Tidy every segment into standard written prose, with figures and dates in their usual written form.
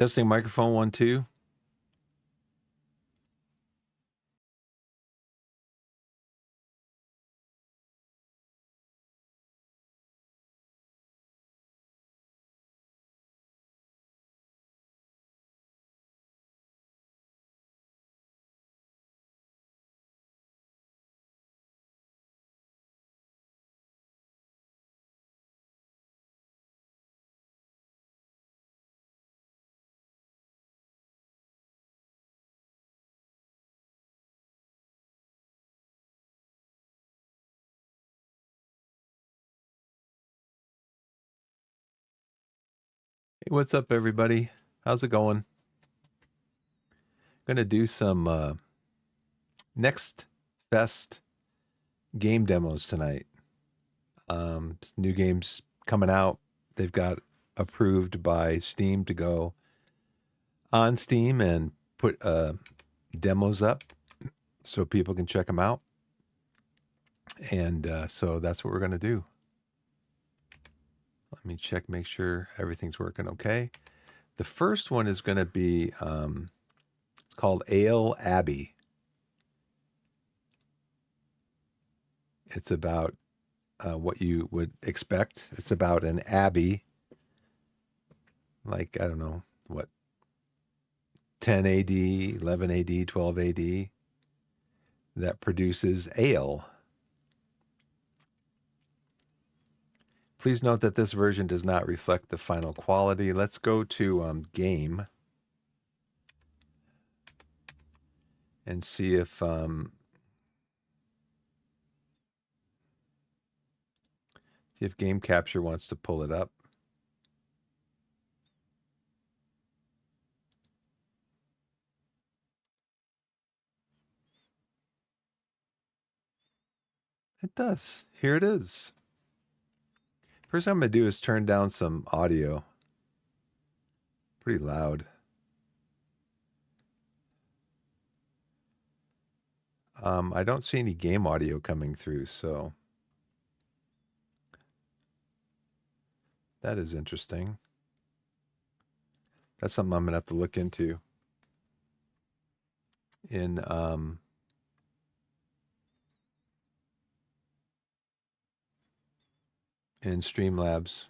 Testing microphone 1, 2. Hey, what's up, everybody? How's it going? Going to do some Next Fest game demos tonight. New games coming out. They've got approved by Steam to go on Steam and put demos up so people can check them out. And so that's what we're going to do. Let me check, make sure everything's working okay. The first one is going to be it's called Ale Abbey. It's about what you would expect. It's about an abbey, like, I don't know, what, 10 AD, 11 AD, 12 AD, that produces ale. Please note that this version does not reflect the final quality. Let's go to game and see if Game Capture wants to pull it up. It does. Here it is. First thing I'm going to do is turn down some audio. Pretty loud. I don't see any game audio coming through, so that is interesting. That's something I'm going to have to look into in Streamlabs.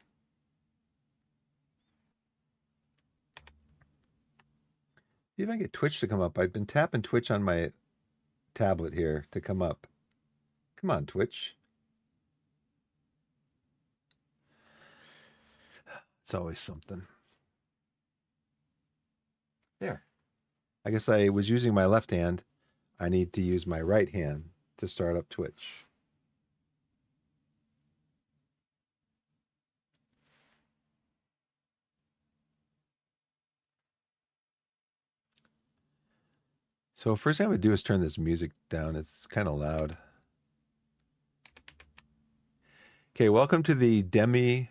See if I can get Twitch to come up. I've been tapping Twitch on my tablet here to come up. Come on, Twitch. It's always something. There. I guess I was using my left hand. I need to use my right hand to start up Twitch. So first thing I'm going to do is turn this music down. It's kind of loud. Okay, welcome to the demo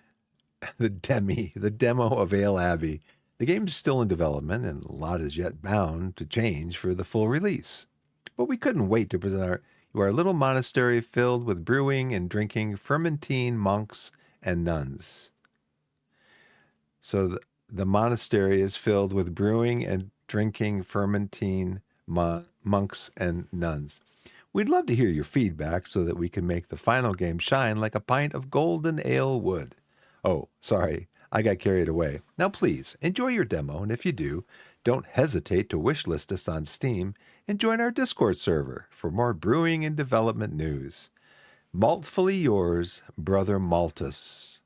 of Ale Abbey. The game is still in development and a lot is yet bound to change for the full release. But we couldn't wait to present you our little monastery filled with brewing and drinking Fermentine monks and nuns. So the monastery is filled with brewing and drinking Fermentine monks and nuns. We'd love to hear your feedback so that we can make the final game shine like a pint of golden ale would. Oh, sorry, I got carried away. Now please, enjoy your demo, and if you do, don't hesitate to wishlist us on Steam and join our Discord server for more brewing and development news. Maltfully yours, Brother Maltus.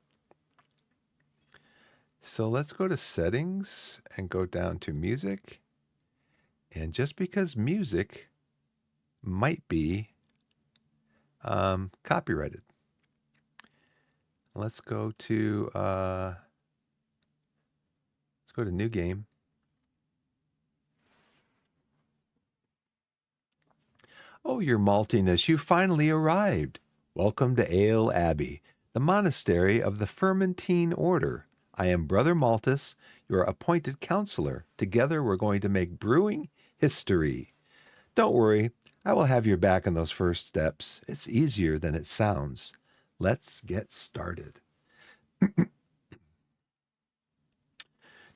So let's go to settings and go down to music. And just because music might be copyrighted, let's go to new game. Oh, your maltiness, you finally arrived. Welcome to Ale Abbey, the monastery of the Fermentine Order. I am Brother Maltus, your appointed counselor. Together we're going to make brewing history. Don't worry, I will have your back in those first steps. It's easier than it sounds. Let's get started.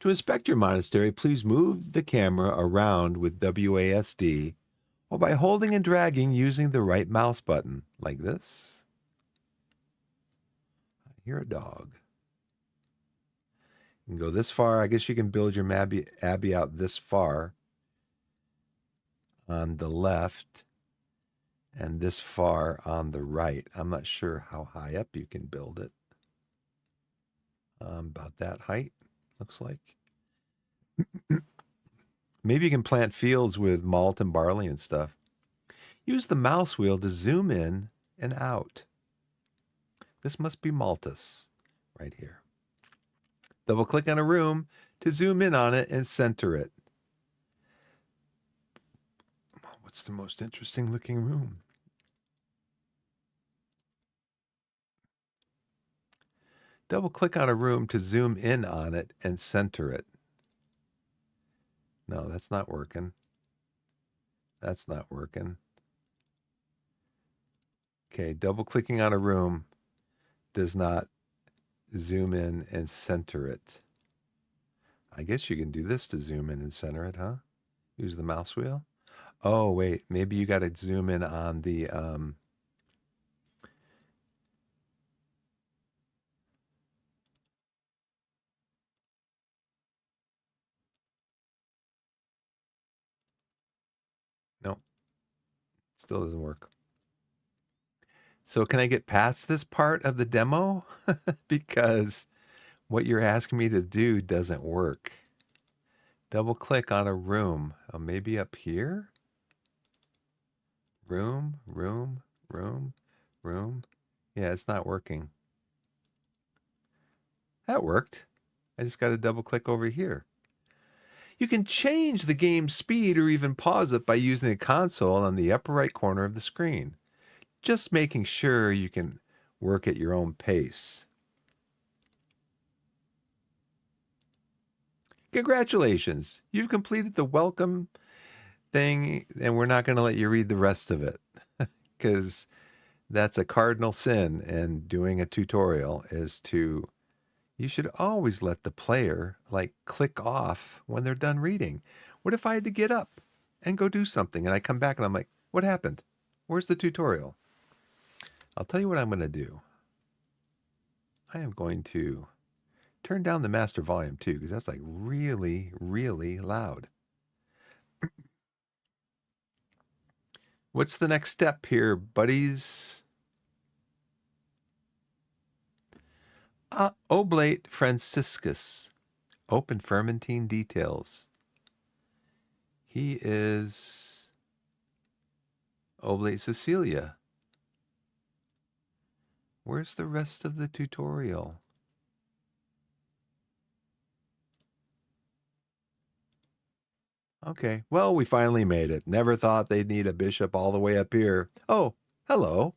To To inspect your monastery, please move the camera around with WASD or by holding and dragging using the right mouse button, like this. I hear a dog. You can go this far. I guess you can build your abbey out this far on the left and this far on the right. I'm not sure how high up you can build it. About that height, looks like. Maybe you can plant fields with malt and barley and stuff. Use the mouse wheel to zoom in and out. This must be Maltus right here. Double click on a room to zoom in on it and center it. What's the most interesting looking room? Double click on a room to zoom in on it and center it. No, that's not working. That's not working. Okay, double clicking on a room does not zoom in and center it. I guess you can do this to zoom in and center it, huh? Use the mouse wheel. Oh, wait, maybe you got to zoom in on the no, still doesn't work. So can I get past this part of the demo? Because what you're asking me to do doesn't work. Double click on a room. Oh, maybe up here? Room, room, room, room. Yeah, it's not working. That worked. I just got to double click over here. You can change the game's speed or even pause it by using the console on the upper right corner of the screen. Just making sure you can work at your own pace. Congratulations, you've completed the welcome thing, and we're not going to let you read the rest of it because that's a cardinal sin in doing a tutorial is to, you should always let the player like click off when they're done reading. What if I had to get up and go do something and I come back and I'm like, what happened? Where's the tutorial? I'll tell you what I'm going to do. I am going to turn down the master volume too, because that's like really, really loud. What's the next step here, buddies? Oblate Franciscus. Open fermentine details. He is Oblate Cecilia. Where's the rest of the tutorial? Okay, well, we finally made it. Never thought they'd need a bishop all the way up here. Oh, hello.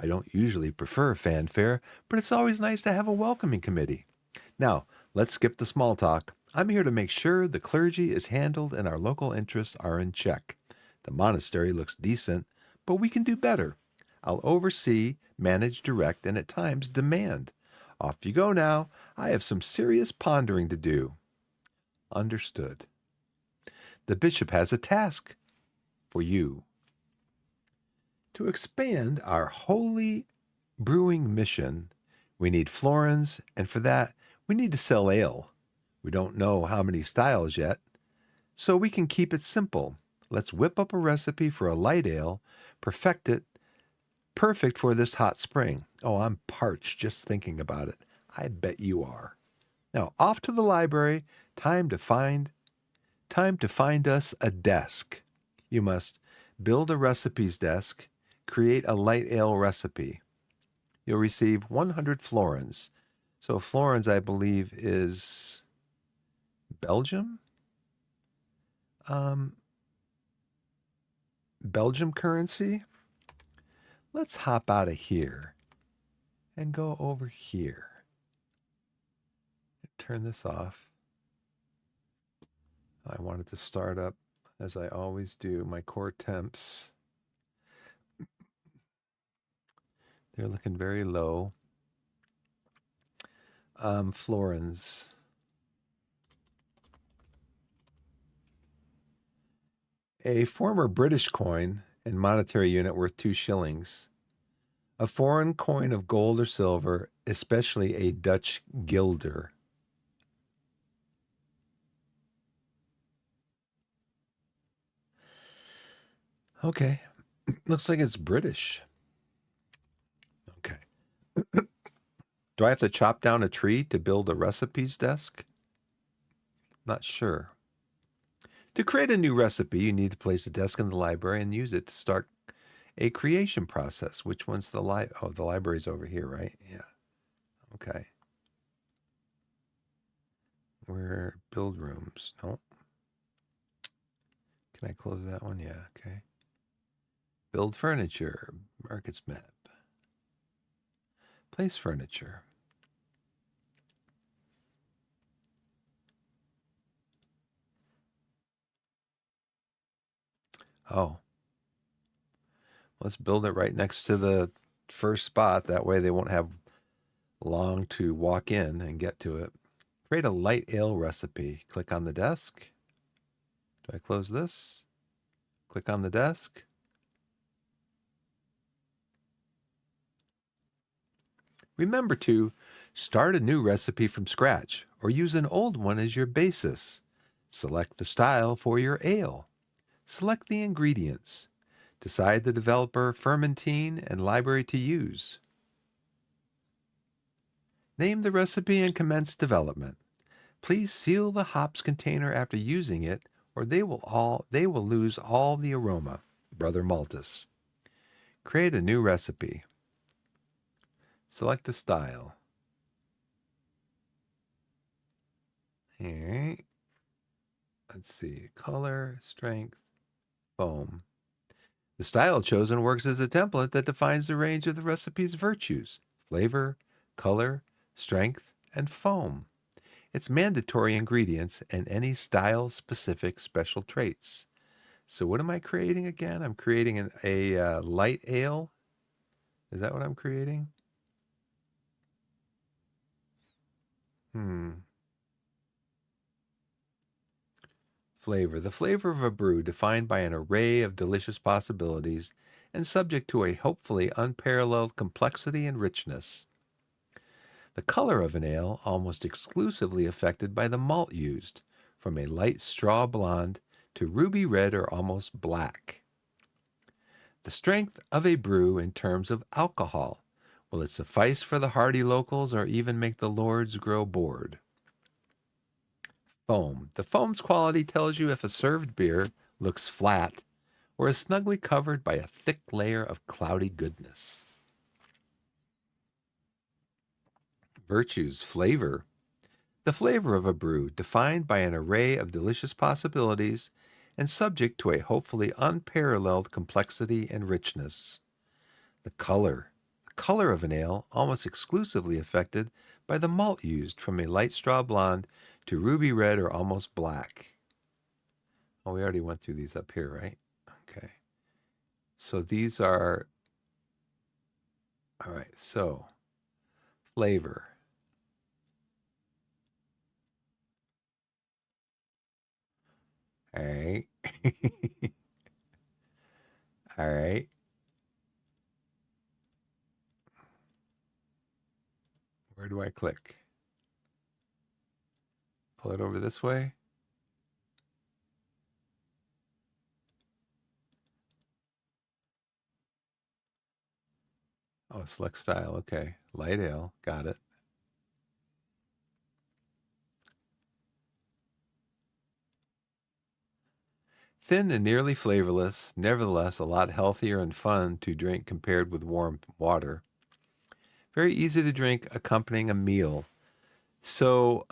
I don't usually prefer fanfare, but it's always nice to have a welcoming committee. Now, let's skip the small talk. I'm here to make sure the clergy is handled and our local interests are in check. The monastery looks decent, but we can do better. I'll oversee, manage, direct, and at times demand. Off you go now. I have some serious pondering to do. Understood. The bishop has a task for you. To expand our holy brewing mission, we need florins, and for that, we need to sell ale. We don't know how many styles yet, so we can keep it simple. Let's whip up a recipe for a light ale, perfect it, perfect for this hot spring. Oh, I'm parched just thinking about it. I bet you are. Now, off to the library. Time to find us a desk. You must build a recipes desk, create a light ale recipe. You'll receive 100 florins. So florins, I believe, is Belgium? Belgium currency? Let's hop out of here and go over here. Turn this off. I wanted to start up, as I always do, my core temps. They're looking very low. Florins. A former British coin and monetary unit worth 2 shillings. A foreign coin of gold or silver, especially a Dutch guilder. Okay. Looks like it's British. Okay. Do I have to chop down a tree to build a recipes desk? Not sure. To create a new recipe, you need to place a desk in the library and use it to start a creation process. Which one's the the library's over here, right? Yeah. Okay. Where build rooms? No. Can I close that one? Yeah. Okay. Build furniture. Markets map. Place furniture. Oh. Let's build it right next to the first spot. That way they won't have long to walk in and get to it. Create a light ale recipe. Click on the desk. Do I close this? Click on the desk. Remember to start a new recipe from scratch or use an old one as your basis. Select the style for your ale. Select the ingredients. Decide the developer, fermentine, and library to use. Name the recipe and commence development. Please seal the hops container after using it, or they will lose all the aroma. Brother Maltus. Create a new recipe. Select a style. All right. Let's see. Color, strength, foam. The style chosen works as a template that defines the range of the recipe's virtues: flavor, color, strength, and foam. Its mandatory ingredients and any style-specific special traits. So what am I creating again? I'm creating a light ale. Is that what I'm creating? Flavor. The flavor of a brew defined by an array of delicious possibilities and subject to a hopefully unparalleled complexity and richness. The color of an ale almost exclusively affected by the malt used, from a light straw blonde to ruby red or almost black. The strength of a brew in terms of alcohol. Will it suffice for the hardy locals or even make the lords grow bored? Foam. The foam's quality tells you if a served beer looks flat or is snugly covered by a thick layer of cloudy goodness. Virtues. Flavor. The flavor of a brew, defined by an array of delicious possibilities and subject to a hopefully unparalleled complexity and richness. The color. The color of an ale, almost exclusively affected by the malt used, from a light straw blonde to ruby red or almost black. Oh, we already went through these up here, right? Okay. So these are, all right, so flavor. All right. All right. Where do I click? Pull it over this way. Oh, select style. Okay. Light ale. Got it. Thin and nearly flavorless, nevertheless a lot healthier and fun to drink compared with warm water. Very easy to drink accompanying a meal. So,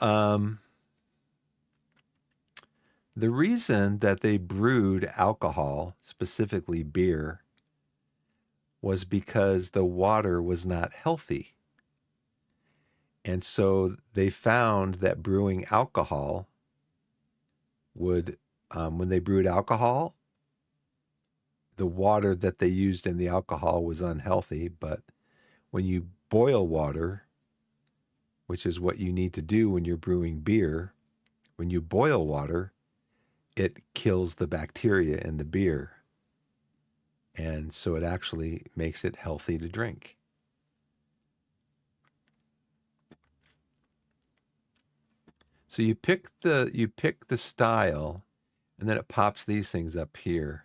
the reason that they brewed alcohol, specifically beer, was because the water was not healthy. And so they found that brewing alcohol would, when they brewed alcohol, the water that they used in the alcohol was unhealthy. But when you boil water, which is what you need to do when you're brewing beer, when you boil water, it kills the bacteria in the beer. And so it actually makes it healthy to drink. So you pick the style, and then it pops these things up here.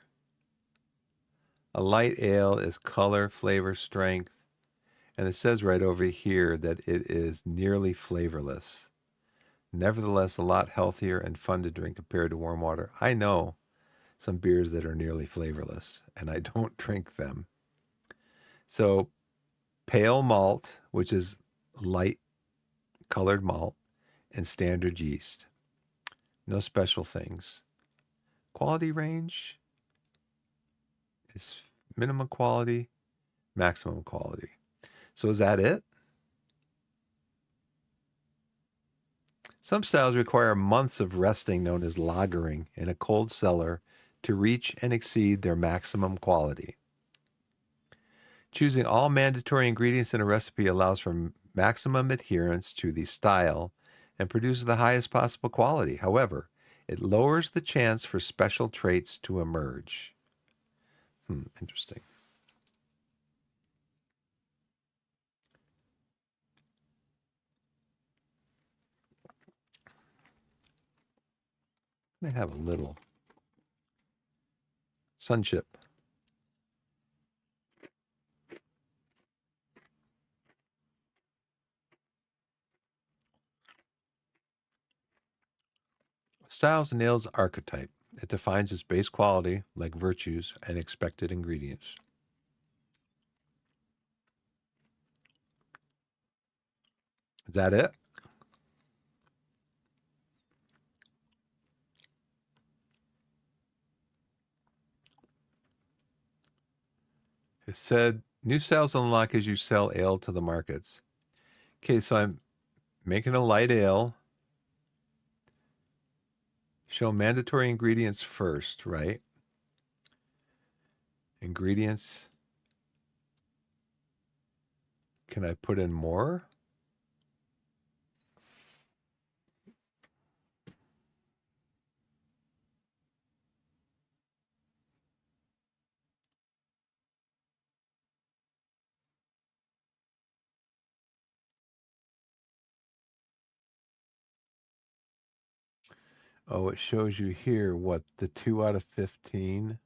A light ale is color, flavor, strength, and it says right over here that it is nearly flavorless. Nevertheless, a lot healthier and fun to drink compared to warm water. I know some beers that are nearly flavorless, and I don't drink them. So pale malt, which is light colored malt, and standard yeast. No special things. Quality range is minimum quality, maximum quality. So is that it? Some styles require months of resting, known as lagering, in a cold cellar to reach and exceed their maximum quality. Choosing all mandatory ingredients in a recipe allows for maximum adherence to the style and produces the highest possible quality. However, it lowers the chance for special traits to emerge. Interesting. I have a little sunship. Styles nails archetype. It defines its base quality, like virtues and expected ingredients. Is that it? It said new styles unlock as you sell ale to the markets. Okay, so I'm making a light ale. Show mandatory ingredients first, right? Ingredients. Can I put in more? Oh, it shows you here what the 2 out of 15.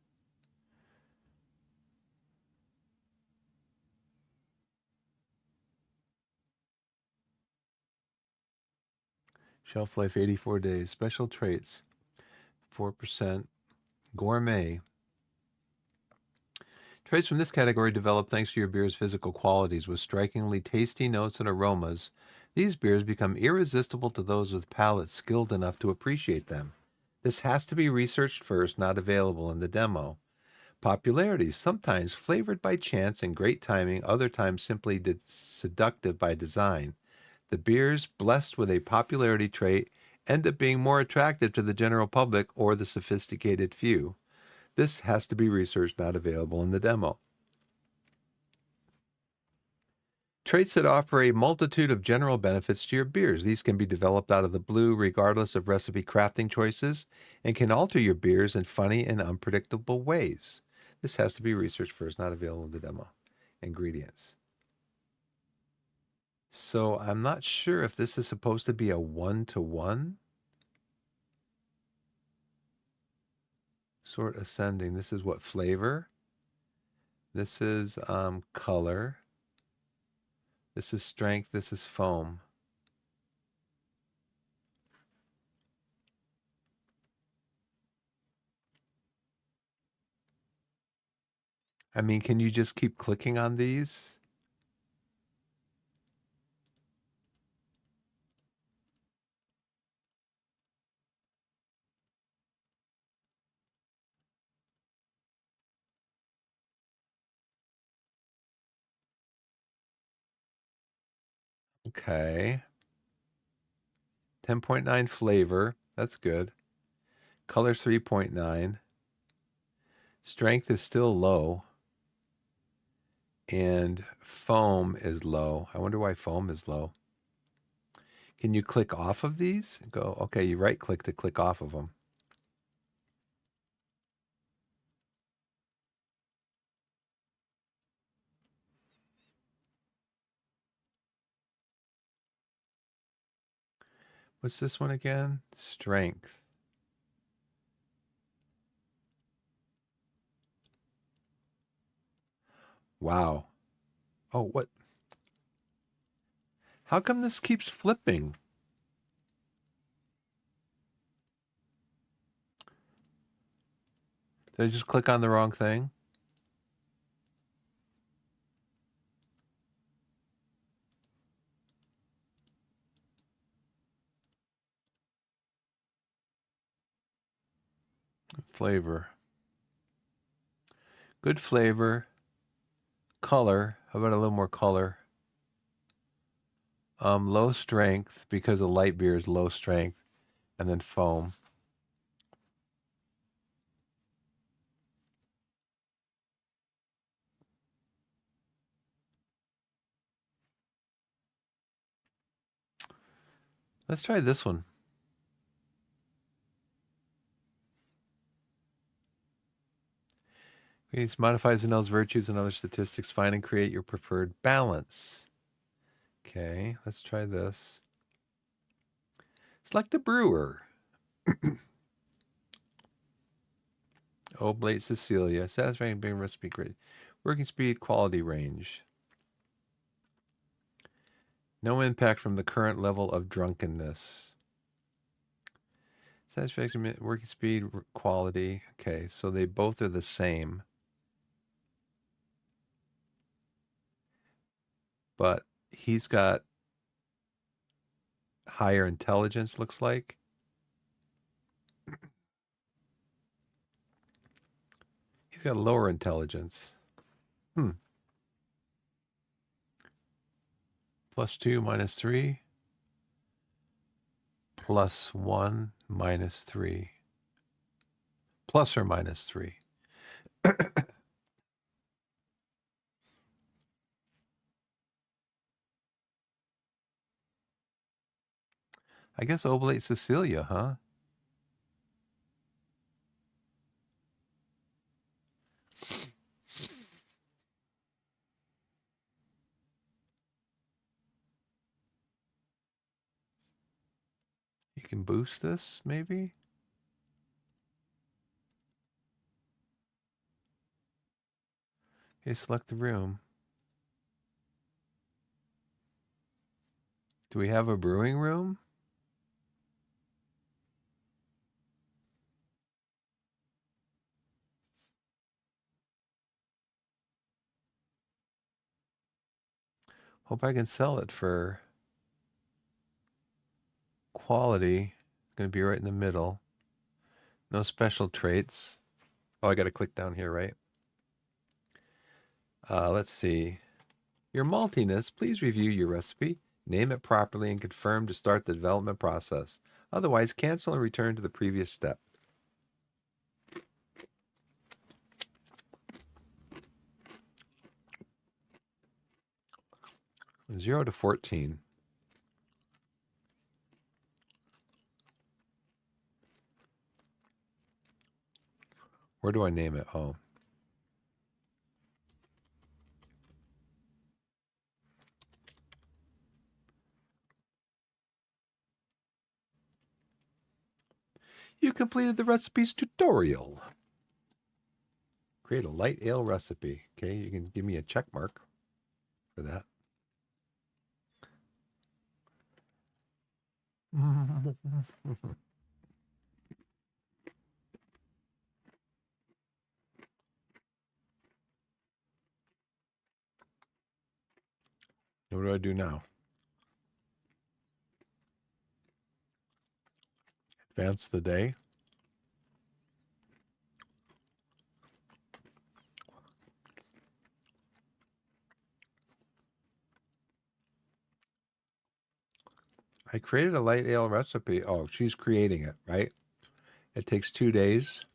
Shelf life 84 days. Special traits 4%. Gourmet. Traits from this category develop thanks to your beer's physical qualities. With strikingly tasty notes and aromas, these beers become irresistible to those with palates skilled enough to appreciate them. This has to be researched first, not available in the demo. Popularity, sometimes flavored by chance and great timing, other times simply seductive by design. The beers blessed with a popularity trait end up being more attractive to the general public or the sophisticated few. This has to be researched, not available in the demo. Traits that offer a multitude of general benefits to your beers. These can be developed out of the blue regardless of recipe crafting choices and can alter your beers in funny and unpredictable ways. This has to be researched first, not available in the demo. Ingredients. So I'm not sure if this is supposed to be a one-to-one. Sort ascending. This is what flavor. This is color. This is strength. This is foam. I mean, can you just keep clicking on these? Okay. 10.9 flavor. That's good. Color 3.9. Strength is still low. And foam is low. I wonder why foam is low. Can you click off of these? Go, okay, you right click to click off of them. What's this one again? Strength. Wow. Oh, what? How come this keeps flipping? Did I just click on the wrong thing? Flavor. Good flavor. Color. How about a little more color? Low strength, because a light beer is low strength, and then foam. Let's try this one. It modifies Vanille's virtues and other statistics. Find and create your preferred balance. Okay, let's try this. Select a brewer. Oblate Cecilia. Satisfying beer recipe great. Working speed, quality range. No impact from the current level of drunkenness. Satisfaction, working speed, quality. Okay, so they both are the same. But he's got higher intelligence, looks like. He's got lower intelligence. +2 -3. +1 -3. Plus or minus 3. I guess Oblate Cecilia, huh? You can boost this, maybe? Okay, select the room. Do we have a brewing room? Hope I can sell it for quality. It's going to be right in the middle. No special traits. Oh, I got to click down here, right? Let's see. Your maltiness, please review your recipe, name it properly, and confirm to start the development process. Otherwise, cancel and return to the previous step. 0 to 14. Where do I name it? Oh. You completed the recipes tutorial. Create a light ale recipe. Okay, you can give me a check mark for that. What do I do now? Advance the day. I created a light ale recipe. Oh, she's creating it, right? It takes 2 days.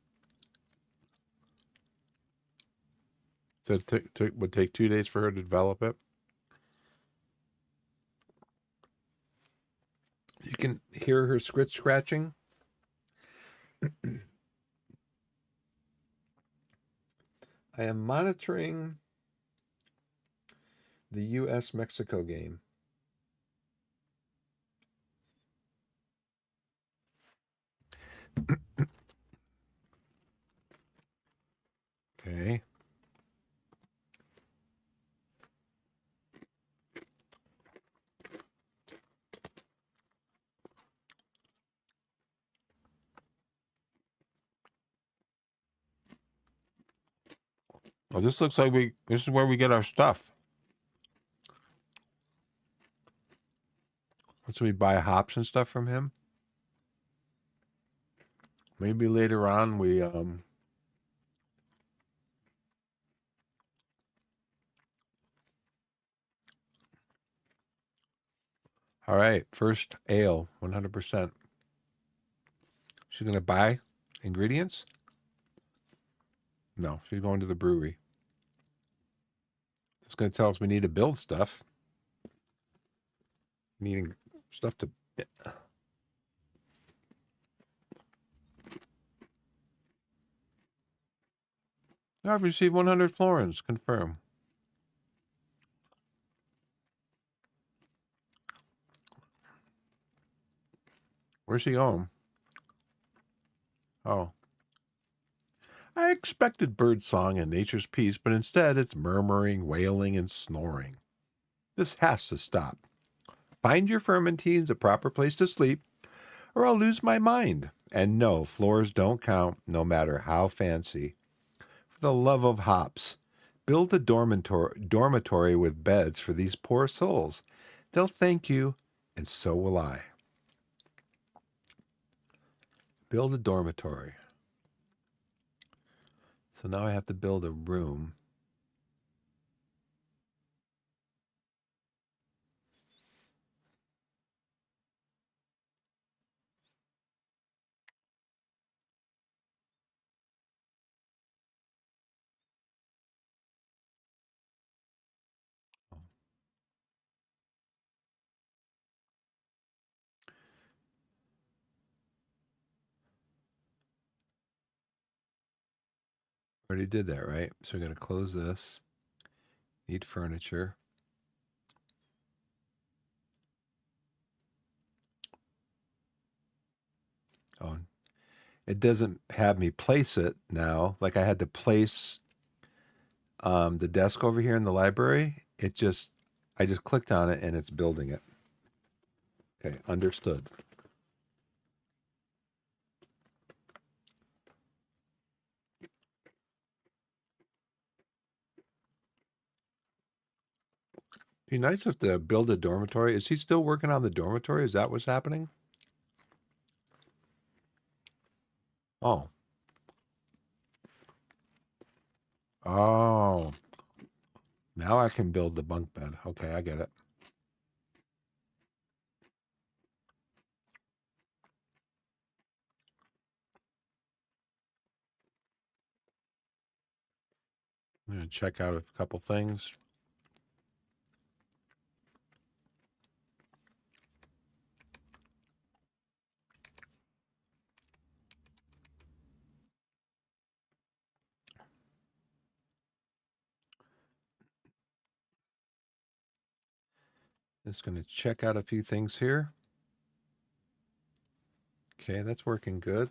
So it would take 2 days for her to develop it. You can hear her scratching. I am monitoring the U.S.-Mexico game. Okay. Well, this looks like this is where we get our stuff. So we buy hops and stuff from him. Maybe later on we all right, first ale, 100%. She's gonna buy ingredients? No, she's going to the brewery. It's gonna tell us we need to build stuff. Needing stuff to I've received 100 florins. Confirm. Where's he home? Oh. I expected bird song and nature's peace, but instead it's murmuring, wailing, and snoring. This has to stop. Find your fermentines a proper place to sleep, or I'll lose my mind. And no, floors don't count, no matter how fancy. For the love of hops, build a dormitory with beds for these poor souls. They'll thank you, and so will I. Build a dormitory. So now I have to build a room. Already did that, right? So we're going to close this. Need furniture. Oh, it doesn't have me place it now. Like I had to place the desk over here in the library. I just clicked on it and it's building it. Okay, understood. Be nice if to build a dormitory. Is he still working on the dormitory? Is that what's happening? Oh. Oh. Now I can build the bunk bed. Okay, I get it. I'm going to check out a couple things. Just going to check out a few things here. Okay, that's working good.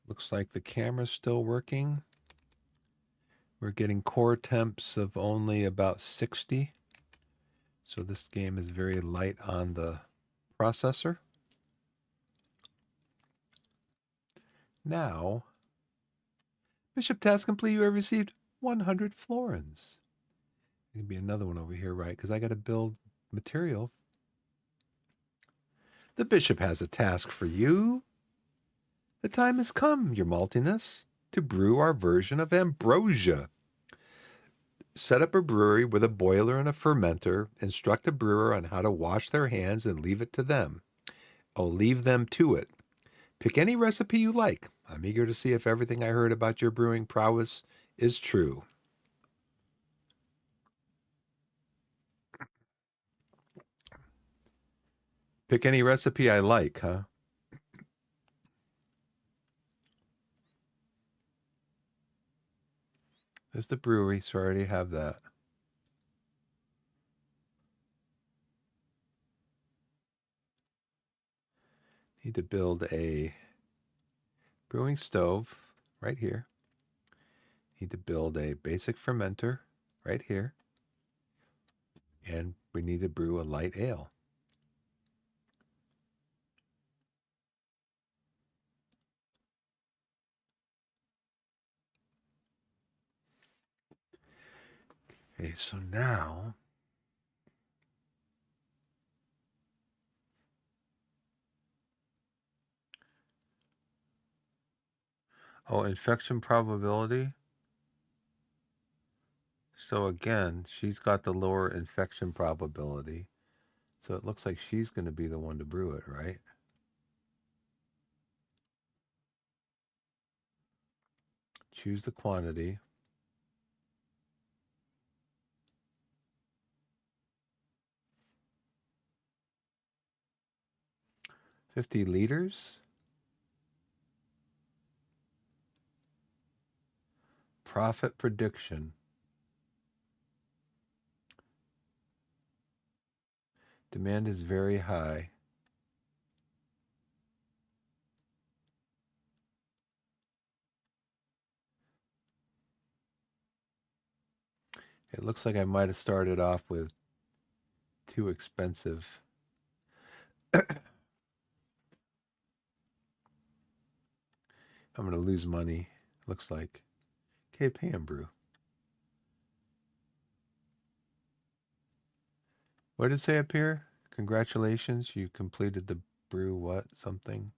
Looks like the camera's still working. We're getting core temps of only about 60. So this game is very light on the processor. Now, Bishop task complete. You have received 100 florins. There'll be another one over here, right? Because I got to build material. The bishop has a task for you. The time has come, your maltiness, to brew our version of ambrosia. Set up a brewery with a boiler and a fermenter. Instruct a brewer on how to wash their hands and leave it to them. Oh, leave them to it. Pick any recipe you like. I'm eager to see if everything I heard about your brewing prowess is true. Pick any recipe I like, huh? There's the brewery, so I already have that. Need to build a brewing stove right here. Need to build a basic fermenter right here. And we need to brew a light ale. Okay, so now infection probability. So again, she's got the lower infection probability. So it looks like she's going to be the one to brew it, right? Choose the quantity. $50 liters. Profit prediction. Demand is very high. It looks like I might have started off with too expensive. I'm going to lose money, looks like. Okay, pay him, brew. What did it say up here? Congratulations, you completed the brew what? Something.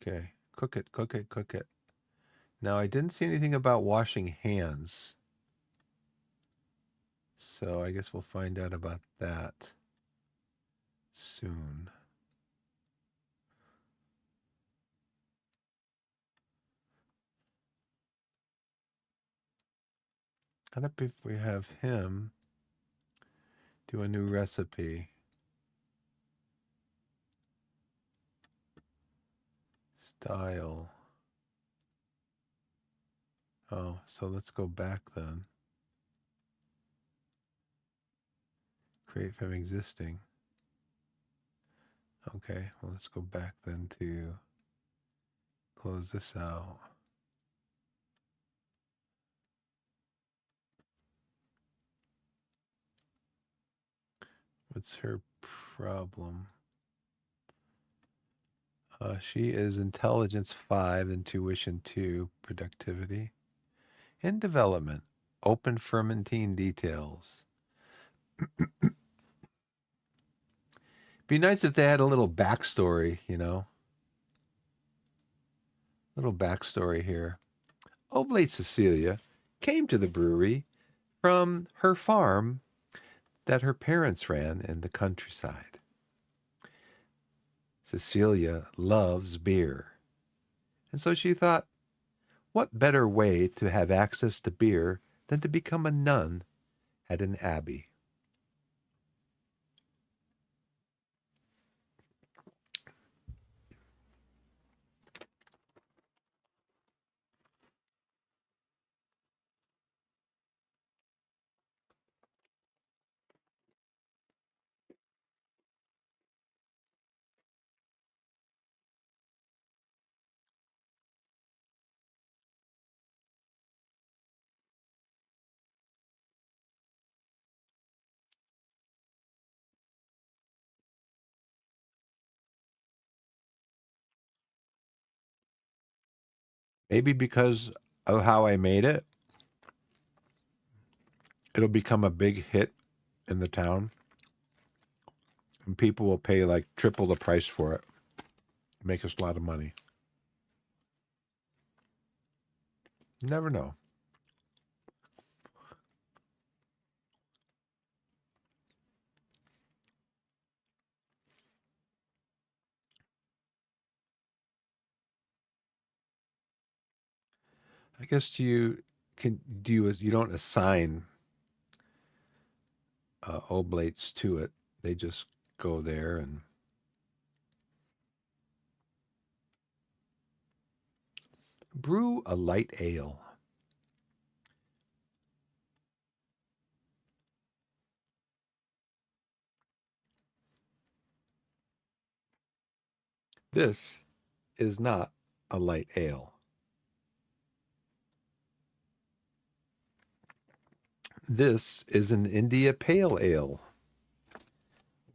Okay, cook it, cook it, cook it. Now, I didn't see anything about washing hands. So I guess we'll find out about that soon. What if we have him do a new recipe? Style. Oh, so let's go back then. Create from existing. Okay, well, let's go back then to close this out. What's her problem? She is intelligence 5, intuition 2, productivity, and development. Open fermenting details. Be nice if they had a little backstory, you know? Little backstory here. Oblate Cecilia came to the brewery from her farm that her parents ran in the countryside. Cecilia loves beer. And so she thought, what better way to have access to beer than to become a nun at an abbey? Maybe because of how I made it, it'll become a big hit in the town. And people will pay like triple the price for it. Make us a lot of money. You never know. I guess you don't assign oblates to it. They just go there and brew a light ale. This is not a light ale. This is an India Pale Ale,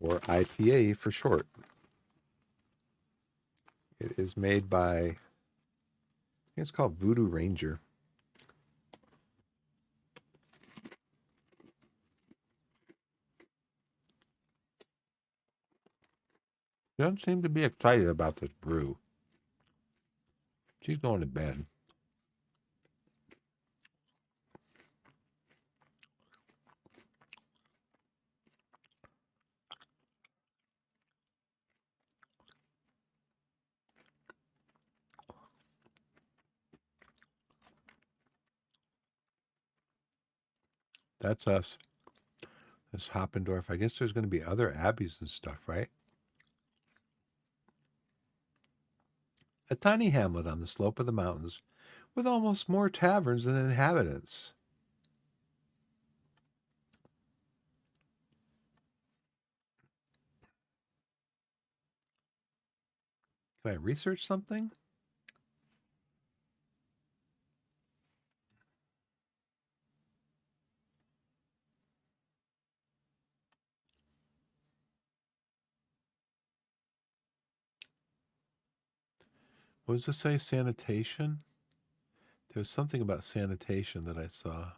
or IPA for short. It is made by, I think it's called Voodoo Ranger. She doesn't seem to be excited about this brew. She's going to bed. That's us. This Hoppendorf. I guess there's going to be other abbeys and stuff, right? A tiny hamlet on the slope of the mountains with almost more taverns than inhabitants. Can I research something? What does it say? Sanitation? There was something about sanitation that I saw.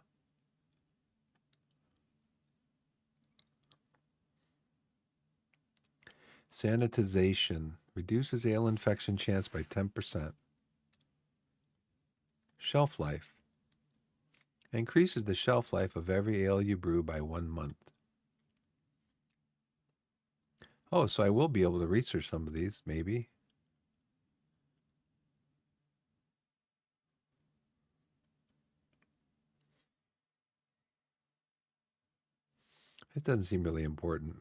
Sanitization reduces ale infection chance by 10%. Shelf life increases the shelf life of every ale you brew by 1 month. Oh, so I will be able to research some of these, maybe. It doesn't seem really important,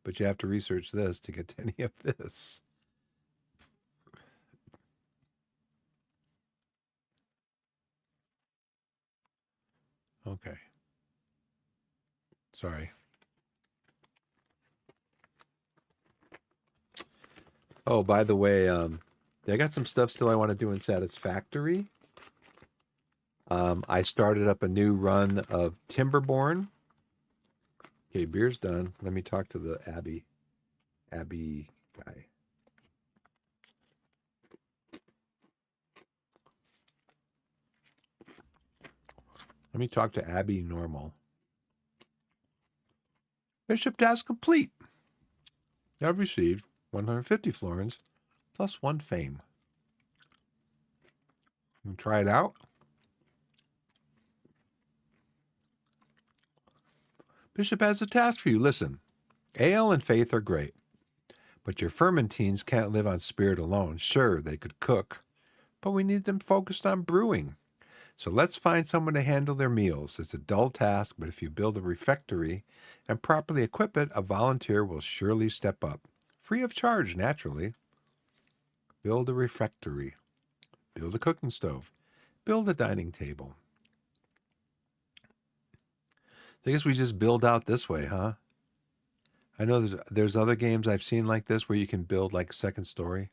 but you have to research this to get to any of this. Okay. Sorry. Oh, by the way, I got some stuff still I want to do in Satisfactory. I started up a new run of Timberborn. Okay, beer's done. Let me talk to the Abbey guy. Let me talk to Abbey Normal. Bishop task complete. You have received 150 florins plus 1 fame. You can try it out. Bishop has a task for you. Listen, ale and faith are great, but your fermentines can't live on spirit alone. Sure, they could cook, but we need them focused on brewing. So let's find someone to handle their meals. It's a dull task, but if you build a refectory and properly equip it, a volunteer will surely step up. Free of charge, naturally. Build a refectory. Build a cooking stove. Build a dining table. I guess we just build out this way, huh? I know there's other games I've seen like this where you can build like a second story.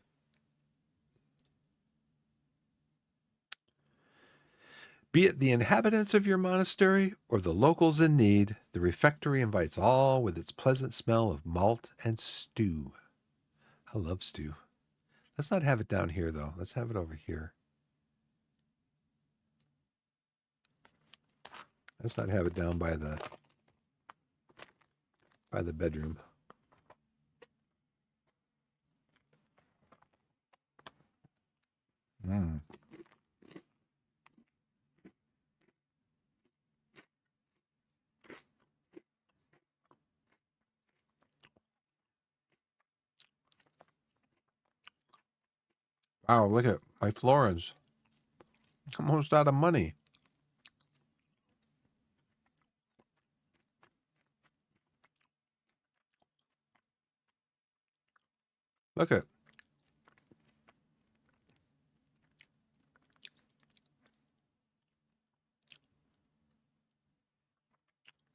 Be it the inhabitants of your monastery or the locals in need, the refectory invites all with its pleasant smell of malt and stew. I love stew. Let's not have it down here, though. Let's have it over here. Let's not have it down by the bedroom. Mm. Wow, look at my florins. I'm almost out of money. Look at.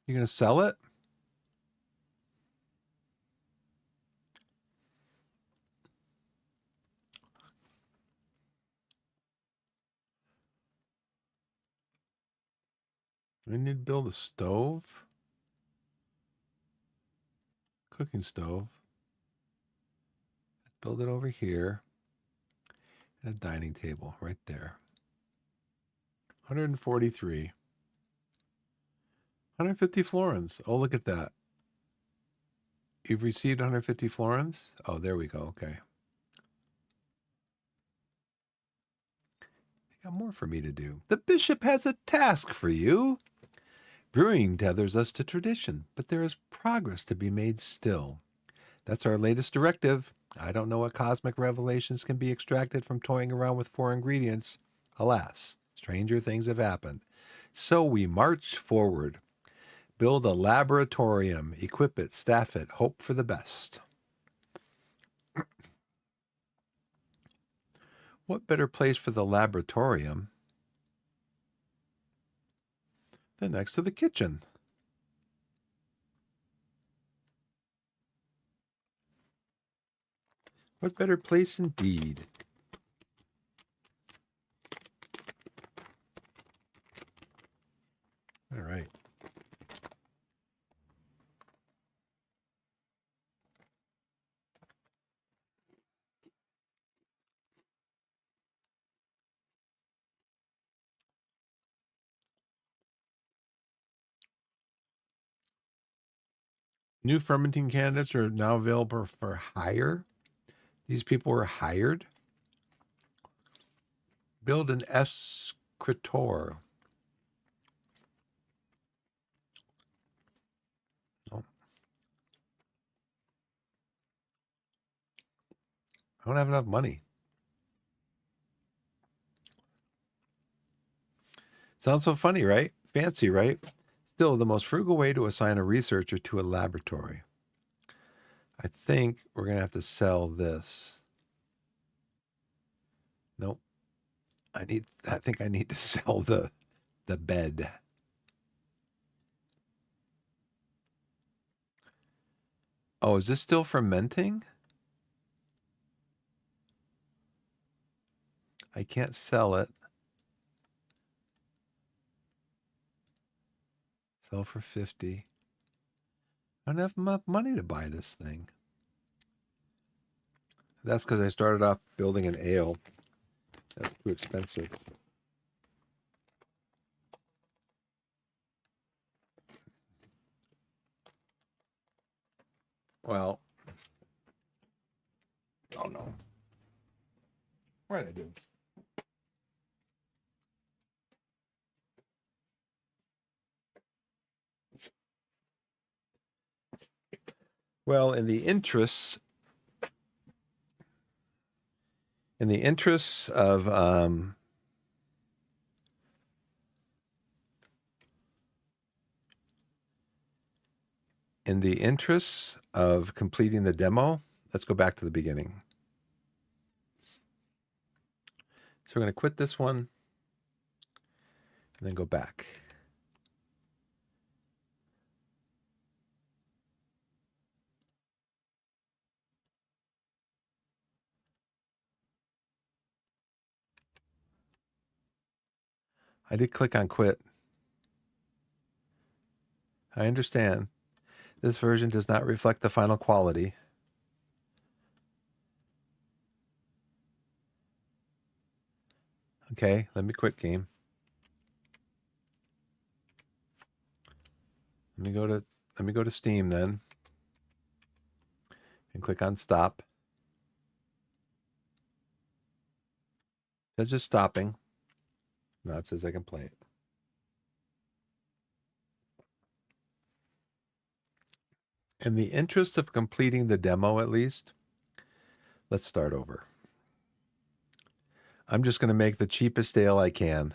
You gonna sell it? We need to build a stove. Cooking stove. Build it over here. And a dining table right there. 143. 150 florins. Oh, look at that. You've received 150 florins? Oh, there we go. Okay. Got more for me to do. The bishop has a task for you. Brewing tethers us to tradition, but there is progress to be made still. That's our latest directive. I don't know what cosmic revelations can be extracted from toying around with 4 ingredients. Alas, stranger things have happened. So we march forward. Build a laboratorium, equip it, staff it, hope for the best. What better place for the laboratorium than next to the kitchen? What better place indeed? All right. New fermenting candidates are now available for hire. These people were hired. Build an escritor. Oh. I don't have enough money. Sounds so funny, right? Fancy, right? Still, the most frugal way to assign a researcher to a laboratory. I think we're going to have to sell this. Nope. I think I need to sell the bed. Oh, is this still fermenting? I can't sell it. Sell for 50. I don't have enough money to buy this thing. That's because I started off building an ale. That's too expensive. Well, oh no. What did I do? Well, in the interests of completing the demo, let's go back to the beginning. So we're going to quit this one and then go back. I did click on quit. I understand. This version does not reflect the final quality. Okay, let me quit game. Let me go to Steam then. And click on stop. It's just stopping. Now it says I can play it. In the interest of completing the demo, at least, let's start over. I'm just going to make the cheapest ale I can.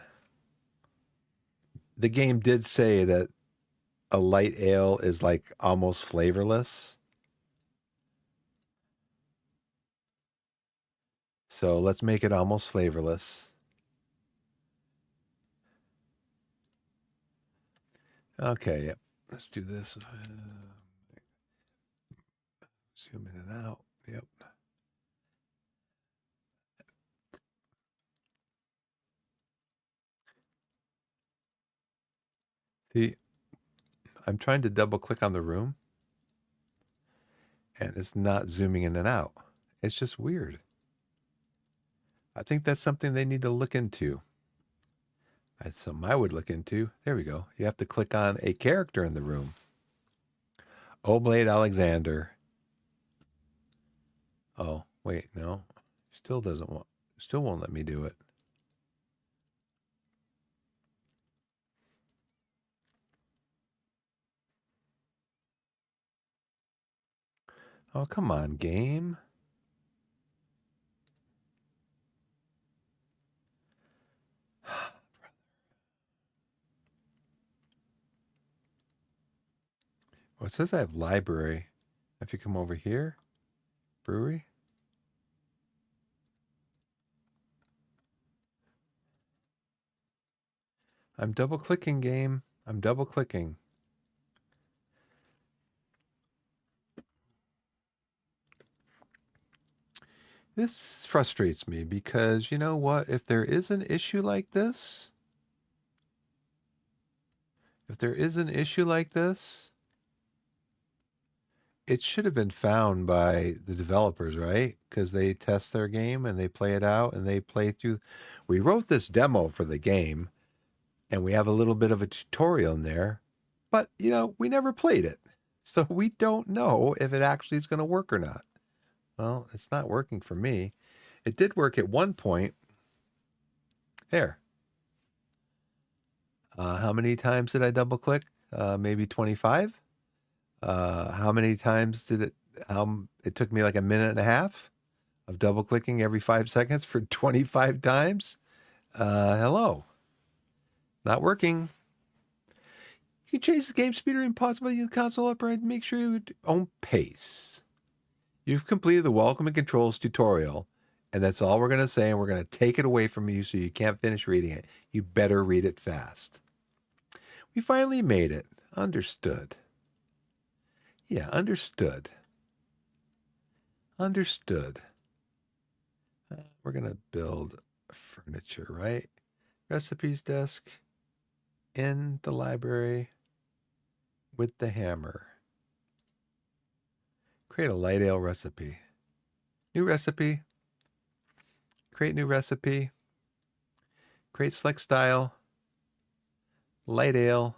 The game did say that a light ale is like almost flavorless. So let's make it almost flavorless. Okay, yep. Let's do this. Zoom in and out. Yep. See, I'm trying to double click on the room and it's not zooming in and out. It's just weird. I think that's something they need to look into. That's something I would look into. There we go. You have to click on a character in the room. Oblate Alexander. Oh, wait, no. Still won't let me do it. Oh, come on, game. Well, it says I have library. If you come over here, brewery. I'm double clicking, game. I'm double clicking. This frustrates me because you know what? If there is an issue like this, it should have been found by the developers, right? Because they test their game and they play it out and they play through. We wrote this demo for the game and we have a little bit of a tutorial in there, but you know, we never played it. So we don't know if it actually is going to work or not. Well, it's not working for me. It did work at one point. There. How many times did I double click? Maybe 25. How many times did it? It took me like a minute and a half of double clicking every 5 seconds for 25 times. Hello. Not working. You can change the game speed or impossible use the console upright. Make sure you own pace. You've completed the welcome and controls tutorial, and that's all we're going to say, and we're going to take it away from you so you can't finish reading it. You better read it fast. We finally made it. Understood. Yeah, understood. Understood. We're going to build furniture, right? Recipes desk in the library with the hammer. Create a light ale recipe. New recipe. Create new recipe. Create select style. Light ale.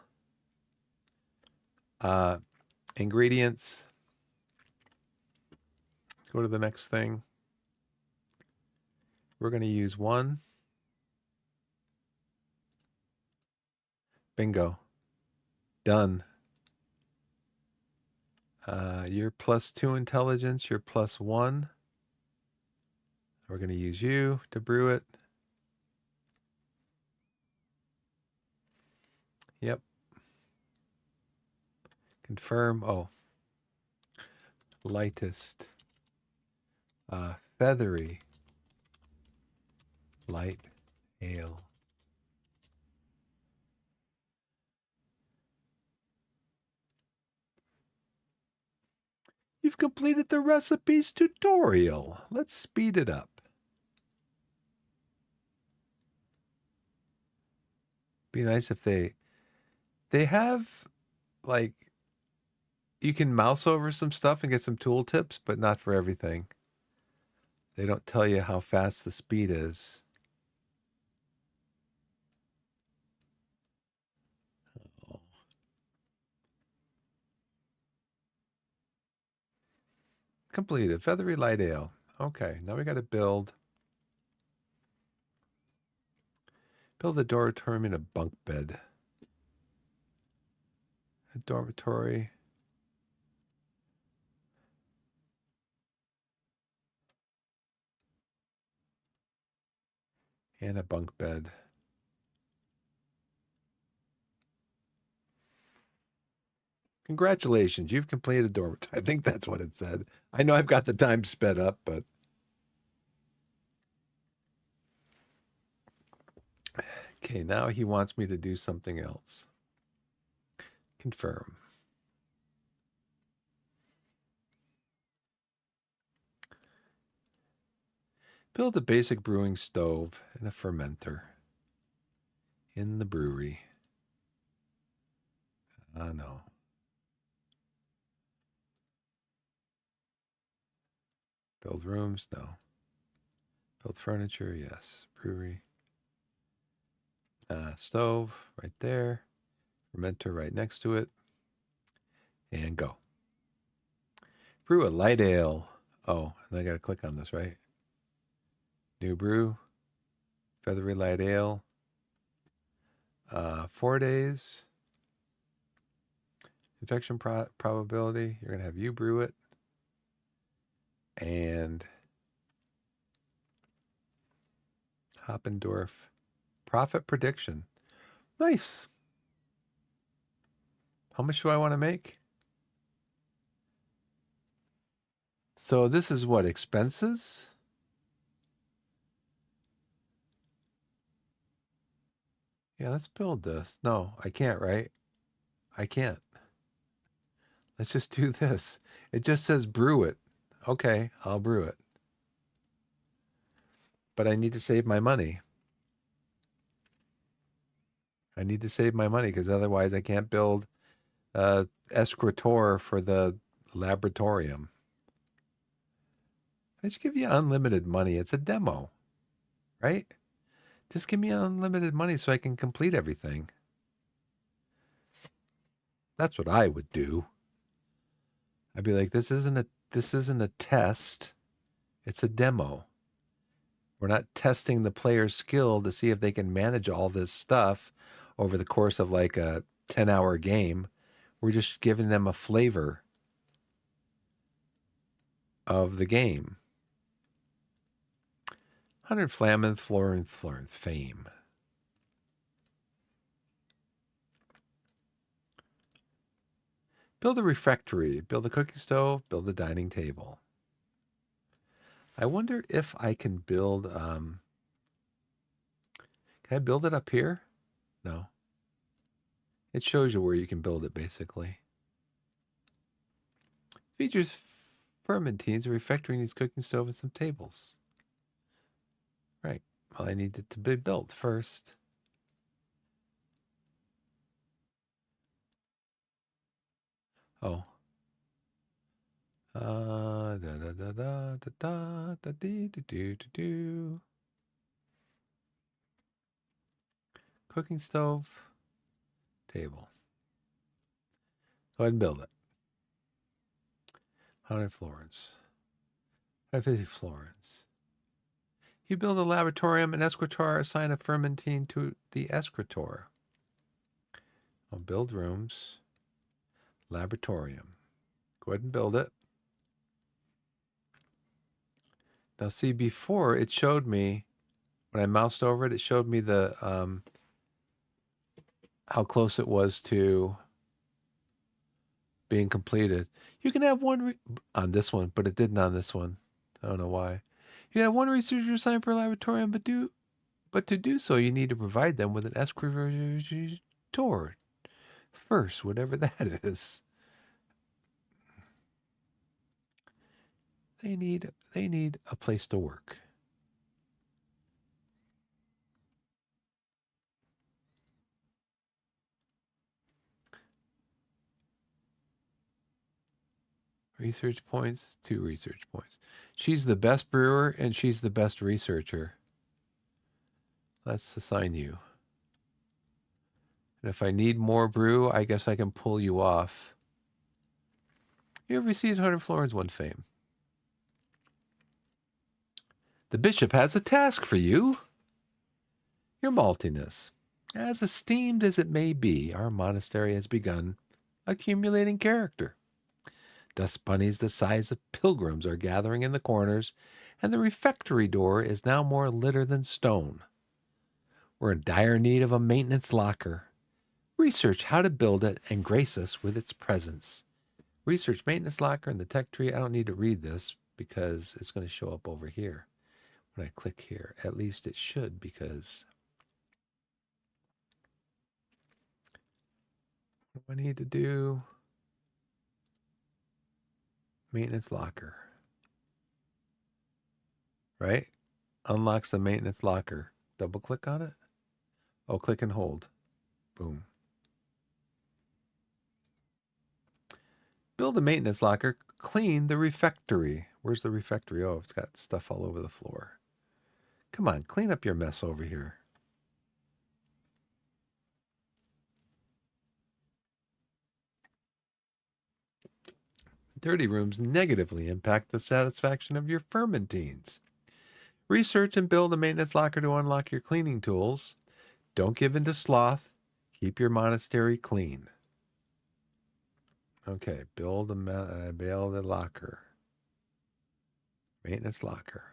Ingredients. Go to the next thing. We're going to use one. Bingo. Done. You're +2 intelligence. You're +1. We're going to use you to brew it. Yep. Confirm. Oh. Lightest. Feathery. Light ale. You've completed the recipes tutorial. Let's speed it up. Be nice if they have, like, you can mouse over some stuff and get some tool tips, but not for everything. They don't tell you how fast the speed is. Oh. Completed. Feathery light ale. Okay, now we got to build a dormitory and a bunk bed. A dormitory. And a bunk bed. Congratulations, you've completed a dormitory. I think that's what it said. I know I've got the time sped up, but okay, now he wants me to do something else. Confirm. Build a basic brewing stove and a fermenter in the brewery. No. Build rooms? No. Build furniture? Yes. Brewery. Stove right there. Fermenter right next to it. And go. Brew a light ale. Oh, and I got to click on this, right? New brew. Feathery light ale. 4 days. Infection probability. You're going to have you brew it. And Hoppendorf. Profit prediction. Nice. How much do I want to make? So this is what, expenses? Yeah, let's build this. No, I can't, right? I can't. Let's just do this. It just says brew it. Okay, I'll brew it. But I need to save my money. I need to save my money because otherwise I can't build escritor for the laboratorium. I just give you unlimited money. It's a demo, right? Just give me unlimited money so I can complete everything. That's what I would do. I'd be like, this isn't a test. It's a demo. We're not testing the player's skill to see if they can manage all this stuff over the course of like a 10-hour game. We're just giving them a flavor of the game. 100 Flamen, Florin, Fame. Build a refectory, build a cooking stove, build a dining table. I wonder if I can build, can I build it up here? No. It shows you where you can build it, basically. Features fermentines, a refectory needs cooking stove and some tables. Right. Well, I need it to be built first. Oh. Da da da da da da da dee do do do do. Cooking stove, table. Go ahead and build it. 100 florins. 150 florins. You build a laboratorium and escritor, assign a fermentine to the escritor. I'll build rooms. Laboratorium. Go ahead and build it. Now see, before it showed me, when I moused over it, it showed me the how close it was to being completed. You can have one on this one, but it didn't on this one. I don't know why. You can have one researcher assigned per laboratorium, but to do so, you need to provide them with an escritor first, whatever that is. They need a place to work. Research points, 2 research points. She's the best brewer and she's the best researcher. Let's assign you. And if I need more brew, I guess I can pull you off. You have received 100 florins, 1 fame. The bishop has a task for you. Your maltiness. As esteemed as it may be, our monastery has begun accumulating character. Dust bunnies the size of pilgrims are gathering in the corners, and the refectory door is now more litter than stone. We're in dire need of a maintenance locker. Research how to build it and grace us with its presence. Research maintenance locker in the tech tree. I don't need to read this because it's going to show up over here when I click here. At least it should, because what do I need to do? Maintenance locker. Right? Unlocks the maintenance locker. Double click on it. Oh, click and hold. Boom. Build a maintenance locker. Clean the refectory. Where's the refectory? Oh, it's got stuff all over the floor. Come on, clean up your mess over here. Dirty rooms negatively impact the satisfaction of your fermentines. Research and build a maintenance locker to unlock your cleaning tools. Don't give in to sloth. Keep your monastery clean. Okay, build a locker. Maintenance locker.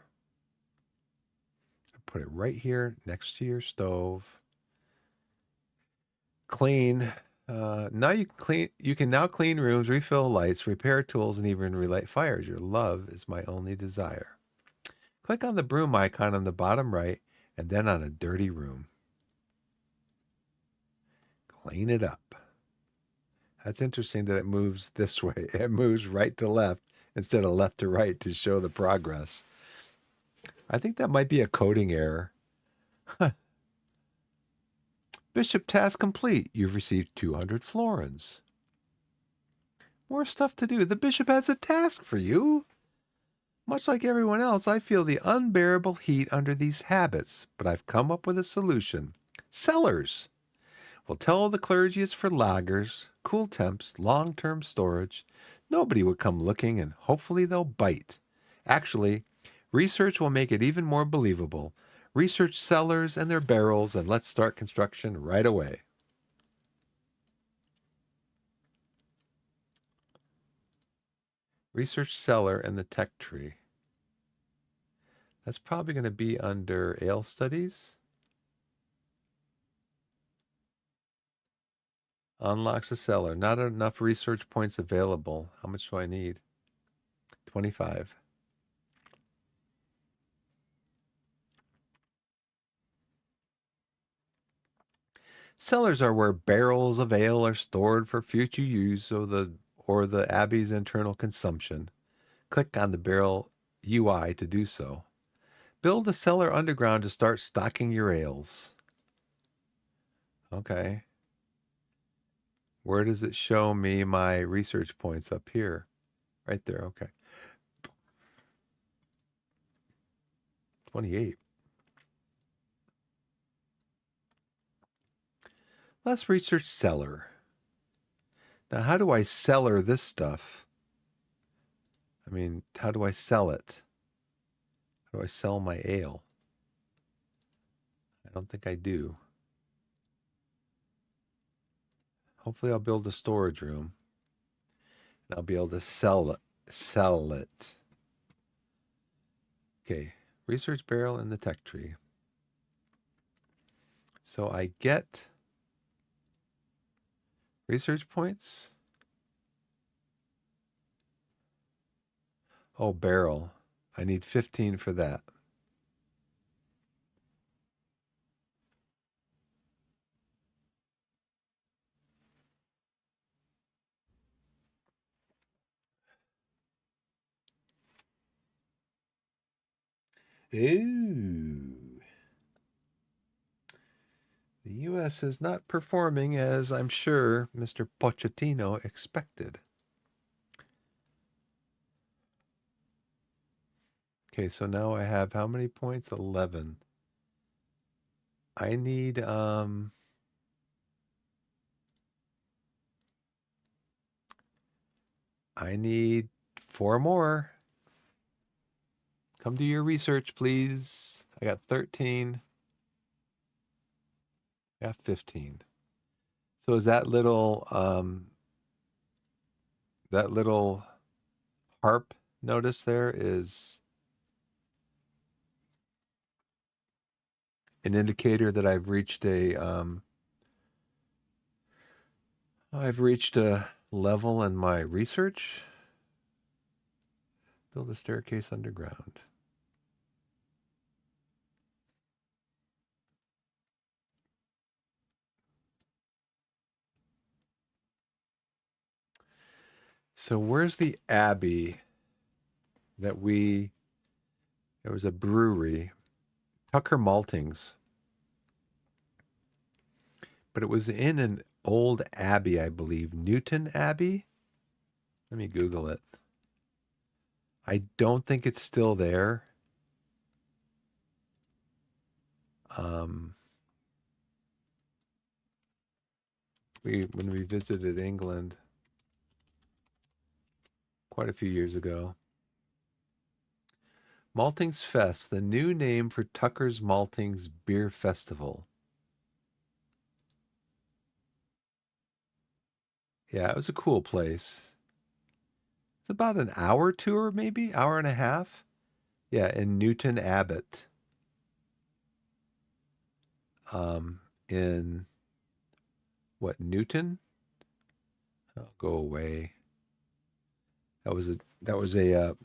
Put it right here next to your stove. Clean. Now you can clean. You can now clean rooms, refill lights, repair tools, and even relight fires. Your love is my only desire. Click on the broom icon on the bottom right, and then on a dirty room. Clean it up. That's interesting that it moves this way. It moves right to left instead of left to right to show the progress. I think that might be a coding error. Bishop task complete. You've received 200 florins. More stuff to do. The bishop has a task for you. Much like everyone else, I feel the unbearable heat under these habits, but I've come up with a solution. Cellars. We'll tell the clergy it's for lagers, cool temps, long-term storage. Nobody would come looking, and hopefully they'll bite. Actually, research will make it even more believable. Research cellars and their barrels, and let's start construction right away. Research cellar and the tech tree. That's probably going to be under ale studies. Unlocks a cellar. Not enough research points available. How much do I need? 25. Cellars are where barrels of ale are stored for future use or the abbey's internal consumption. Click on the barrel UI to do so. Build a cellar underground to start stocking your ales. Okay. Where does it show me my research points? Up here. Right there. Okay. 28. Let's research cellar. Now, how do I cellar this stuff? I mean, how do I sell it? How do I sell my ale? I don't think I do. Hopefully I'll build a storage room. And I'll be able to sell it. Okay, research barrel in the tech tree. So I get research points. Oh, barrel. I need 15 for that. Ooh. The U.S. is not performing as I'm sure Mr. Pochettino expected. Okay, so now I have how many points? 11. I need I need 4 more. Come do your research, please. I got 13. I got 15. So is that little harp notice there is an indicator that I've reached a level in my research. Build a staircase underground. So where's the abbey that there was a brewery, Tucker Maltings, but it was in an old abbey, I believe, Newton Abbey. Let me Google it. I don't think it's still there. Um, when we visited England quite a few years ago. Maltings Fest, the new name for Tucker's Maltings Beer Festival. Yeah, it was a cool place. It's about an hour tour, maybe hour and a half. Yeah, in Newton Abbot. In what, Newton? Oh, go away. That was a that was a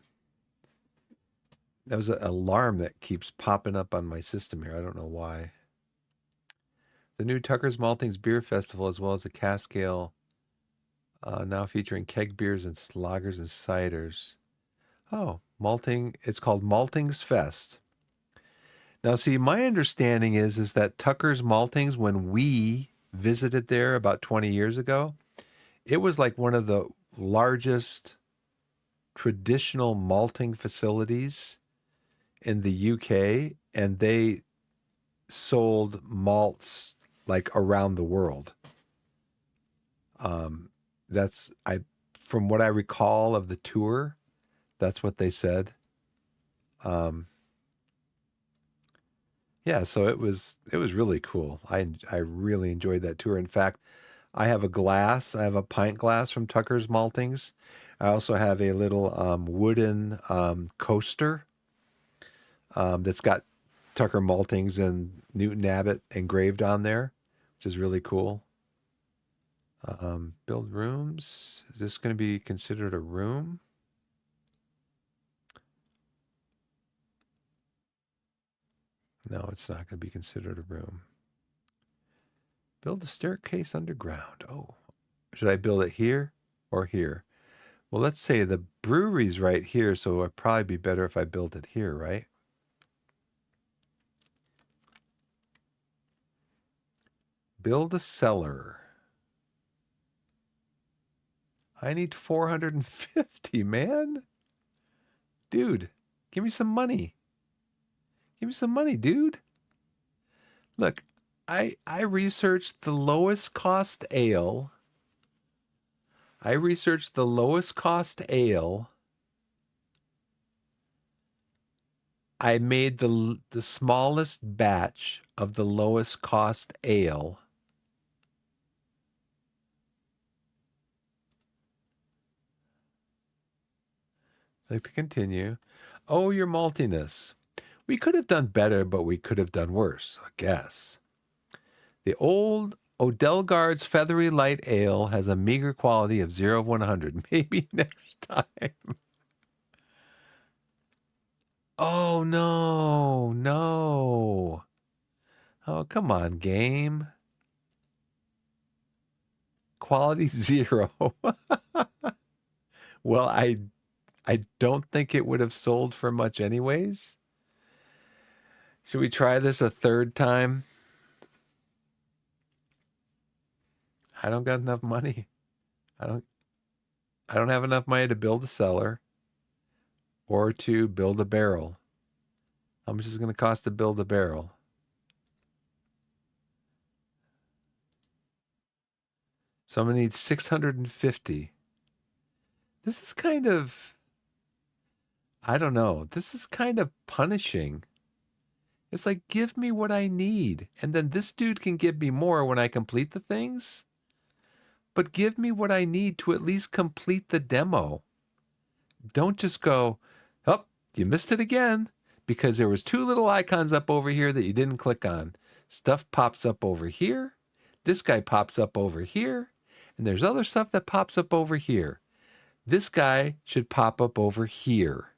that was an alarm that keeps popping up on my system here. I don't know why. The new Tucker's Maltings Beer Festival, as well as the cask ale, now featuring keg beers and lagers and ciders. Oh, malting. It's called Maltings Fest. Now, see, my understanding is that Tucker's Maltings, when we visited there about 20 years ago, it was like one of the largest traditional malting facilities in the UK, and they sold malts like around the world. That's from what I recall of the tour, that's what they said. Yeah, so it was really cool. I really enjoyed that tour. In fact, I have a pint glass from Tucker's Maltings. I also have a little wooden coaster that's got Tucker Maltings and Newton Abbot engraved on there, which is really cool. Build rooms. Is this going to be considered a room? No, it's not going to be considered a room. Build a staircase underground. Oh, should I build it here or here? Well, let's say the brewery's right here, so it'd probably be better if I built it here, right? Build a cellar. I need 450, man. Dude, give me some money. Give me some money, dude. Look, I researched the lowest cost ale. I researched the lowest cost ale. I made the smallest batch of the lowest cost ale. Like to continue. Oh, your maltiness. We could have done better, but we could have done worse, I guess. The old Odelgard's Feathery Light Ale has a meager quality of 0 of 100. Maybe next time. Oh, no, no. Oh, come on, game. Quality 0. Well, I don't think it would have sold for much anyways. Should we try this a third time? I don't got enough money. I don't have enough money to build a cellar or to build a barrel. How much is it going to cost to build a barrel? So I'm going to need 650. This is kind of, I don't know. This is kind of punishing. It's like, give me what I need. And then this dude can give me more when I complete the things. But give me what I need to at least complete the demo. Don't just go, oh, you missed it again because there was 2 little icons up over here that you didn't click on. Stuff pops up over here. This guy pops up over here. And there's other stuff that pops up over here. This guy should pop up over here.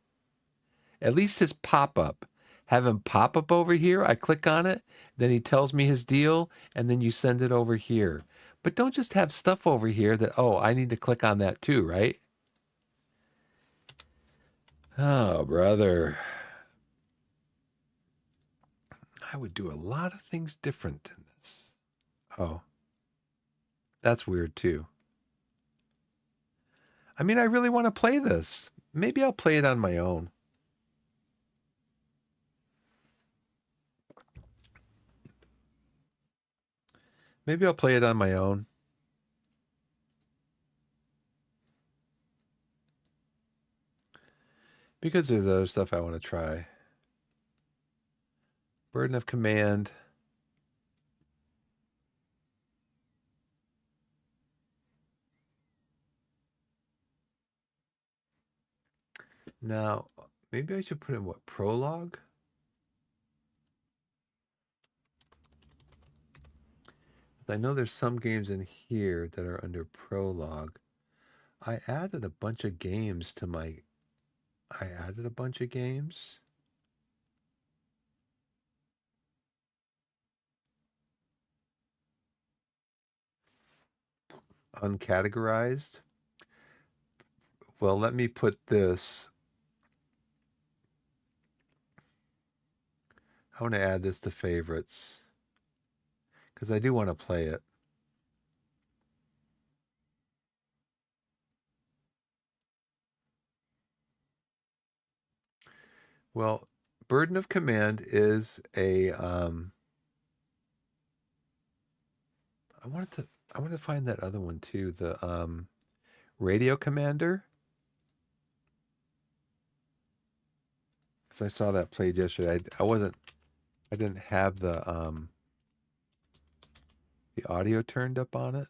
At least his pop-up. Have him pop up over here. I click on it. Then he tells me his deal. And then you send it over here. But don't just have stuff over here that, oh, I need to click on that too, right? Oh, brother. I would do a lot of things different in this. Oh, that's weird too. I mean, I really want to play this. Maybe I'll play it on my own. Maybe I'll play it on my own. Because there's other stuff I want to try. Burden of Command. Now, maybe I should put in what? Prologue? I know there's some games in here that are under Prologue. I added a bunch of games to my... I added a bunch of games. Uncategorized. Well, let me put this. I want to add this to favorites because I do want to play it. Well, Burden of Command is a I wanted to find that other one too, the Radio Commander. Because I saw that played yesterday. I didn't have the audio turned up on it.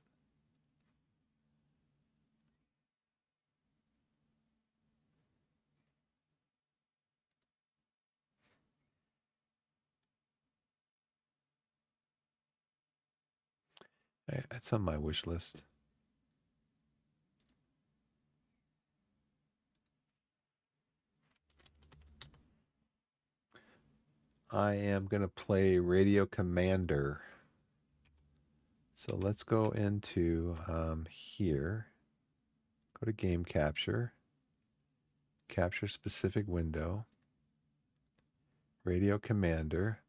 It's on my wish list. I am going to play Radio Commander. So let's go into here. Go to Game Capture. Capture specific window. Radio Commander.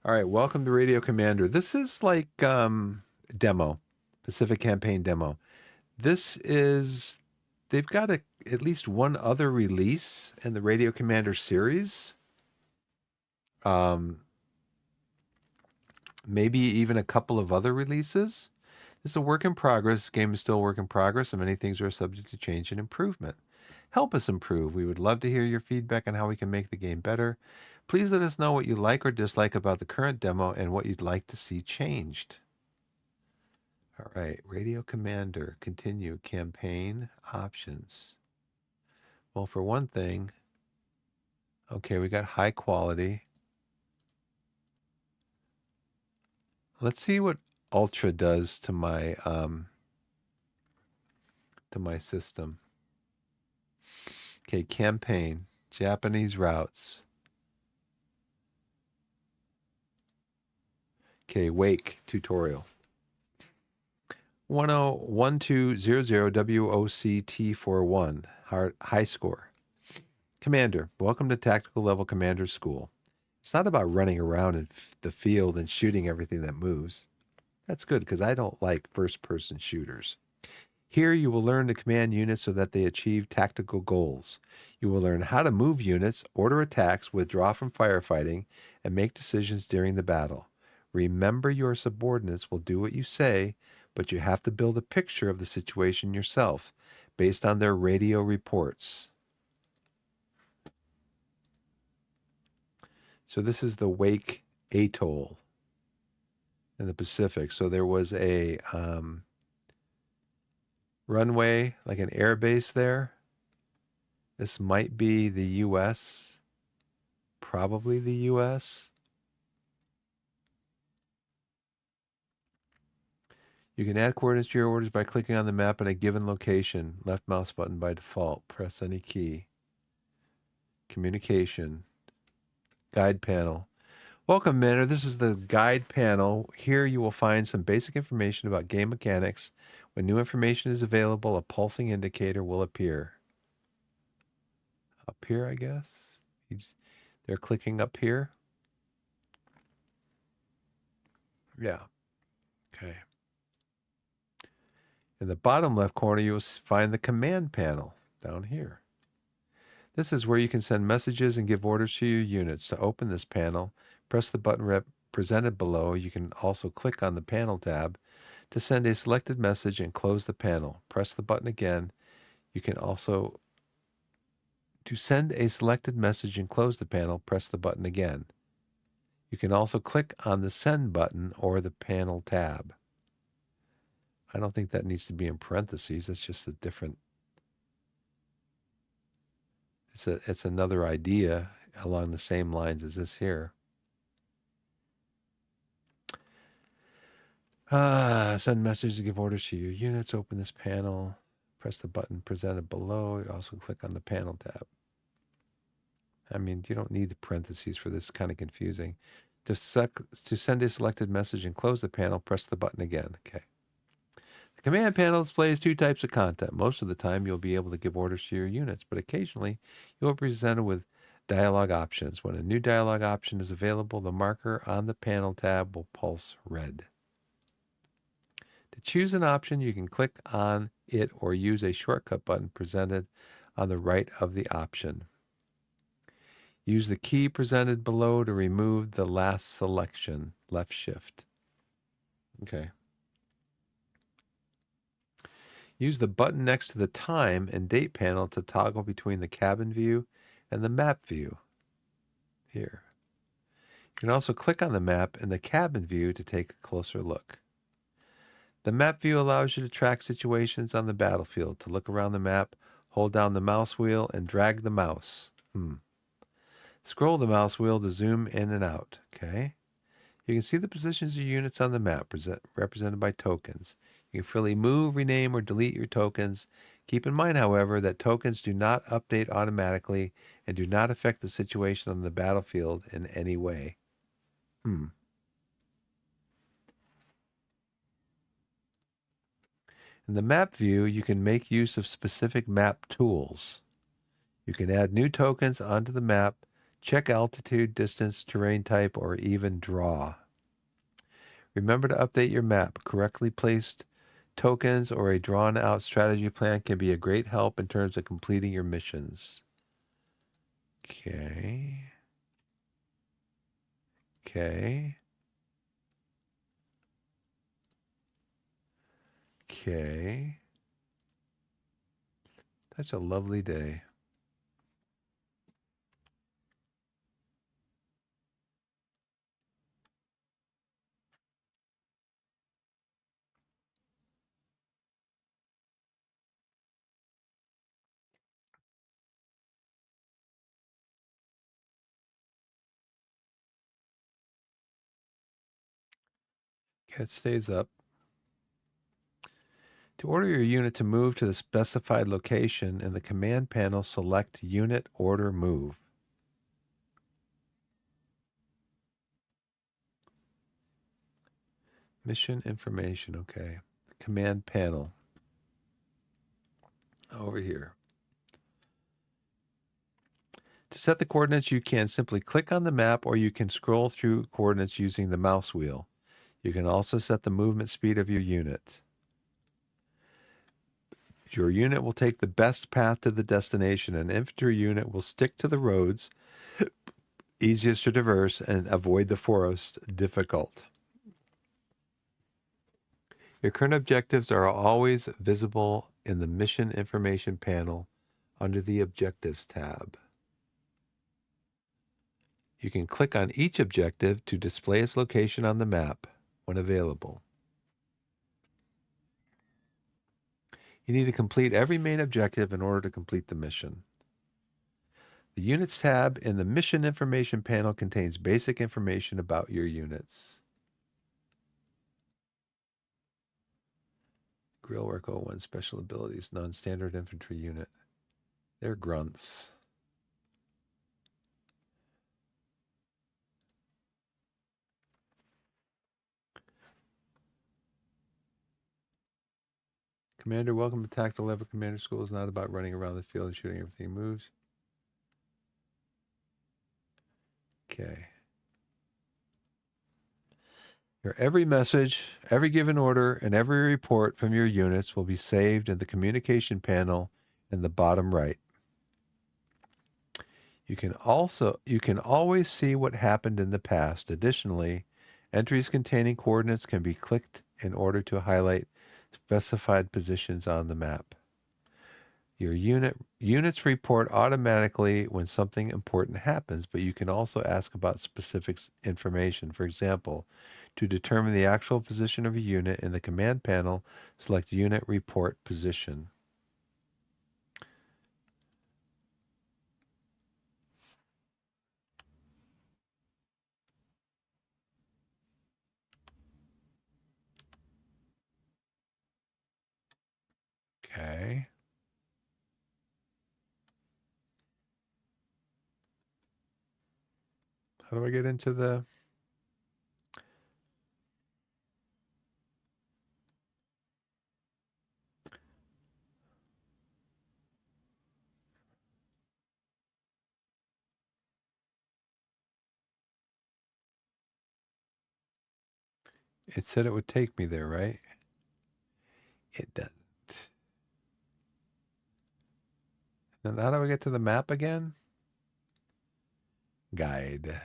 All right, welcome to Radio Commander. This is like demo, Pacific Campaign demo. This is, they've got at least one other release in the Radio Commander series. Maybe even a couple of other releases. This is a work in progress. This game is still a work in progress, and many things are subject to change and improvement. Help us improve. We would love to hear your feedback on how we can make the game better. Please let us know what you like or dislike about the current demo and what you'd like to see changed. All right, Radio Commander, continue, campaign, options. Well, for one thing, okay, we got high quality. Let's see what Ultra does to my system. Okay, campaign, Japanese routes. Okay, Wake tutorial. 101200 WOCT41, high score. Commander, welcome to Tactical Level Commander School. It's not about running around in the field and shooting everything that moves. That's good because I don't like first-person shooters. Here you will learn to command units so that they achieve tactical goals. You will learn how to move units, order attacks, withdraw from firefighting, and make decisions during the battle. Remember, your subordinates will do what you say, but you have to build a picture of the situation yourself based on their radio reports. So this is the Wake Atoll in the Pacific. So there was a runway, like an air base there. This might be the U.S., probably the U.S. You can add coordinates to your orders by clicking on the map in a given location. Left mouse button by default. Press any key. Communication. Guide panel. Welcome, Manor. This is the guide panel. Here you will find some basic information about game mechanics. When new information is available, a pulsing indicator will appear. up here, I guess. They're clicking up here. Yeah. Okay. In the bottom left corner, you'll find the command panel down here. This is where you can send messages and give orders to your units. To open this panel, press the button represented below. You can also click on the panel tab to send a selected message and close the panel. Press the button again. You can also, to send a selected message and close the panel, press the button again. You can also click on the send button or the panel tab. I don't think that needs to be in parentheses. That's just a different, it's another idea along the same lines as this here. Send messages to give orders to your units. Open this panel. Press the button presented below. You also click on the panel tab. I mean, you don't need the parentheses for this. Kind of confusing. To send a selected message and close the panel, press the button again. Okay. The command panel displays two types of content. Most of the time, you'll be able to give orders to your units, but occasionally, you'll be presented with dialog options. When a new dialog option is available, the marker on the panel tab will pulse red. To choose an option, you can click on it or use a shortcut button presented on the right of the option. Use the key presented below to remove the last selection, left shift. Okay. Use the button next to the time and date panel to toggle between the cabin view and the map view. Here. You can also click on the map in the cabin view to take a closer look. The map view allows you to track situations on the battlefield. To look around the map, hold down the mouse wheel and drag the mouse. Scroll the mouse wheel to zoom in and out. Okay. You can see the positions of your units on the map represented by tokens. You can freely move, rename, or delete your tokens. Keep in mind, however, that tokens do not update automatically and do not affect the situation on the battlefield in any way. In the map view, you can make use of specific map tools. You can add new tokens onto the map, check altitude, distance, terrain type, or even draw. Remember to update your map. Correctly placed tokens or a drawn-out strategy plan can be a great help in terms of completing your missions. Okay. Okay. Okay. That's a lovely day. Okay, it stays up. To order your unit to move to the specified location, in the command panel, select Unit Order Move. Mission information, okay. Command panel. Over here. To set the coordinates, you can simply click on the map or you can scroll through coordinates using the mouse wheel. You can also set the movement speed of your unit. Your unit will take the best path to the destination. An infantry unit will stick to the roads easiest to traverse and avoid the forest difficult. Your current objectives are always visible in the Mission Information panel under the Objectives tab. You can click on each objective to display its location on the map when available. You need to complete every main objective in order to complete the mission. The Units tab in the Mission Information panel contains basic information about your units. Grillwork 01 Special Abilities Non-Standard Infantry Unit. They're grunts. Commander, welcome to Tactical Level Commander School. Is not about running around the field and shooting everything moves. Okay. Your every message, every given order, and every report from your units will be saved in the communication panel in the bottom right. You can always see what happened in the past. Additionally, entries containing coordinates can be clicked in order to highlight specified positions on the map. Your units report automatically when something important happens, but you can also ask about specific information. For example, to determine the actual position of a unit in the command panel, select Unit Report Position. Okay. How do I get into the... It said it would take me there, right? It doesn't. Then how do I get to the map again? Guide.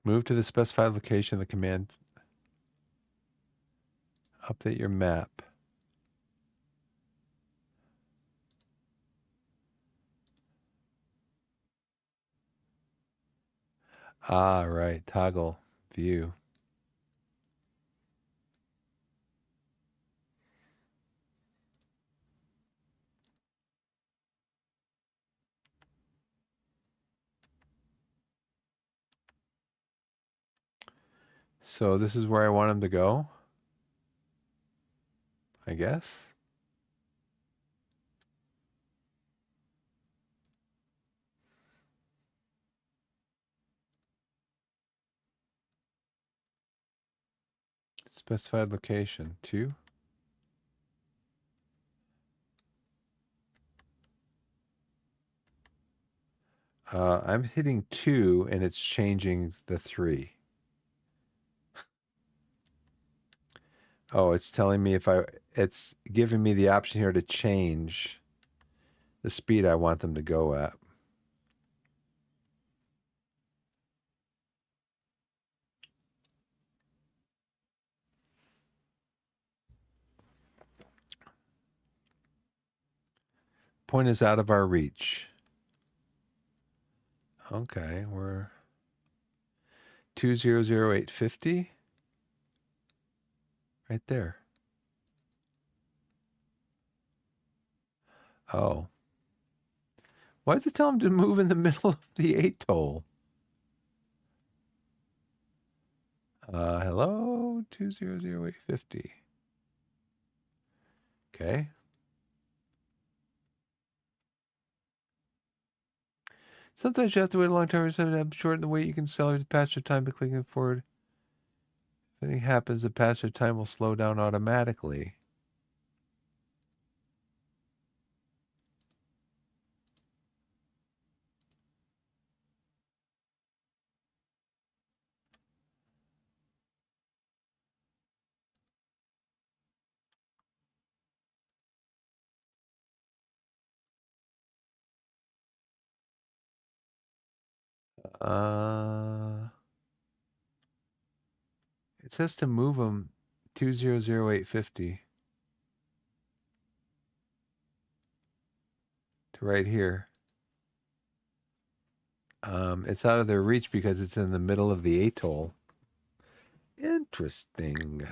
Move to the specified location of the command. Update your map. Ah, right. Toggle view. So this is where I want him to go, I guess. Specified location 2. I'm hitting 2 and it's changing the 3. Oh, it's telling me it's giving me the option here to change the speed I want them to go at. Point is out of our reach. Okay, we're 200850. Right there. Oh. Why does it tell him to move in the middle of the atoll? Hello, 200850. Okay. Sometimes you have to wait a long time to shorten the wait. You can accelerate the pass-through time by clicking forward. If anything happens, the pass-through time will slow down automatically. It says to move them 200850 to right here. It's out of their reach because it's in the middle of the atoll. Interesting.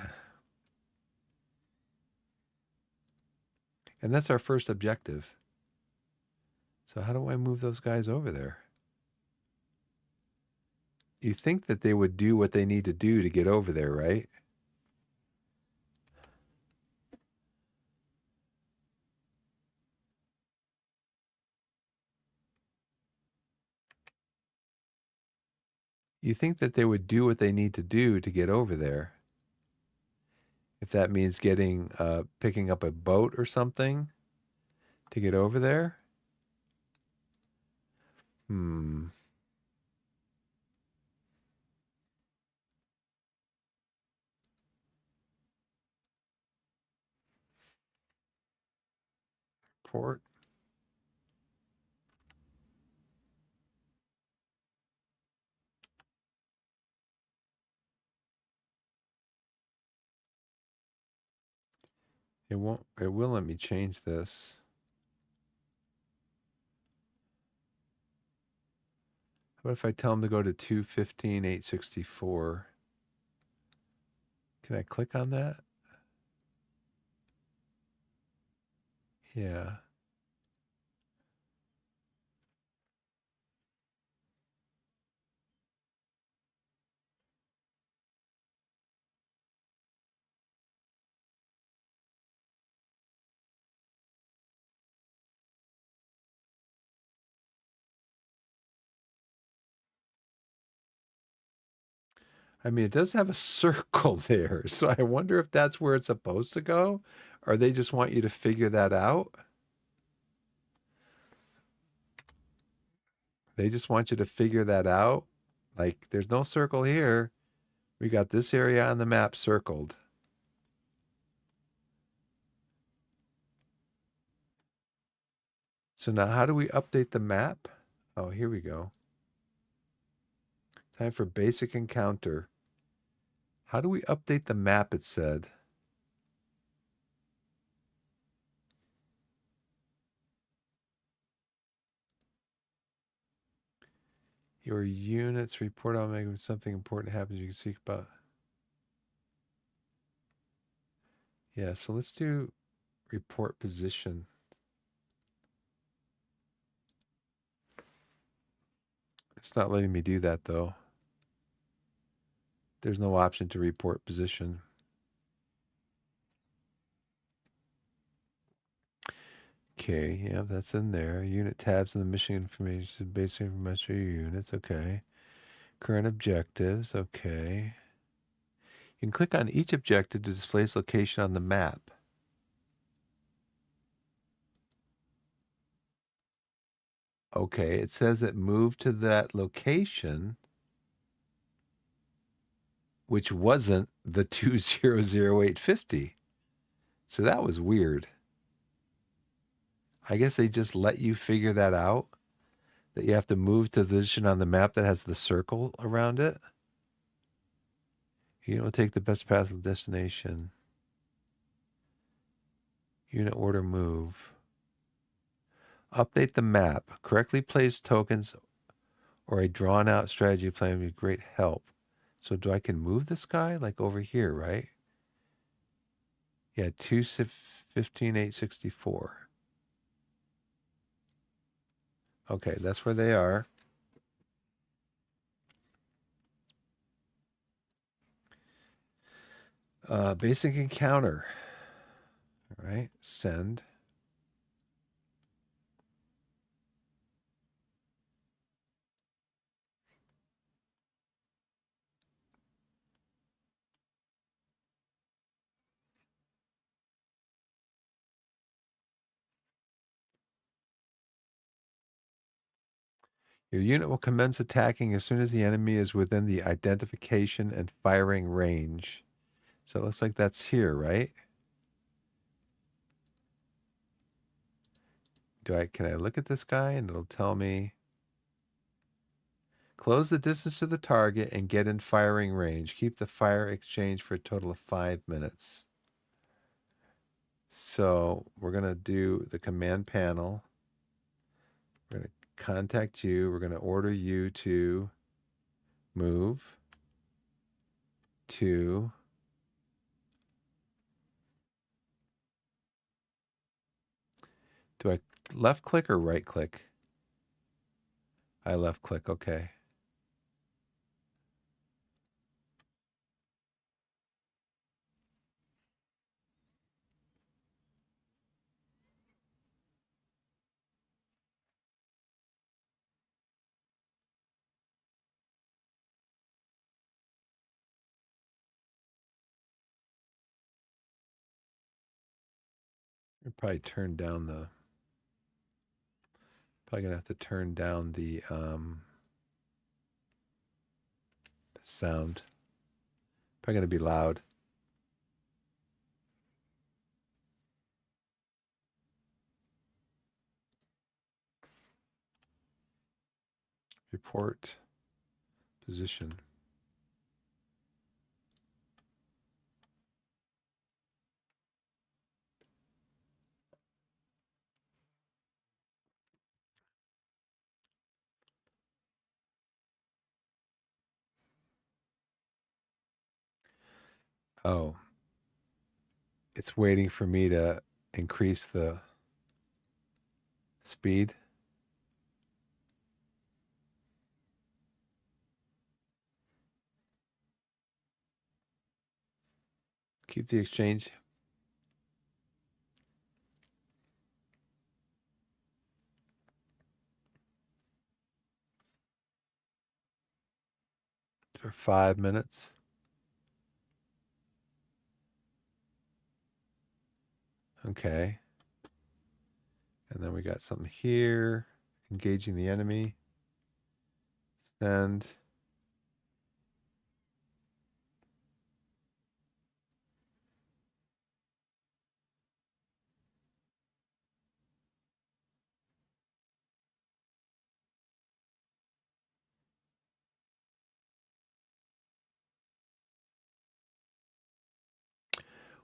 And that's our first objective. So how do I move those guys over there? You think that they would do what they need to do to get over there, right? You think that they would do what they need to do to get over there. If that means picking up a boat or something to get over there. Hmm. Port. It will let me change this. What if I tell them to go to 215.864? Can I click on that? Yeah. I mean, it does have a circle there, so I wonder if that's where it's supposed to go, or they just want you to figure that out. They just want you to figure that out. Like, there's no circle here. We got this area on the map circled. So now how do we update the map? Oh, here we go. Time for basic encounter. How do we update the map, it said? Your units report on when something important happens. You can seek about. Yeah, so let's do report position. It's not letting me do that though. There's no option to report position. Okay, yeah, that's in there. Unit tabs in the mission information, basic information of your units. Okay. Current objectives. Okay. You can click on each objective to display its location on the map. Okay, it says it moved to that location, which wasn't the 200850. So that was weird. I guess they just let you figure that out, that you have to move to the position on the map that has the circle around it. You don't take the best path of destination. Unit order move. Update the map. Correctly place tokens or a drawn out strategy plan would be great help. So I can move this guy like over here, right? Yeah, 215.864. Okay, that's where they are. Basic encounter. All right, send. Your unit will commence attacking as soon as the enemy is within the identification and firing range. So it looks like that's here, right? Can I look at this guy and it'll tell me close the distance to the target and get in firing range. Keep the fire exchange for a total of 5 minutes. So we're going to do the command panel. We're going to contact you. We're going to order you to move to do I left click or right click? I left click. Okay. I'll probably turn down the. Probably gonna have to turn down the sound. Probably gonna be loud. Report position. Oh, it's waiting for me to increase the speed. Keep the exchange. For 5 minutes. Okay. And then we got something here. Engaging the enemy. Send.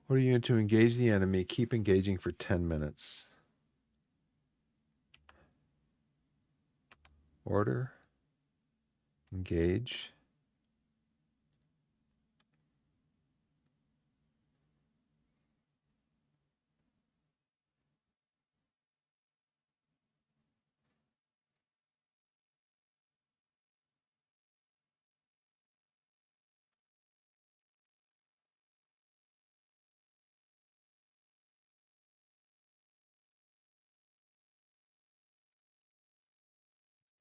What are you to engage the enemy? Keep engaging for 10 minutes. Order. Engage.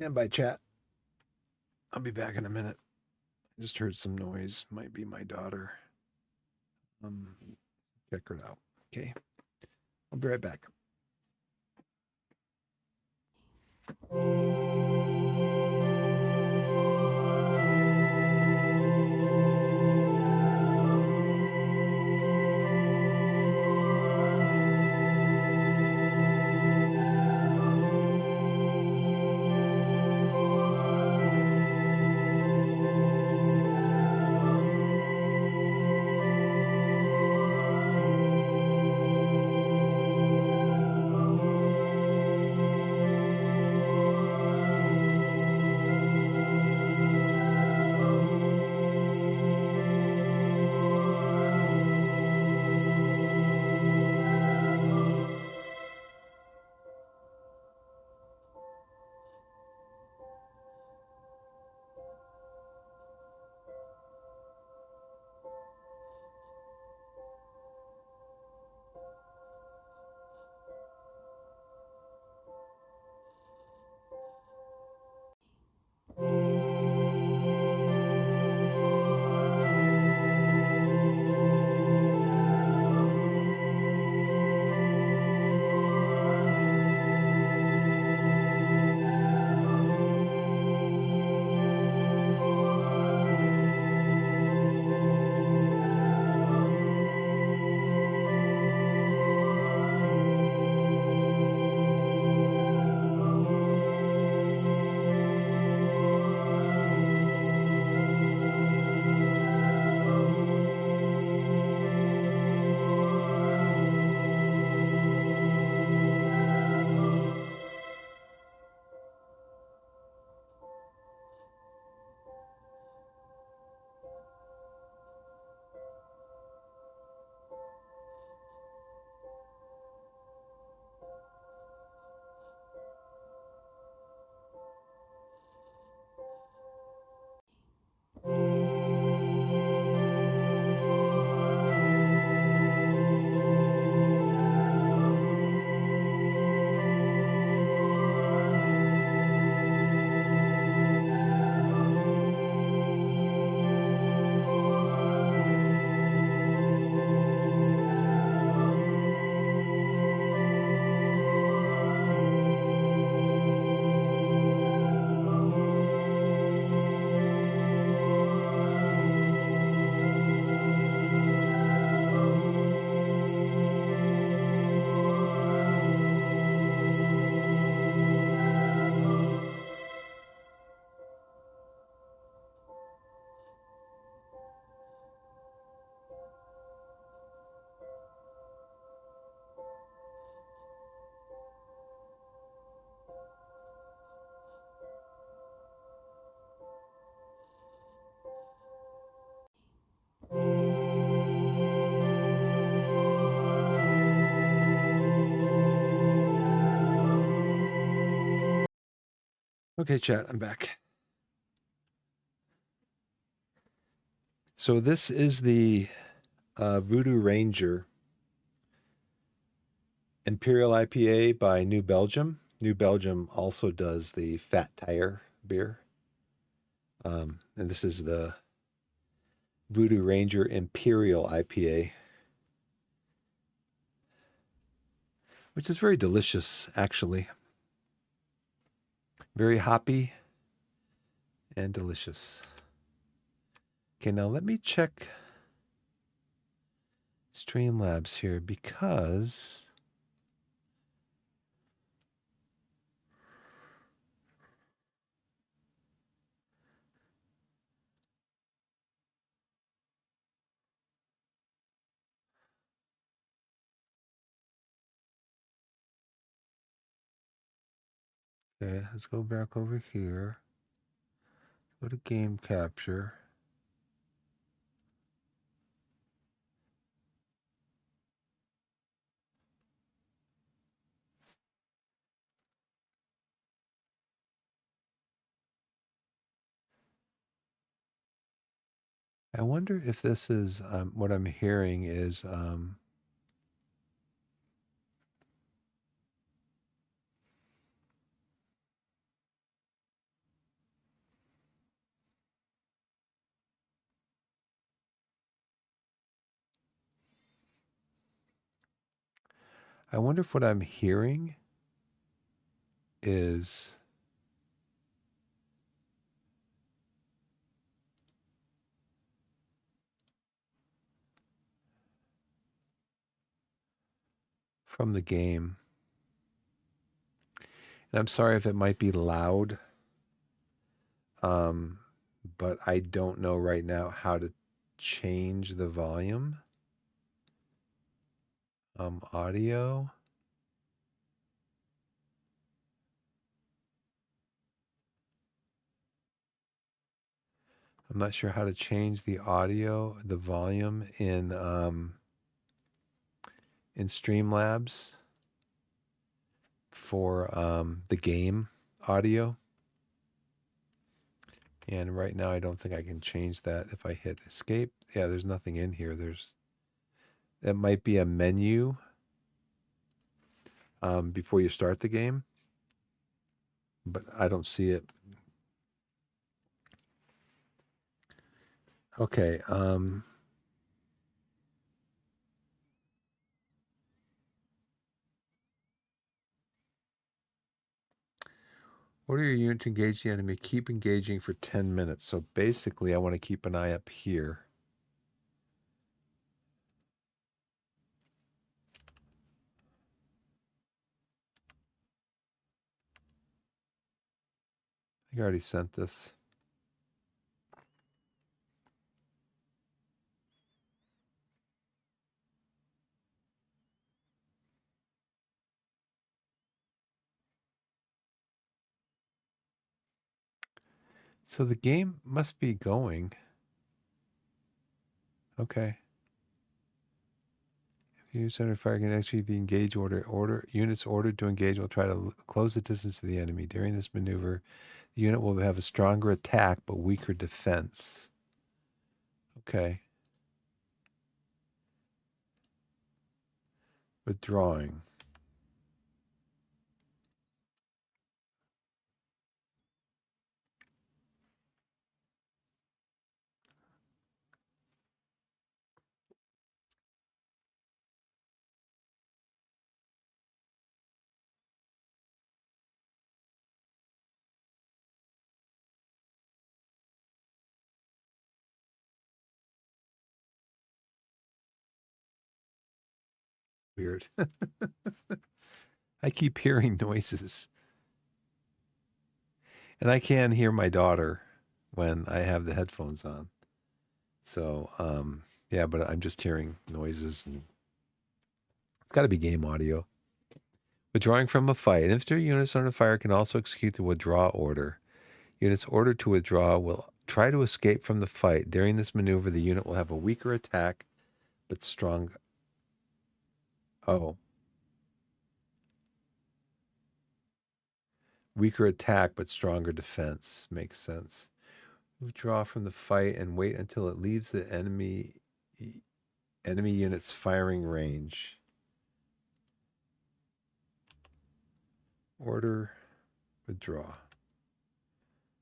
Stand by, chat. I'll be back in a minute. I just heard some noise. Might be my daughter. Check her out. Okay. I'll be right back. Okay, chat, I'm back. So this is the Voodoo Ranger Imperial IPA by New Belgium. New Belgium also does the Fat Tire beer. And this is the Voodoo Ranger Imperial IPA, which is very delicious, actually. Very hoppy and delicious. Okay, now let me check Streamlabs here because okay, let's go back over here. Go to game capture. I wonder if this is what I'm hearing is I wonder if what I'm hearing is from the game. And I'm sorry if it might be loud, but I don't know right now how to change the volume. Audio. I'm not sure how to change the audio, the volume in Streamlabs for the game audio. And right now I don't think I can change that if I hit escape. Yeah, there's nothing in here. It might be a menu before you start the game, but I don't see it. Okay. Order your unit to engage the enemy. Keep engaging for 10 minutes. So basically, I want to keep an eye up here. I already sent this. So the game must be going. Okay. If you center fire can execute the engage order units ordered to engage will try to close the distance to the enemy. During this maneuver, the unit will have a stronger attack but weaker defense. Okay. Withdrawing. Weird. I keep hearing noises. And I can hear my daughter when I have the headphones on. So, yeah, but I'm just hearing noises. And it's got to be game audio. Withdrawing from a fight. Infantry units under fire can also execute the withdraw order. Units ordered to withdraw will try to escape from the fight. During this maneuver, the unit will have a weaker attack, but strong. Oh. Weaker attack, but stronger defense. Makes sense. Withdraw from the fight and wait until it leaves the enemy unit's firing range. Order, withdraw,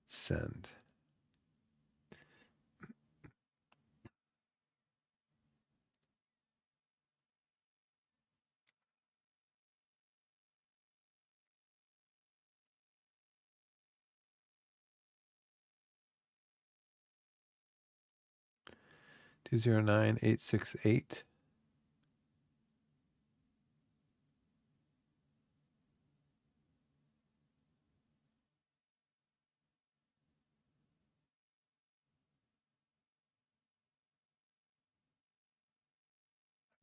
send. Two zero nine 868.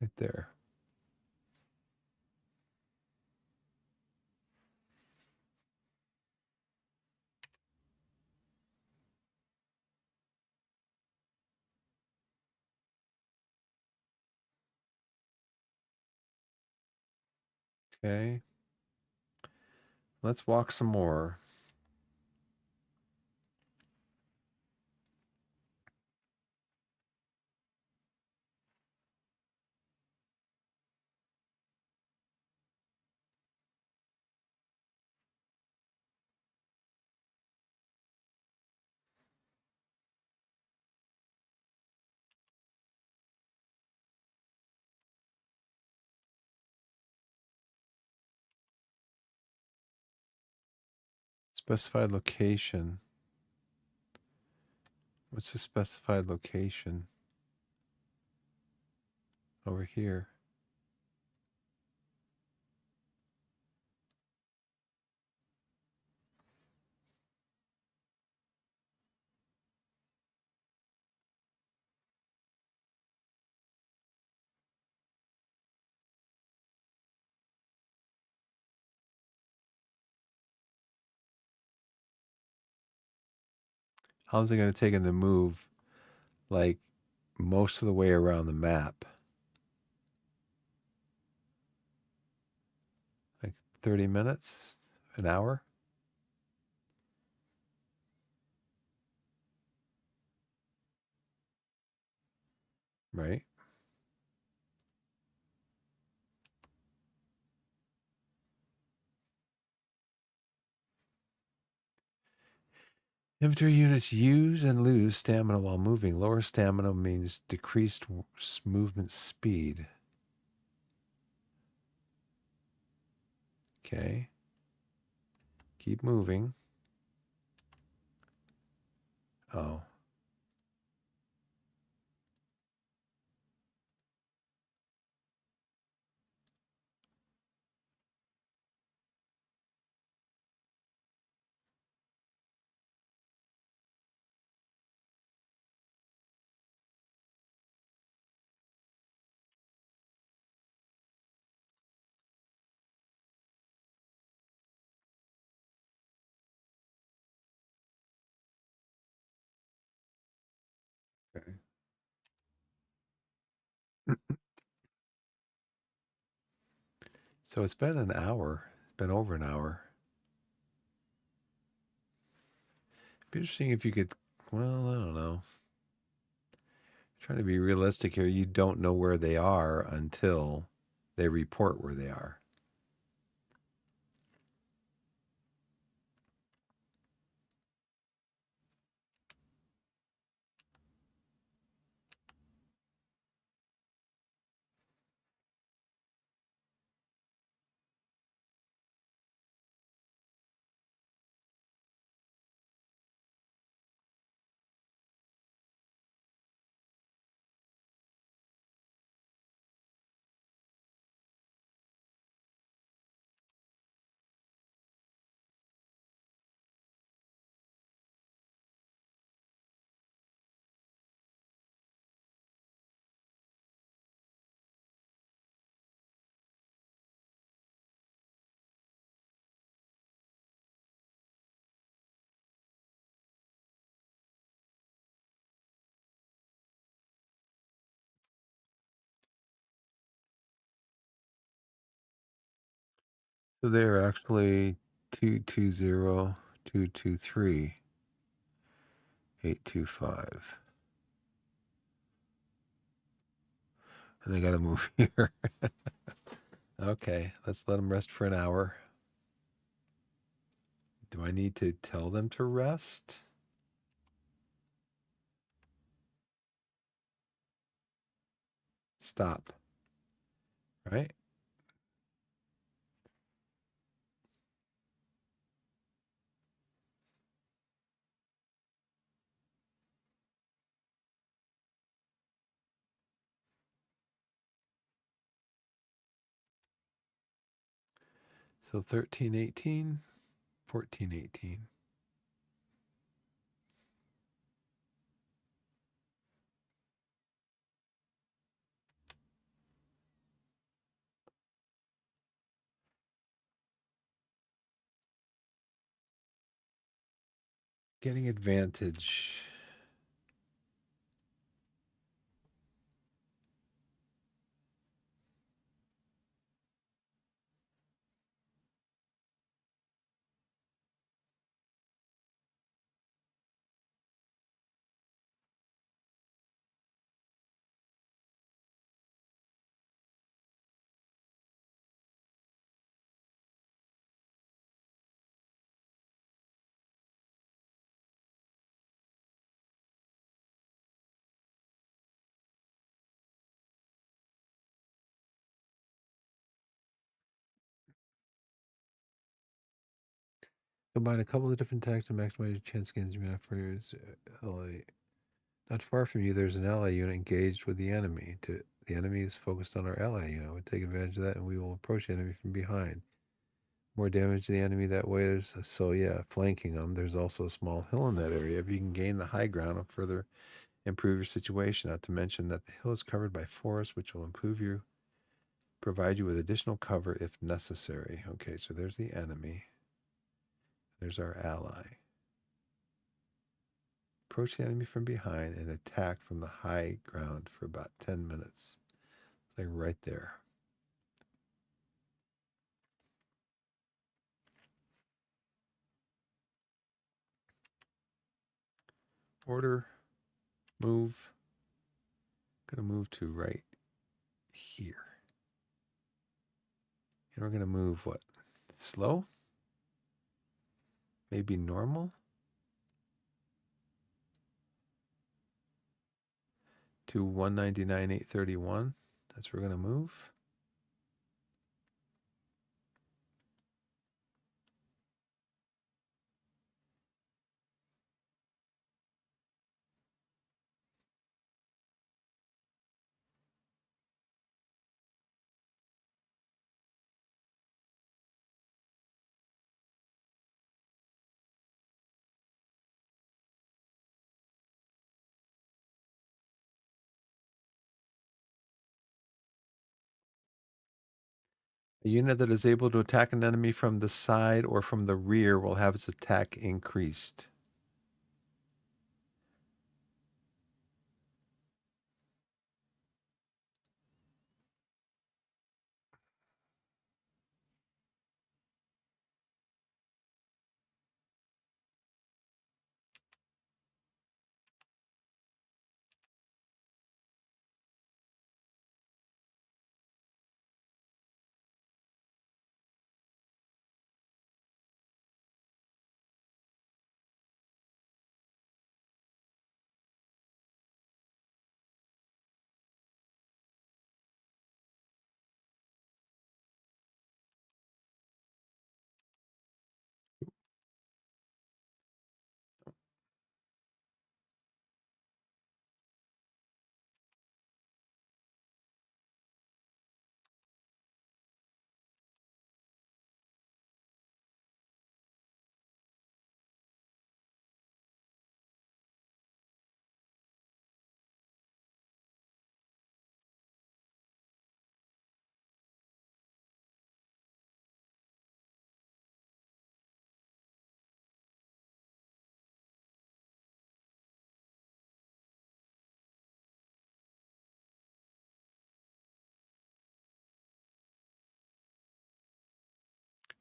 Right there. Okay. Let's walk some more. Specified location. What's the specified location? Over here. How's it going to take him to move like most of the way around the map? Like 30 minutes? An hour? Right? Infantry units use and lose stamina while moving. Lower stamina means decreased movement speed. Okay. Keep moving. Oh. Okay. So it's been an hour. It's been over an hour. It'd be interesting if you could, well, I don't know. Trying to be realistic here. You don't know where they are until they report where they are. So they're actually 220 223 825. And they got to move here. Okay, let's let them rest for an hour. Do I need to tell them to rest? Stop. Right? So 1318, 1418. Getting advantage. Combine a couple of different attacks to maximize your chance against your ally. Not far from you, there's an ally unit engaged with the enemy. The enemy is focused on our ally unit. We take advantage of that, and we will approach the enemy from behind. More damage to the enemy that way. Flanking them. There's also a small hill in that area. If you can gain the high ground, it'll further improve your situation. Not to mention that the hill is covered by forest, which will provide you with additional cover if necessary. Okay, so there's the enemy. There's our ally. Approach the enemy from behind and attack from the high ground for about 10 minutes. Like right there. Order, move. I'm going to move to right here. And we're going to move what? Slow? Maybe normal? To 199, 831. That's where we're going to move. A unit that is able to attack an enemy from the side or from the rear will have its attack increased.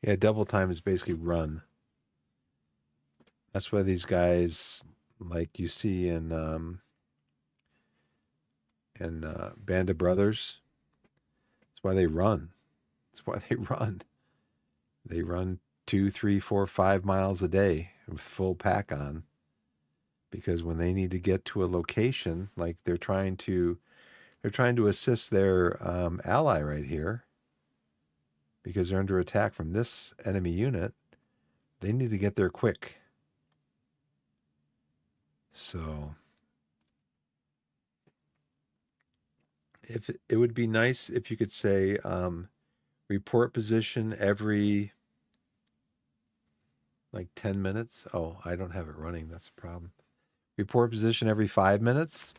Yeah, double time is basically run. That's why these guys, like you see in Band of Brothers, that's why they run. That's why they run. They run 2, 3, 4, 5 miles a day with full pack on, because when they need to get to a location, like they're trying to assist their ally right here because they're under attack from this enemy unit. They need to get there quick. So if it would be nice if you could say report position every like 10 minutes. Oh, I don't have it running. That's a problem. Report position every 5 minutes.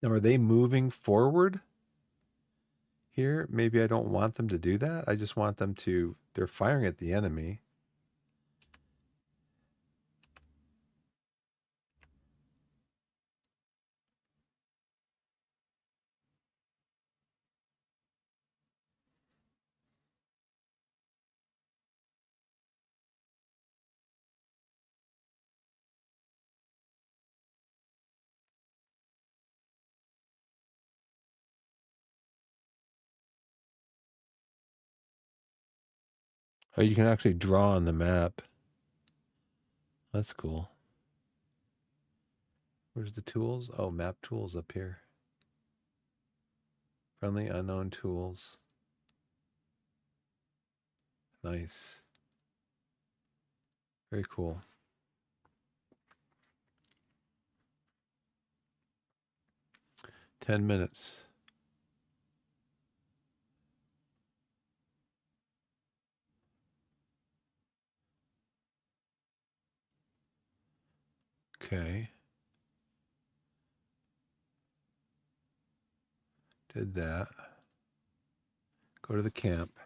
Now, are they moving forward here? Maybe I don't want them to do that. I just want them to, they're firing at the enemy. Oh, you can actually draw on the map. That's cool. Where's the tools? Oh, map tools up here. Friendly unknown tools. Nice. Very cool. Ten minutes. Okay. Did that. Go to the camp.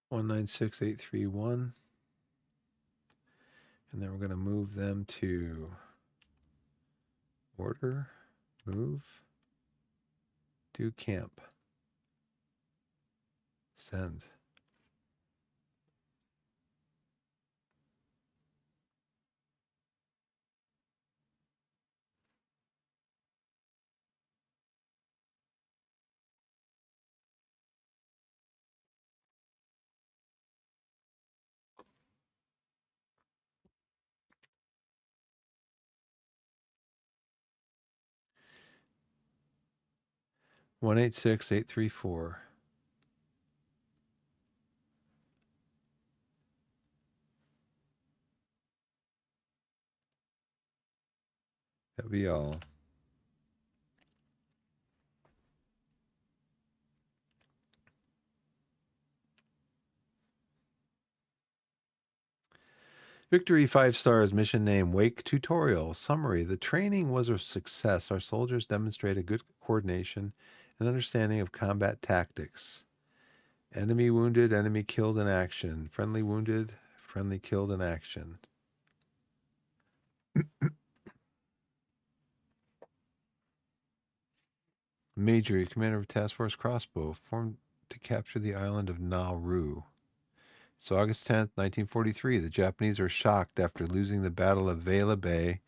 One nine six eight three one. And then we're going to move them to order, move, do camp, send. One eight six eight three four. That'll be all. Victory 5 stars, mission name Wake Tutorial. Summary: the training was a success. Our soldiers demonstrated good coordination and understanding of combat tactics. Enemy wounded, enemy killed in action. Friendly wounded, friendly killed in action. Major, commander of Task Force Crossbow, formed to capture the island of Nauru. It's August 10th, 1943. The Japanese are shocked after losing the Battle of Vela Bay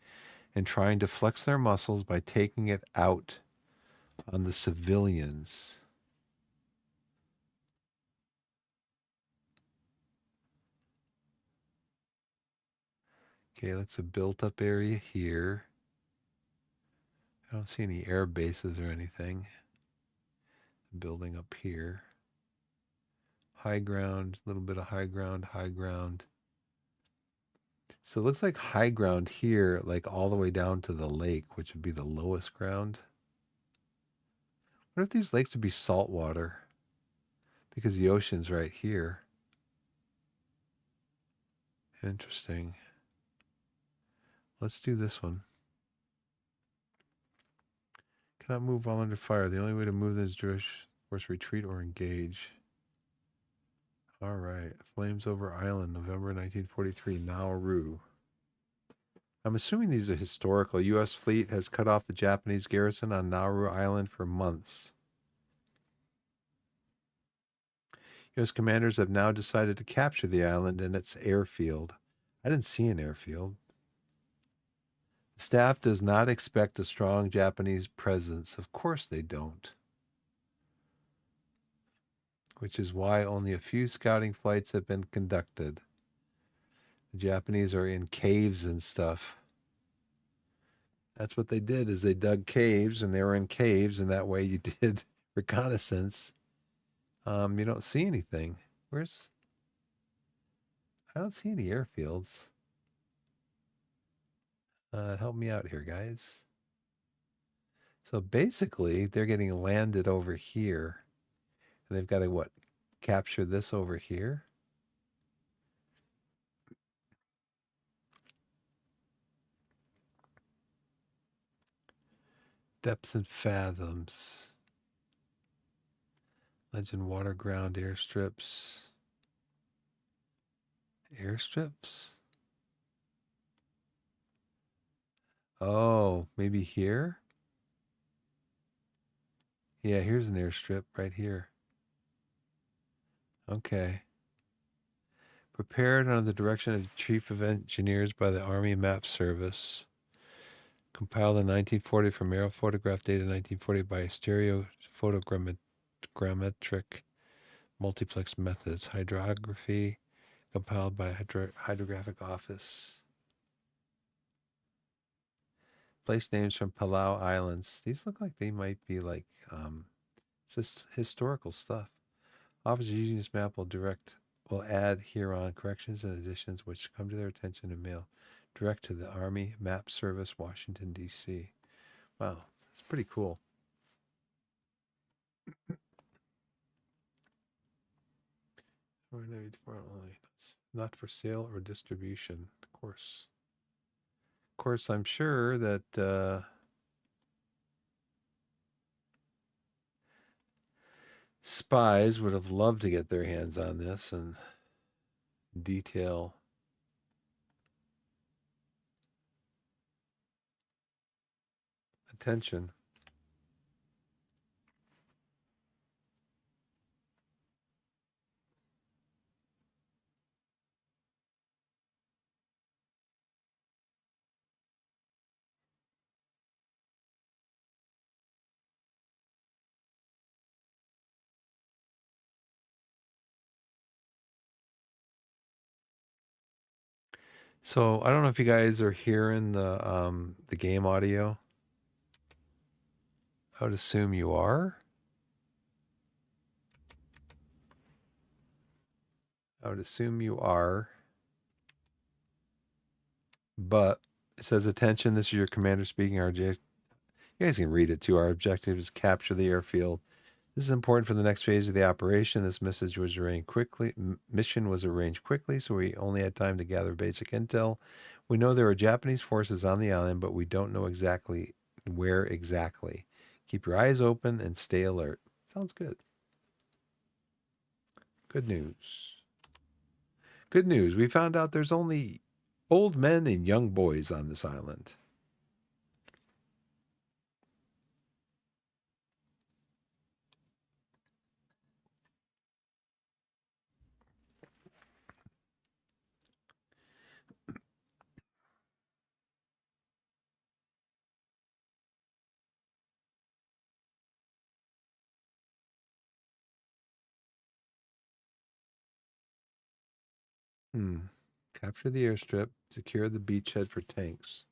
and trying to flex their muscles by taking it out on the civilians. Okay, that's a built-up area here. I don't see any air bases or anything. Building up here. High ground, a little bit of high ground, high ground. So it looks like high ground here, like all the way down to the lake, which would be the lowest ground. What if these lakes would be salt water? Because the ocean's right here. Interesting. Let's do this one. Cannot move while under fire. The only way to move this is force retreat or engage. All right. Flames over Island, November 1943, Nauru. I'm assuming these are historical. U.S. fleet has cut off the Japanese garrison on Nauru Island for months. U.S. commanders have now decided to capture the island and its airfield. I didn't see an airfield. The staff does not expect a strong Japanese presence. Of course they don't. Which is why only a few scouting flights have been conducted. The Japanese are in caves and stuff. That's what they did, is they dug caves and they were in caves, and that way you did reconnaissance. You don't see anything. I don't see any airfields. Help me out here, guys. So basically, they're getting landed over here. And they've got to, what, capture this over here? Depths and fathoms. Legend water ground airstrips. Airstrips? Oh, maybe here? Yeah, here's an airstrip right here. Okay. Prepared under the direction of the Chief of Engineers by the Army Map Service. Compiled in 1940 from aerophotograph data 1940 by stereophotogrammetric multiplex methods. Hydrography compiled by Hydrographic Office. Place names from Palau Islands. These look like they might be like historical stuff. Officers using this map will add here on corrections and additions which come to their attention in mail direct to the Army Map Service, Washington, D.C. Wow, that's pretty cool. It's not for sale or distribution, of course. Of course, I'm sure that spies would have loved to get their hands on this and detail. Attention. So I don't know if you guys are hearing the game audio. I would assume you are. I would assume you are. But it says, attention, this is your commander speaking. You guys can read it too. Our objective is capture the airfield. This is important for the next phase of the operation. This mission was arranged quickly, so we only had time to gather basic intel. We know there are Japanese forces on the island, but we don't know exactly where exactly. Keep your eyes open and stay alert. Sounds good. Good news. Good news. We found out there's only old men and young boys on this island. Capture the airstrip. Secure the beachhead for tanks.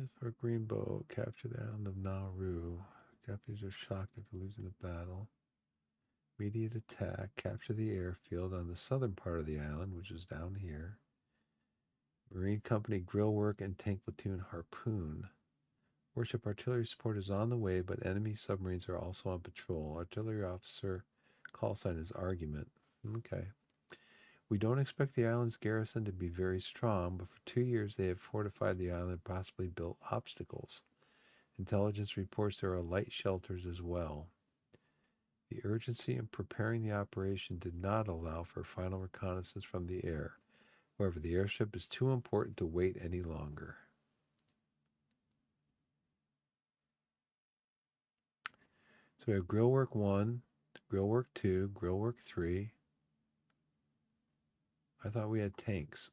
As for Greenbow, capture the island of Nauru. Japanese are shocked after losing the battle. Immediate attack. Capture the airfield on the southern part of the island, which is down here. Marine Company grill work and tank platoon harpoon. Warship artillery support is on the way, but enemy submarines are also on patrol. Artillery officer call sign is argument. Okay. We don't expect the island's garrison to be very strong, but for 2 years they have fortified the island and possibly built obstacles. Intelligence reports there are light shelters as well. The urgency in preparing the operation did not allow for final reconnaissance from the air. However, the airship is too important to wait any longer. So we have grill work 1, grill work 2, grill work 3. I thought we had tanks.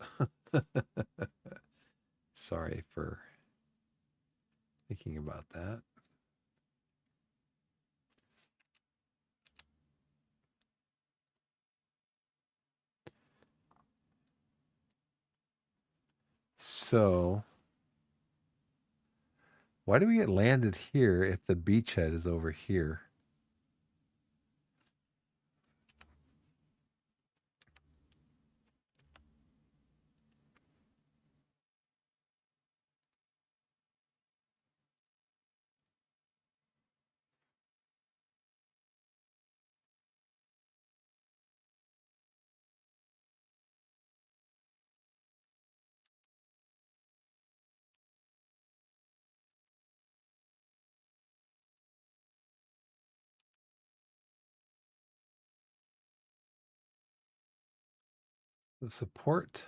Sorry for thinking about that. So, why do we get landed here if the beachhead is over here? The support.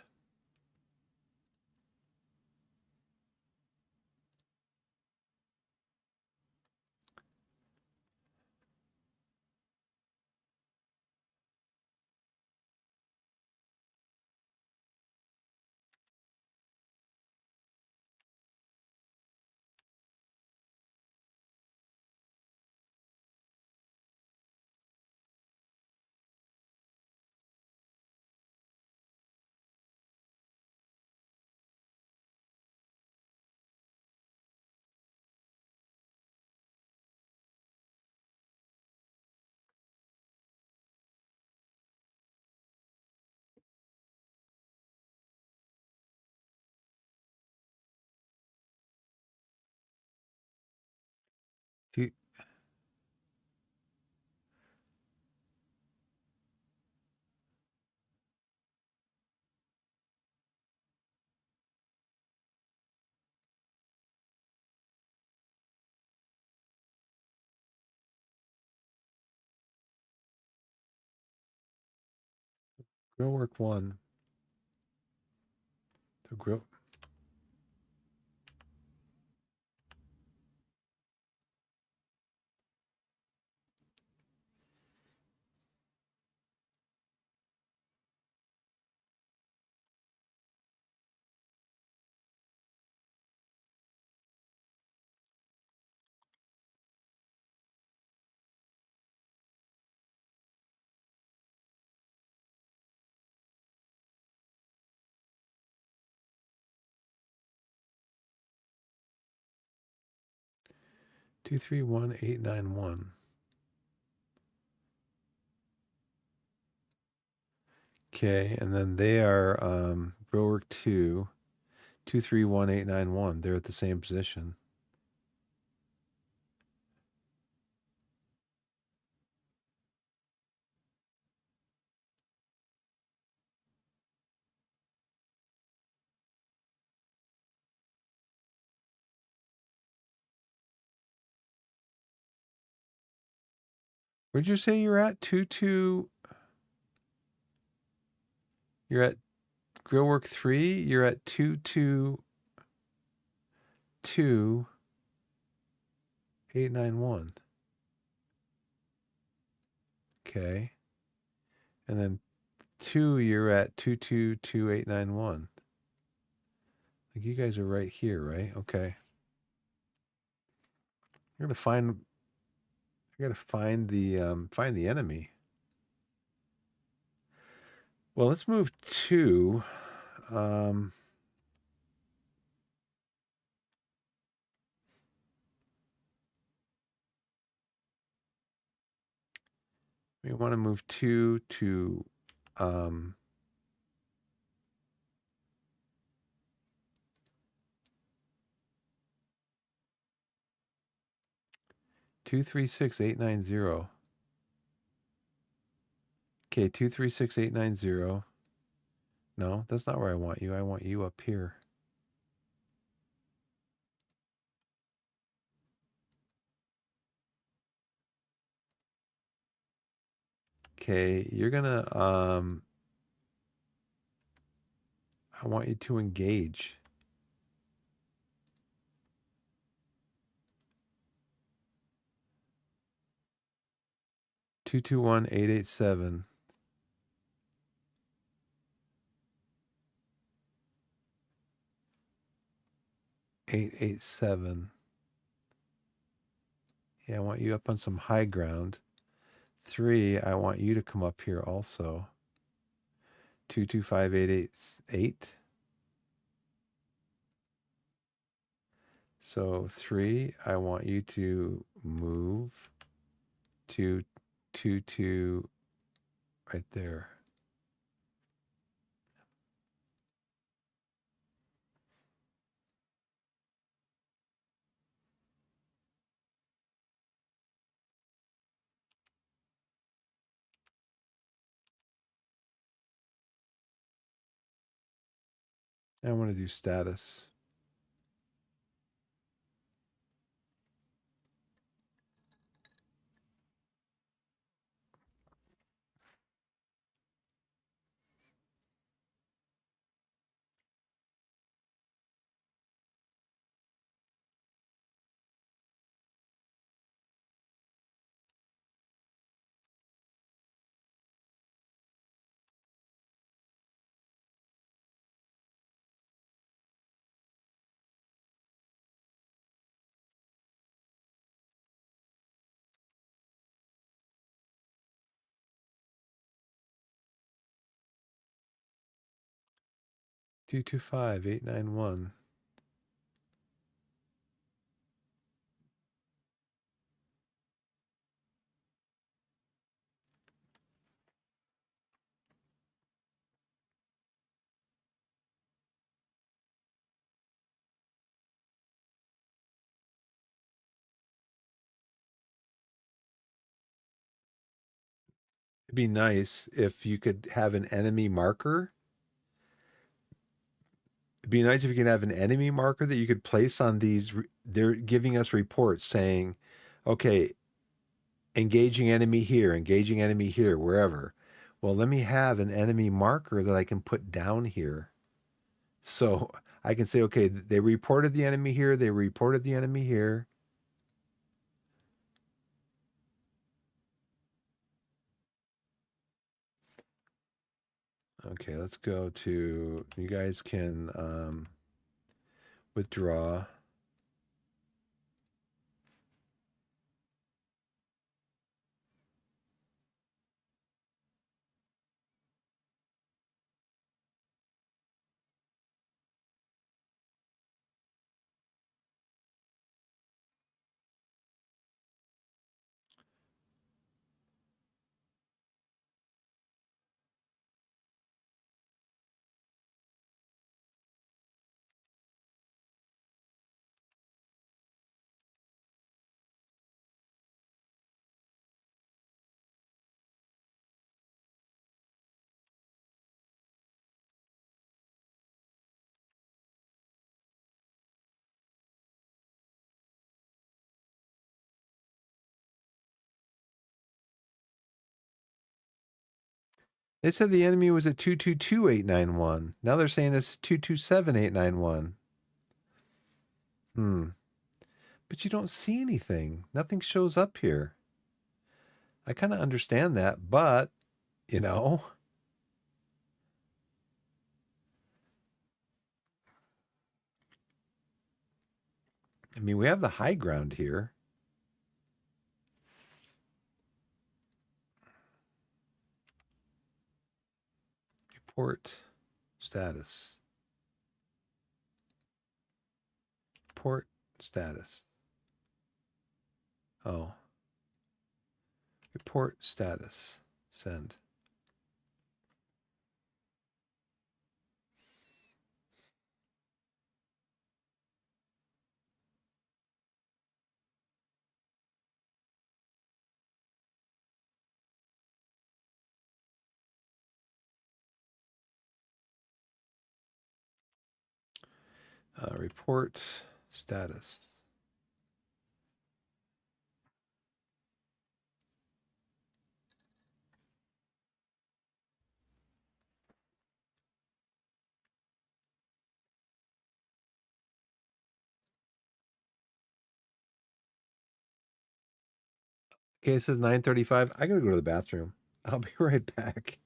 Grill work 1. So grill. Two, 3, 1, 8, 9, 1. Okay, and then they are grill work 2, 2, 3, 1, 8, 9, 1. They're at the same position. Where'd you say you're at? 2, 2. You're at grill work 3. You're at 2, 2, 2, 8, 9, 1. Okay. And then 2, you're at 2, 2, 2, 8, 9, 1. Like you guys are right here, right? Okay. I'm gonna find I gotta find the enemy. Well, let's move to we want to move 2 to 236890. Okay, 236890. No, that's not where I want you. I want you up here. Okay, you're gonna I want you to engage. Two 887. Yeah, I want you up on some high ground. 3, I want you to come up here also. 225888. So 3, I want you to move to 22 right there. I want to do status. Two 891. It'd be nice if you could have an enemy marker. It'd be nice if you could have an enemy marker that you could place on these. They're giving us reports saying, okay, engaging enemy here, wherever. Well, let me have an enemy marker that I can put down here. So I can say, okay, they reported the enemy here, they reported the enemy here. Okay, let's go to, you guys can withdraw. They said the enemy was at 222891. Now they're saying it's 227891. But you don't see anything. Nothing shows up here. I kind of understand that, but, you know, I mean, we have the high ground here. Report status. Report status. Oh. Report status. Send. Report status. Okay, it says 9:35. I gotta go to the bathroom. I'll be right back.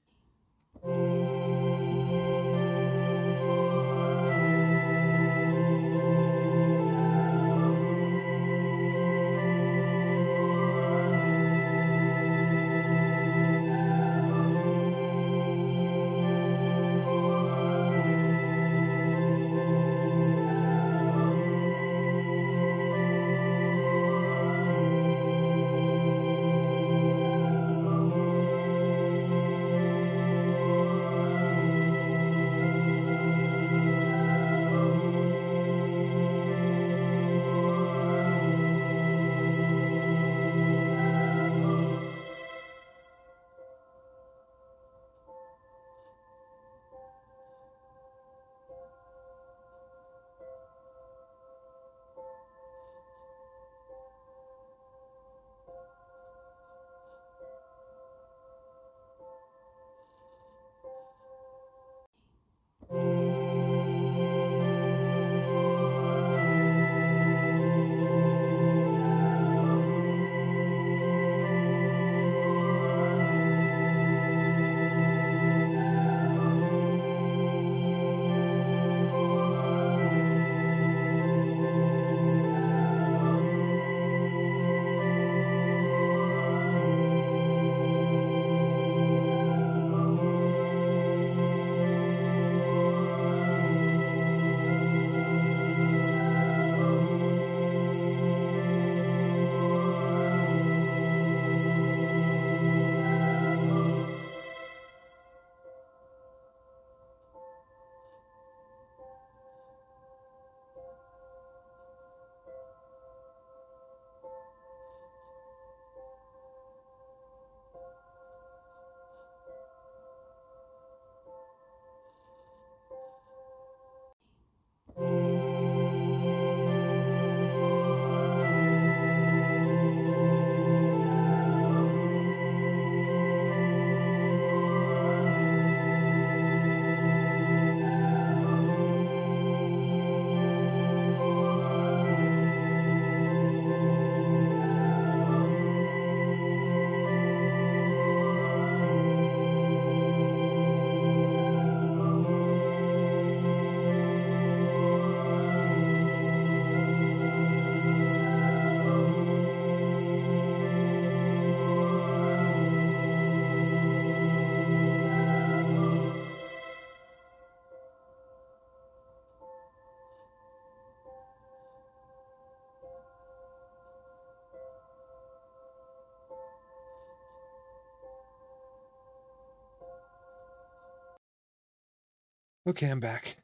Okay, I'm back.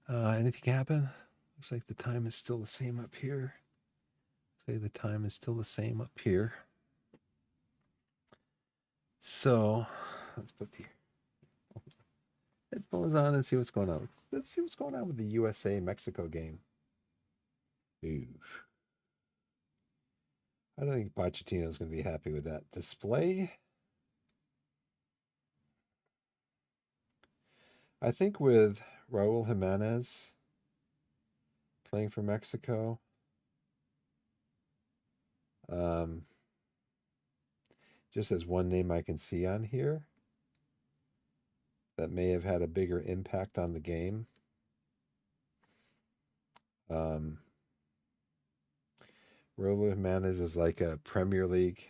Anything happen? Looks like the time is still the same up here. Say the time is still the same up here. So let's put the headphones on and see what's going on. Let's see what's going on with the USA Mexico game. Ooh. I don't think Pochettino's going to be happy with that display. I think with Raul Jimenez playing for Mexico, just as one name I can see on here that may have had a bigger impact on the game. Raul Jimenez is like a Premier League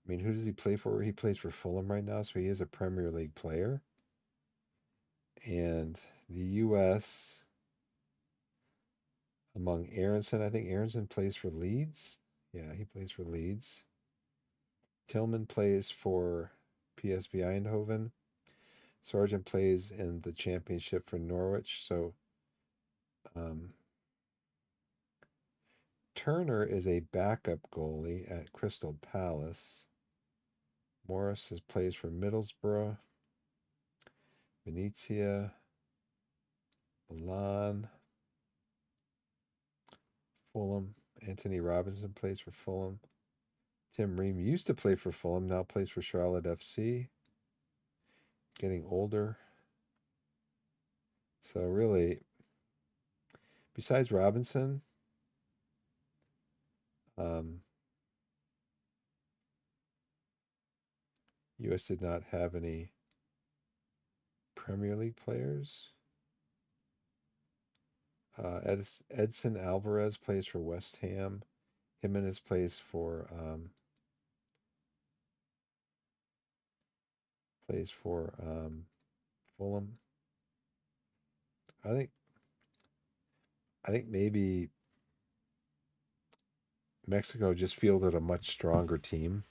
I mean, who does he play for? He plays for Fulham right now, so he is a Premier League player. And the U.S. among Aronson, I think Aronson plays for Leeds. Yeah, he plays for Leeds. Tillman plays for PSV Eindhoven. Sargent plays in the championship for Norwich. So um, Turner is a backup goalie at Crystal Palace. Morris plays for Middlesbrough, Venezia, Milan, Fulham. Anthony Robinson plays for Fulham. Tim Ream used to play for Fulham, now plays for Charlotte FC. Getting older. So really, besides Robinson, um, U.S. did not have any Premier League players. Edson Alvarez plays for West Ham. Jimenez plays for Fulham. I think maybe Mexico just fielded a much stronger team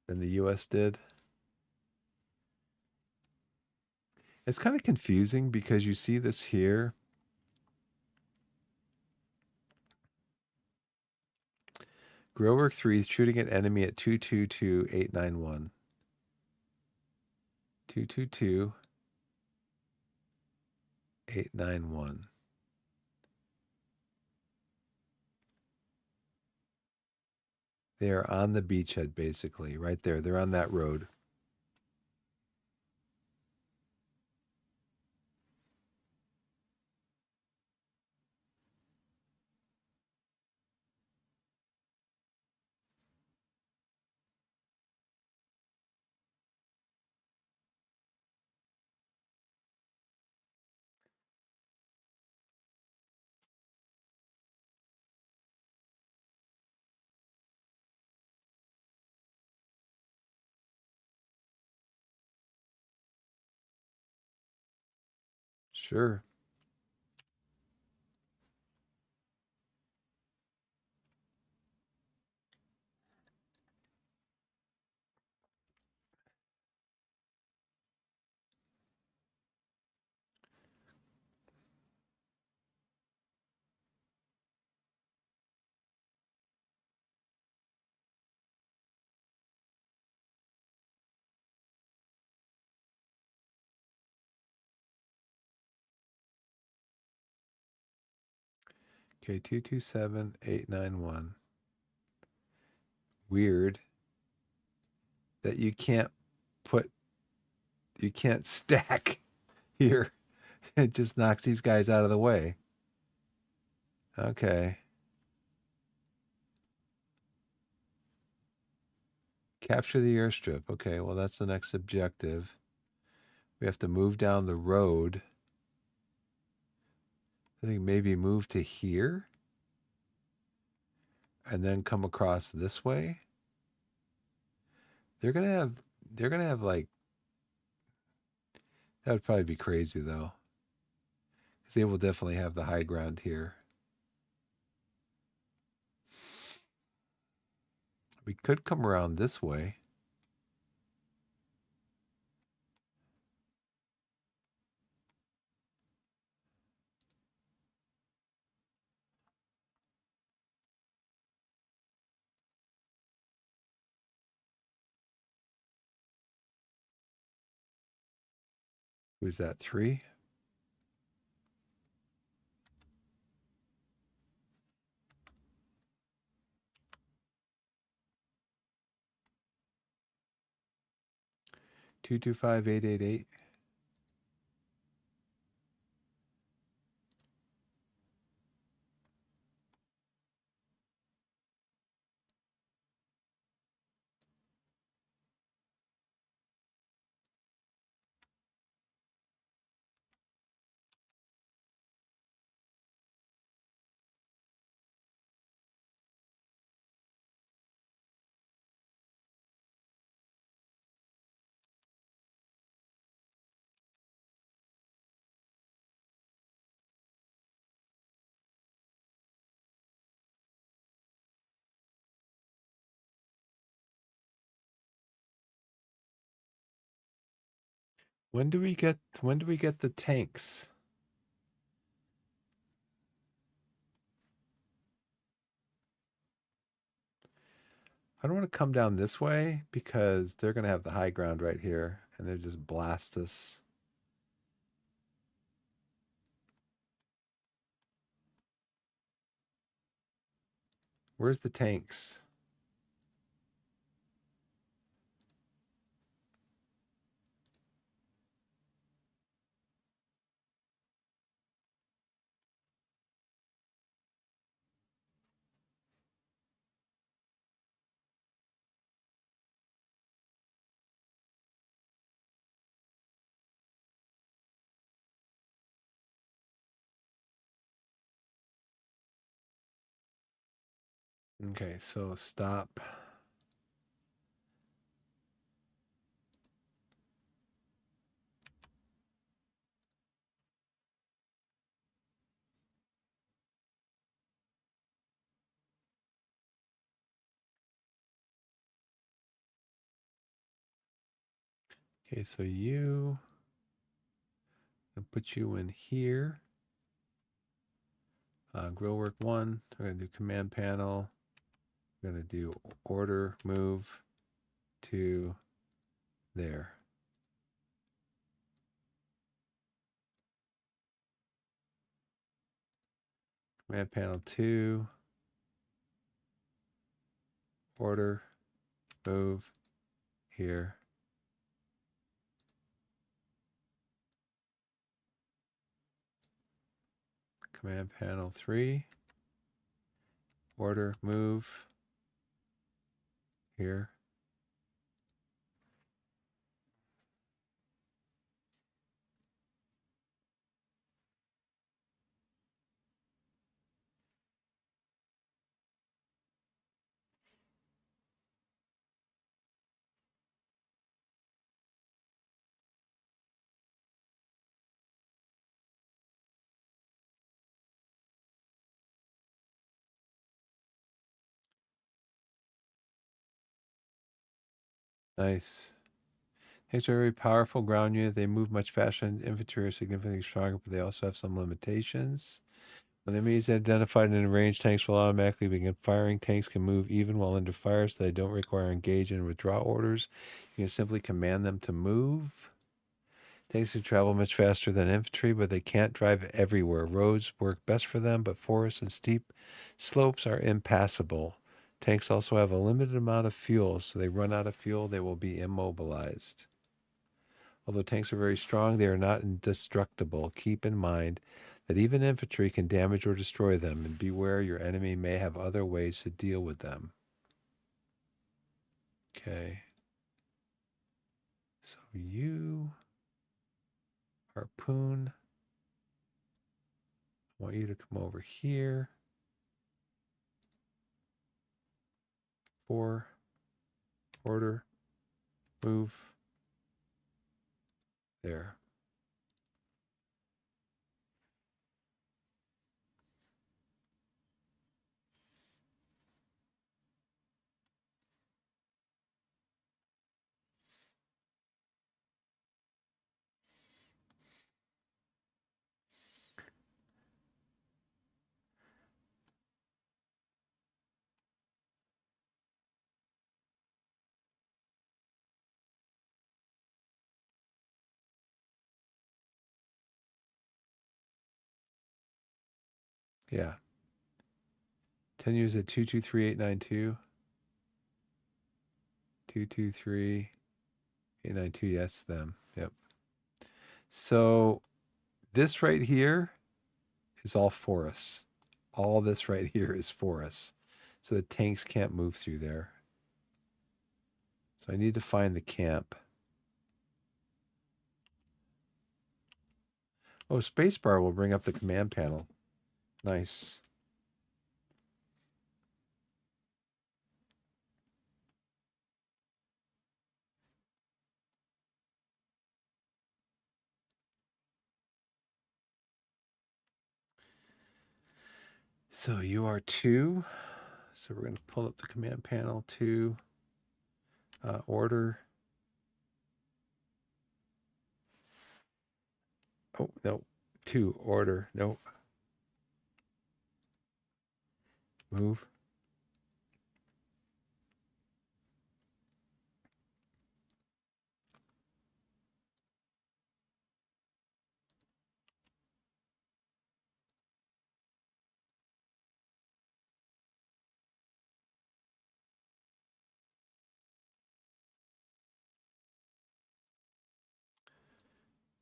than the U.S. did. It's kind of confusing because you see this here. Grillwork 3 shooting an enemy at 222-891. 222-891. They are on the beachhead, basically, right there. They're on that road. Sure. Okay, 227-891. Weird that you can't stack here. It just knocks these guys out of the way. Okay. Capture the airstrip. Okay, well, that's the next objective. We have to move down the road. I think maybe move to here and then come across this way. They're gonna have like, that would probably be crazy though, because they will definitely have the high ground here. We could come around this way. Who's that? 3? Two two five 888. When do we get the tanks? I don't want to come down this way because they're going to have the high ground right here and they'll just blast us. Where's the tanks? Okay, so stop. Okay, so I'll put you in here. Grill work 1. We're going to do command panel. We're going to do order move to there. Command panel 2. Order move here. Command panel 3. Order move here. Nice. Tanks are a very powerful ground unit. They move much faster than infantry, are significantly stronger, but they also have some limitations. When the enemy is identified and range, tanks will automatically begin firing. Tanks can move even while under fire, so they don't require engage and withdraw orders. You can simply command them to move. Tanks can travel much faster than infantry, but they can't drive everywhere. Roads work best for them, but forests and steep slopes are impassable. Tanks also have a limited amount of fuel, so they run out of fuel, they will be immobilized. Although tanks are very strong, they are not indestructible. Keep in mind that even infantry can damage or destroy them, and beware your enemy may have other ways to deal with them. Okay. So you, harpoon, I want you to come over here. 4, order, move, there. Yeah. 10 years at 223,892. 223,892. Yes, them. Yep. So this right here is all forests. All this right here is forests. So the tanks can't move through there. So I need to find the camp. Oh, spacebar will bring up the command panel. Nice. So you are 2. So we're going to pull up the command panel to order. Oh, no. 2, order. No. Move.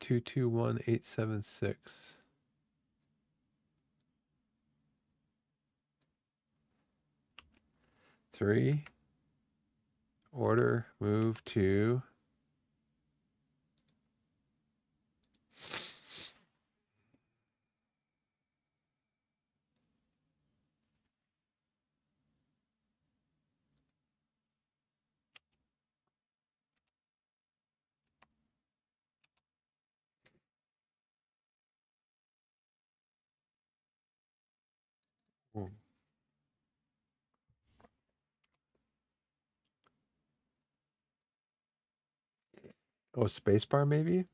Two two one eight seven six. Three. Order. Move to. Oh, spacebar maybe?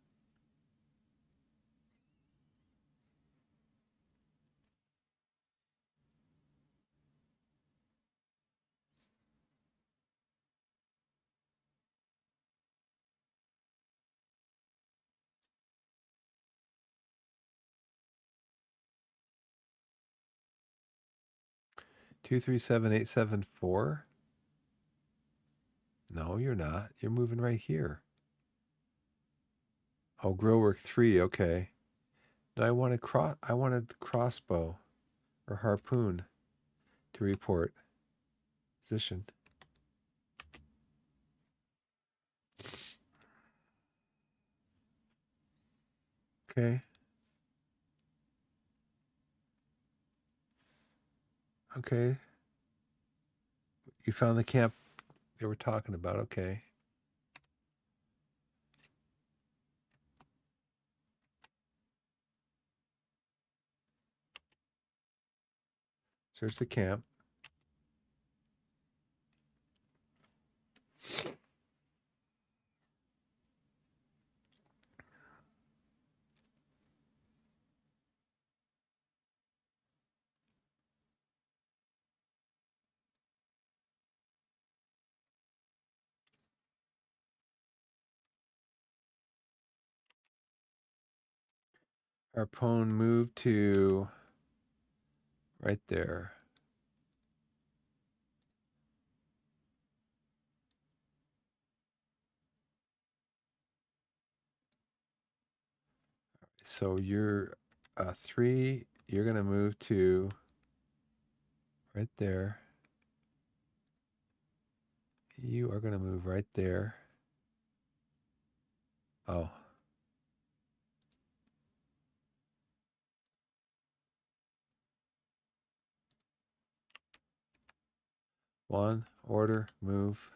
237874. No, you're not. You're moving right here. Oh, grillwork 3. Okay. No, I wanted crossbow or harpoon to report position. Okay. Okay. You found the camp they were talking about. Okay. Search the camp. Harpoon move to right there. So you're 3. You're going to move to right there. You are going to move right there. Oh. One, order, move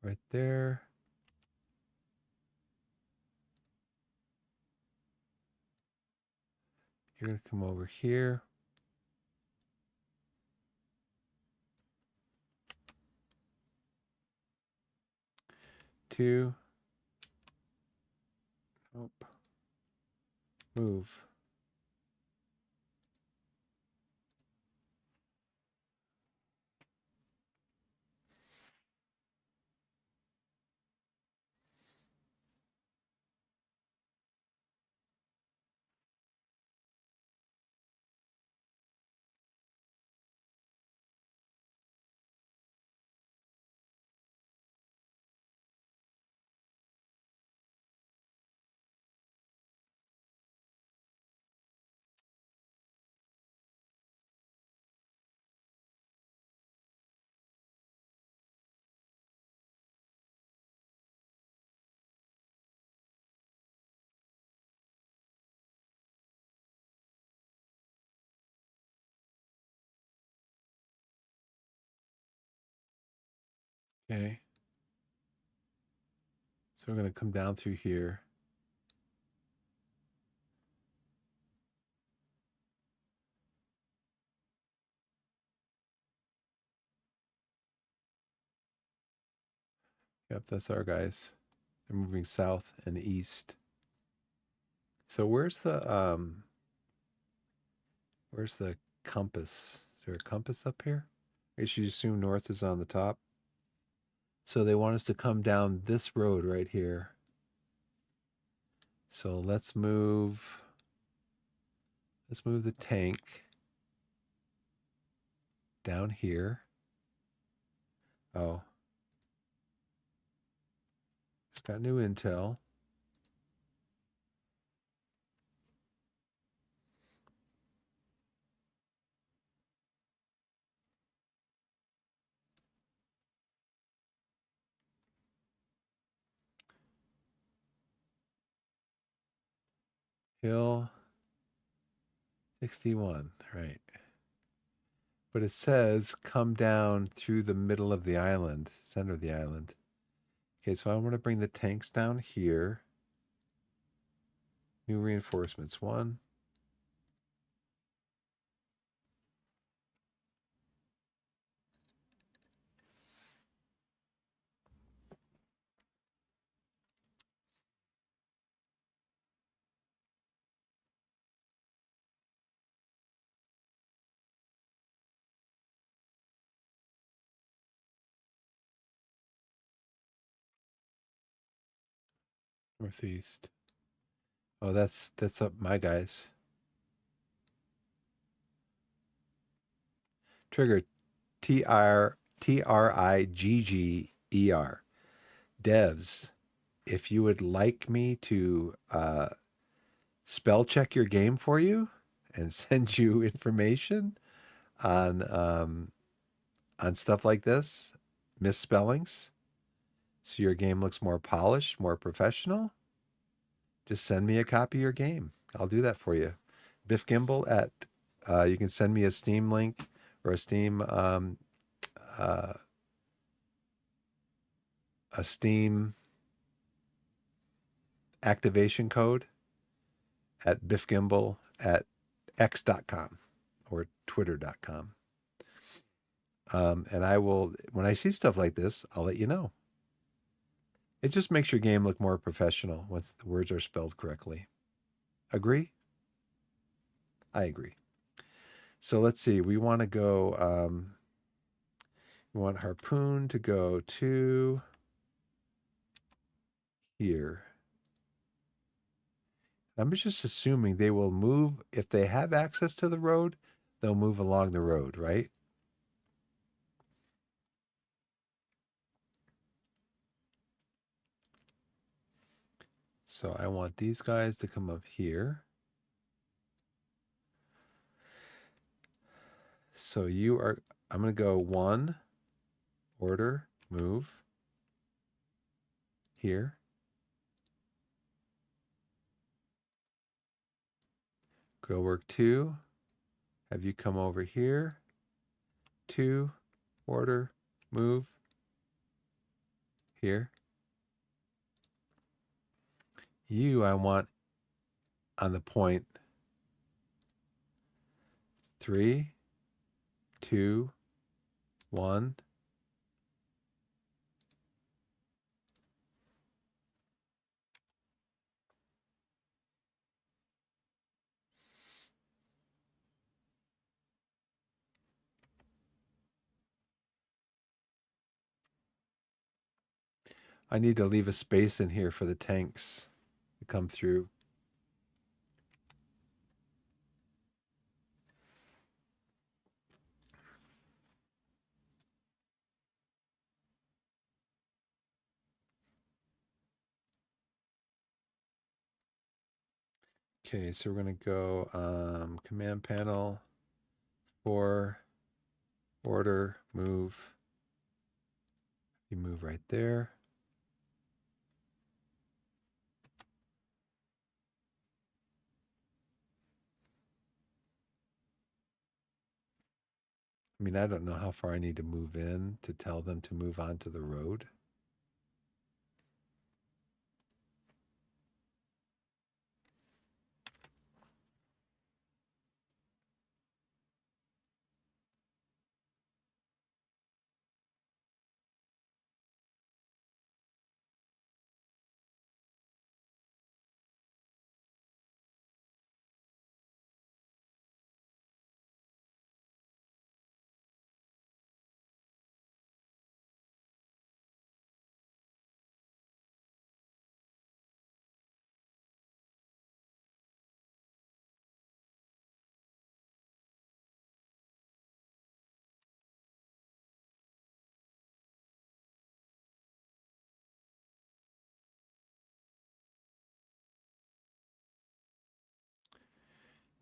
right there. You're going to come over here. Two. Nope. Move. Okay. So we're going to come down through here. Yep, that's our guys. They're moving south and east. So where's the compass? Is there a compass up here? I should assume north is on the top. So they want us to come down this road right here. So let's move the tank down here. Oh. Just got new intel. Hill 61, right. But it says come down through the middle of the island, center of the island. Okay, so I want to bring the tanks down here. New reinforcements, 1. Northeast. Oh, that's up my guys. Trigger Trigger. Devs, if you would like me to spell check your game for you and send you information on stuff like this, misspellings, so your game looks more polished, more professional, just send me a copy of your game. I'll do that for you. Biff Gimbal at you can send me a Steam link or uh, a Steam activation code at biffgimbal at x.com or twitter.com. And I will, when I see stuff like this, I'll let you know. It just makes your game look more professional once the words are spelled correctly. Agree? I agree. So let's see. We want to go, we want Harpoon to go to here. I'm just assuming they will move. If they have access to the road, they'll move along the road, right? So I want these guys to come up here. So I'm going to go 1, order, move, here. Go work 2, have you come over here. 2, order, move, here. You, I want on the point 3, 2, 1. I need to leave a space in here for the tanks to come through. Okay, so we're going to go command panel, 4, order, move. You move right there. I mean, I don't know how far I need to move in to tell them to move onto the road.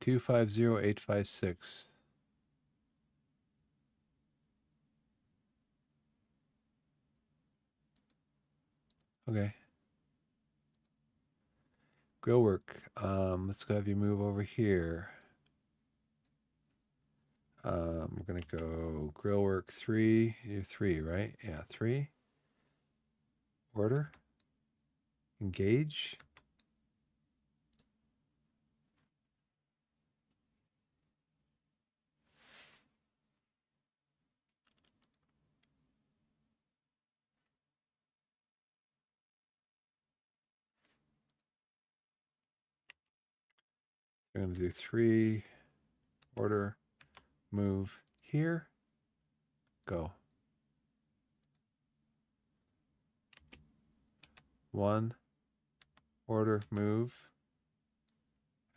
250856. Okay. Grill work. Let's go have you move over here. We're gonna go grill work 3. You're 3, right? Yeah, 3. Order. Engage. We're gonna do 3. Order. Move here. Go. 1. Order. Move.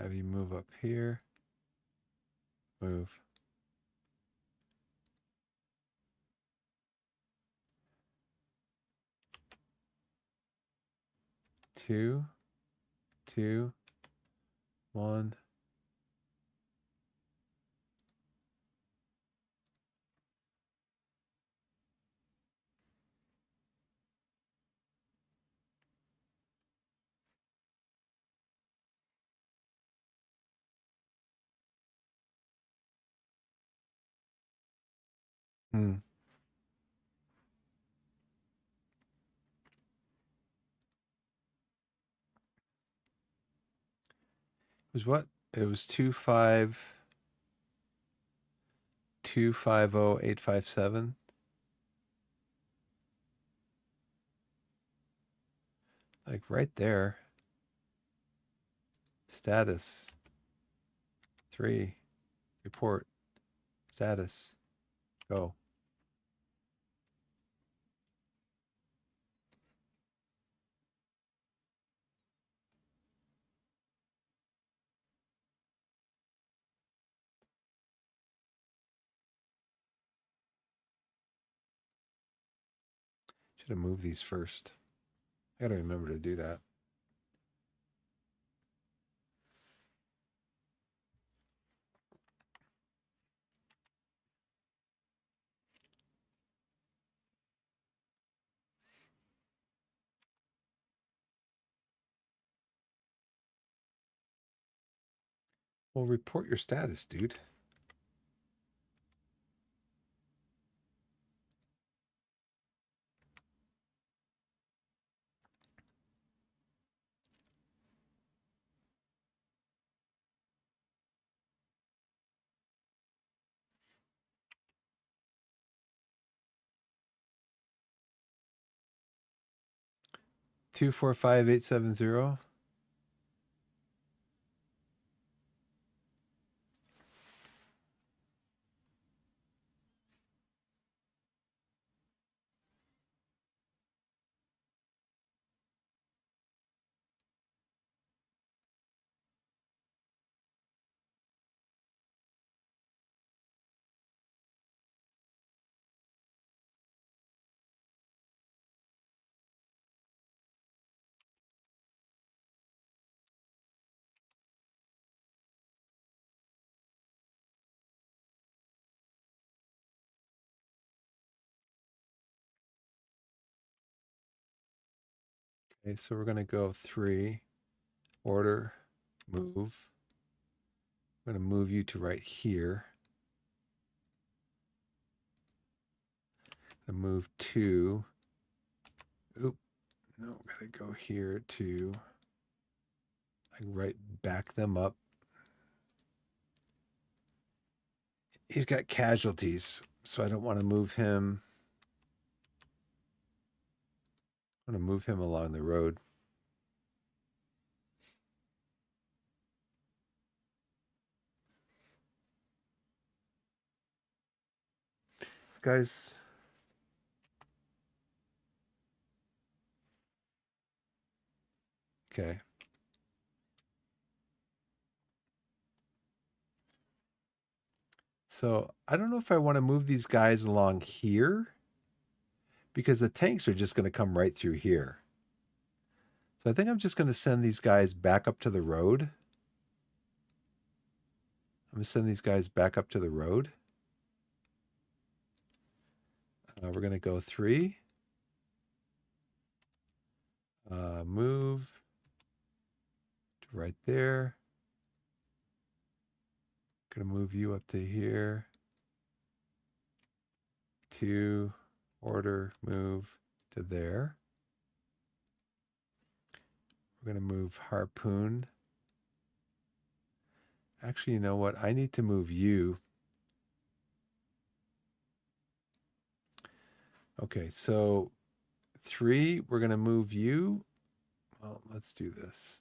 Have you move up here. Move. 2. 2. 1. Hmm. It was what? It was 25250,857. Like right there. Status. 3. Report. Status. Go. Should have moved these first. I gotta remember to do that. Well, report your status, dude. Two four five eight seven zero. Okay, so we're gonna go 3. Order. Move. I'm gonna move you to right here. I'm gonna move 2. Oop. No, gotta go here to like right back them up. He's got casualties, so I don't want to move him. I'm gonna move him along the road. This guy's okay. So I don't know if I want to move these guys along here because the tanks are just going to come right through here. So I think I'm just going to send these guys back up to the road. I'm gonna send these guys back up to the road. We're gonna go 3. Move to right there. Gonna move you up to here. 2, order, move to there. We're gonna move harpoon. Actually, you know what? I need to move you. Okay, so 3, we're gonna move you. Well, let's do this.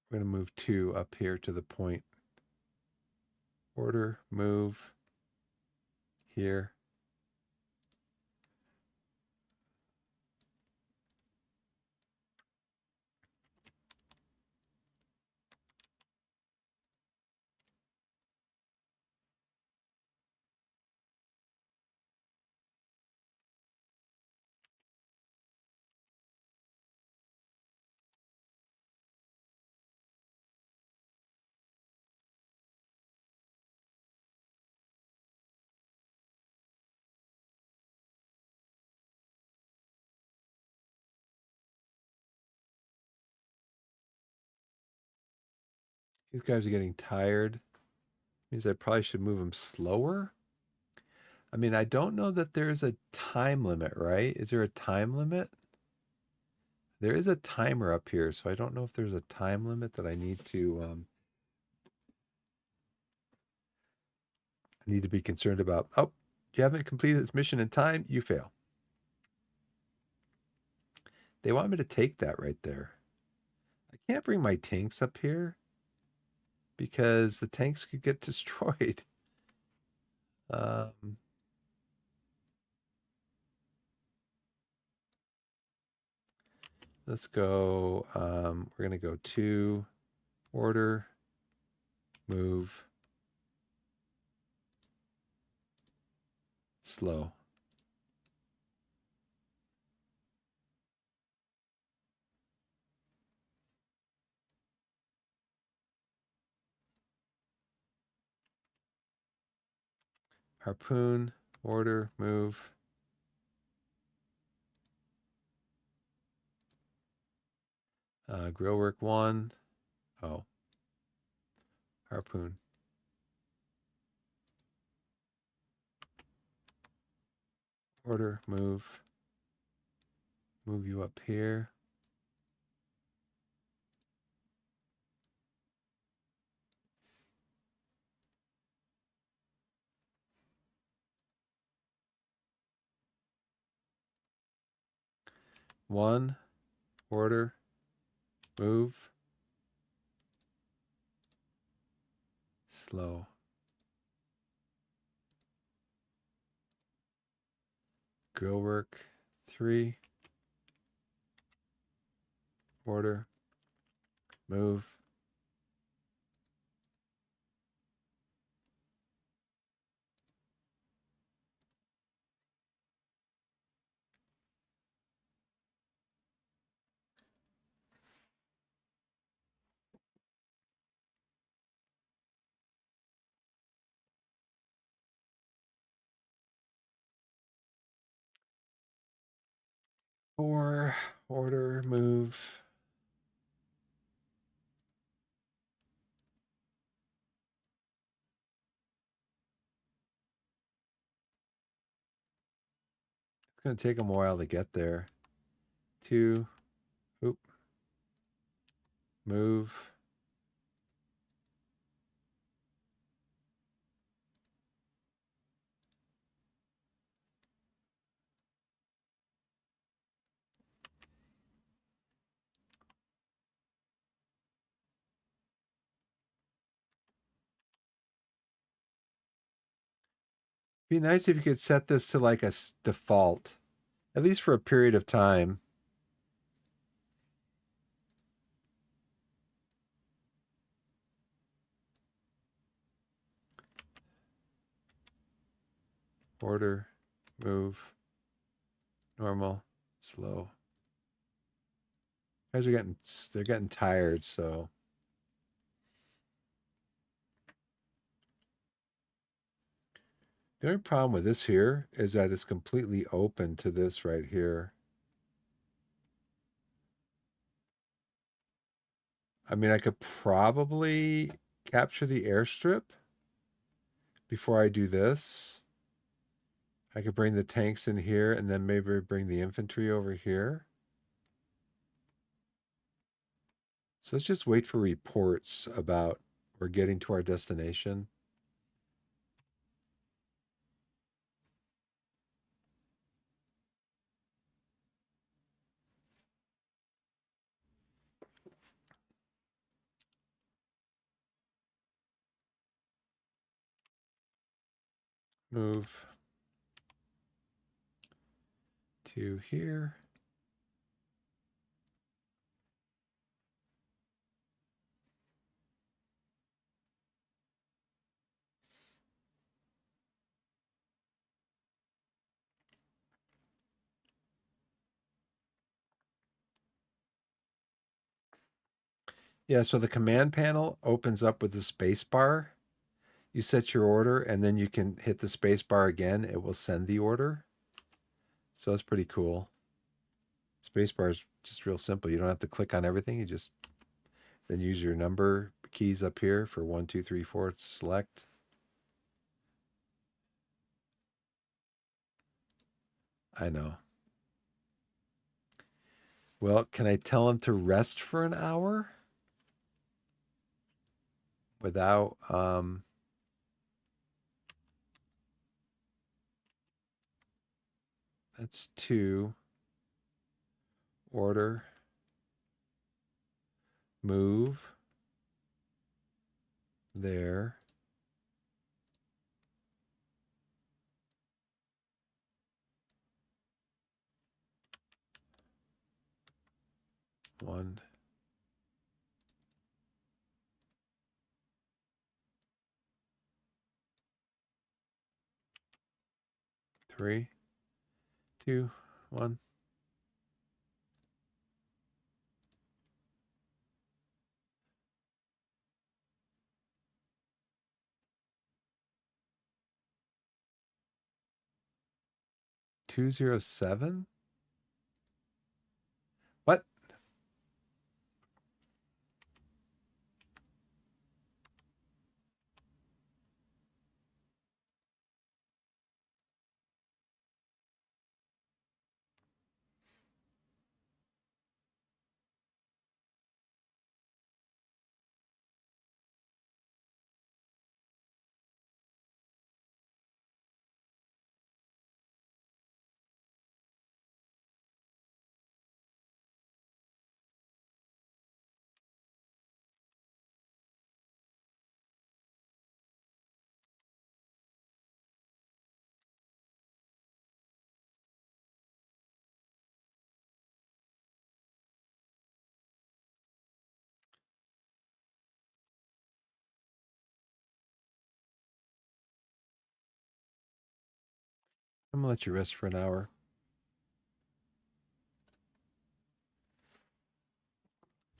We're gonna move 2 up here to the point. Order, move here. These guys are getting tired. Means I probably should move them slower. I mean, I don't know that there's a time limit, right? Is there a time limit? There is a timer up here, so I don't know if there's a time limit that I need to be concerned about. Oh, you haven't completed this mission in time, you fail. They want me to take that right there. I can't bring my tanks up here because the tanks could get destroyed. Let's go. We're going to go 2, order, move, slow. Harpoon, order, move. Grill work 1. Oh. Harpoon. Order, move. Move you up here. One, order, move, slow. Grill work 3, order, move. Four, order, move. It's going to take them a while to get there. 2, oop, move. Be nice if you could set this to like a default, at least for a period of time. Order, move, normal, slow. Guys are they're getting tired, so The only problem with this here is that it's completely open to this right here. I mean, I could probably capture the airstrip before I do this. I could bring the tanks in here and then maybe bring the infantry over here. So let's just wait for reports about we're getting to our destination. Move to here. Yeah, so the command panel opens up with the space bar. You set your order and then you can hit the space bar again. It will send the order. So that's pretty cool. Space bar is just real simple. You don't have to click on everything. You just then use your number keys up here for 1, 2, 3, 4 to select. I know. Well, can I tell him to rest for an hour without that's 2. Order. Move. There. One. 3, 2, 1. Two zero seven. What? I'm gonna let you rest for an hour.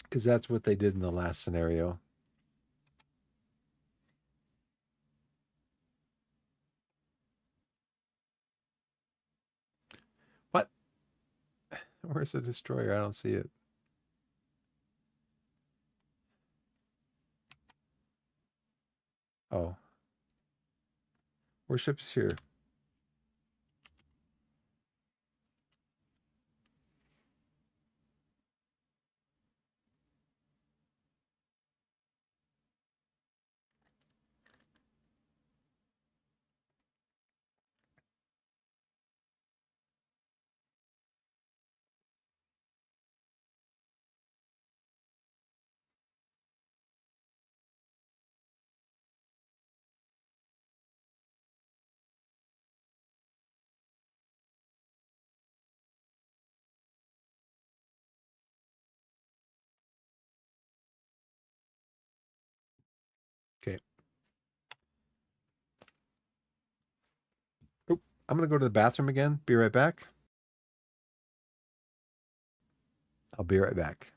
Because that's what they did in the last scenario. What? Where's the destroyer? I don't see it. Oh. Warship's here. Okay. Oop. I'm gonna go to the bathroom again. Be right back. I'll be right back.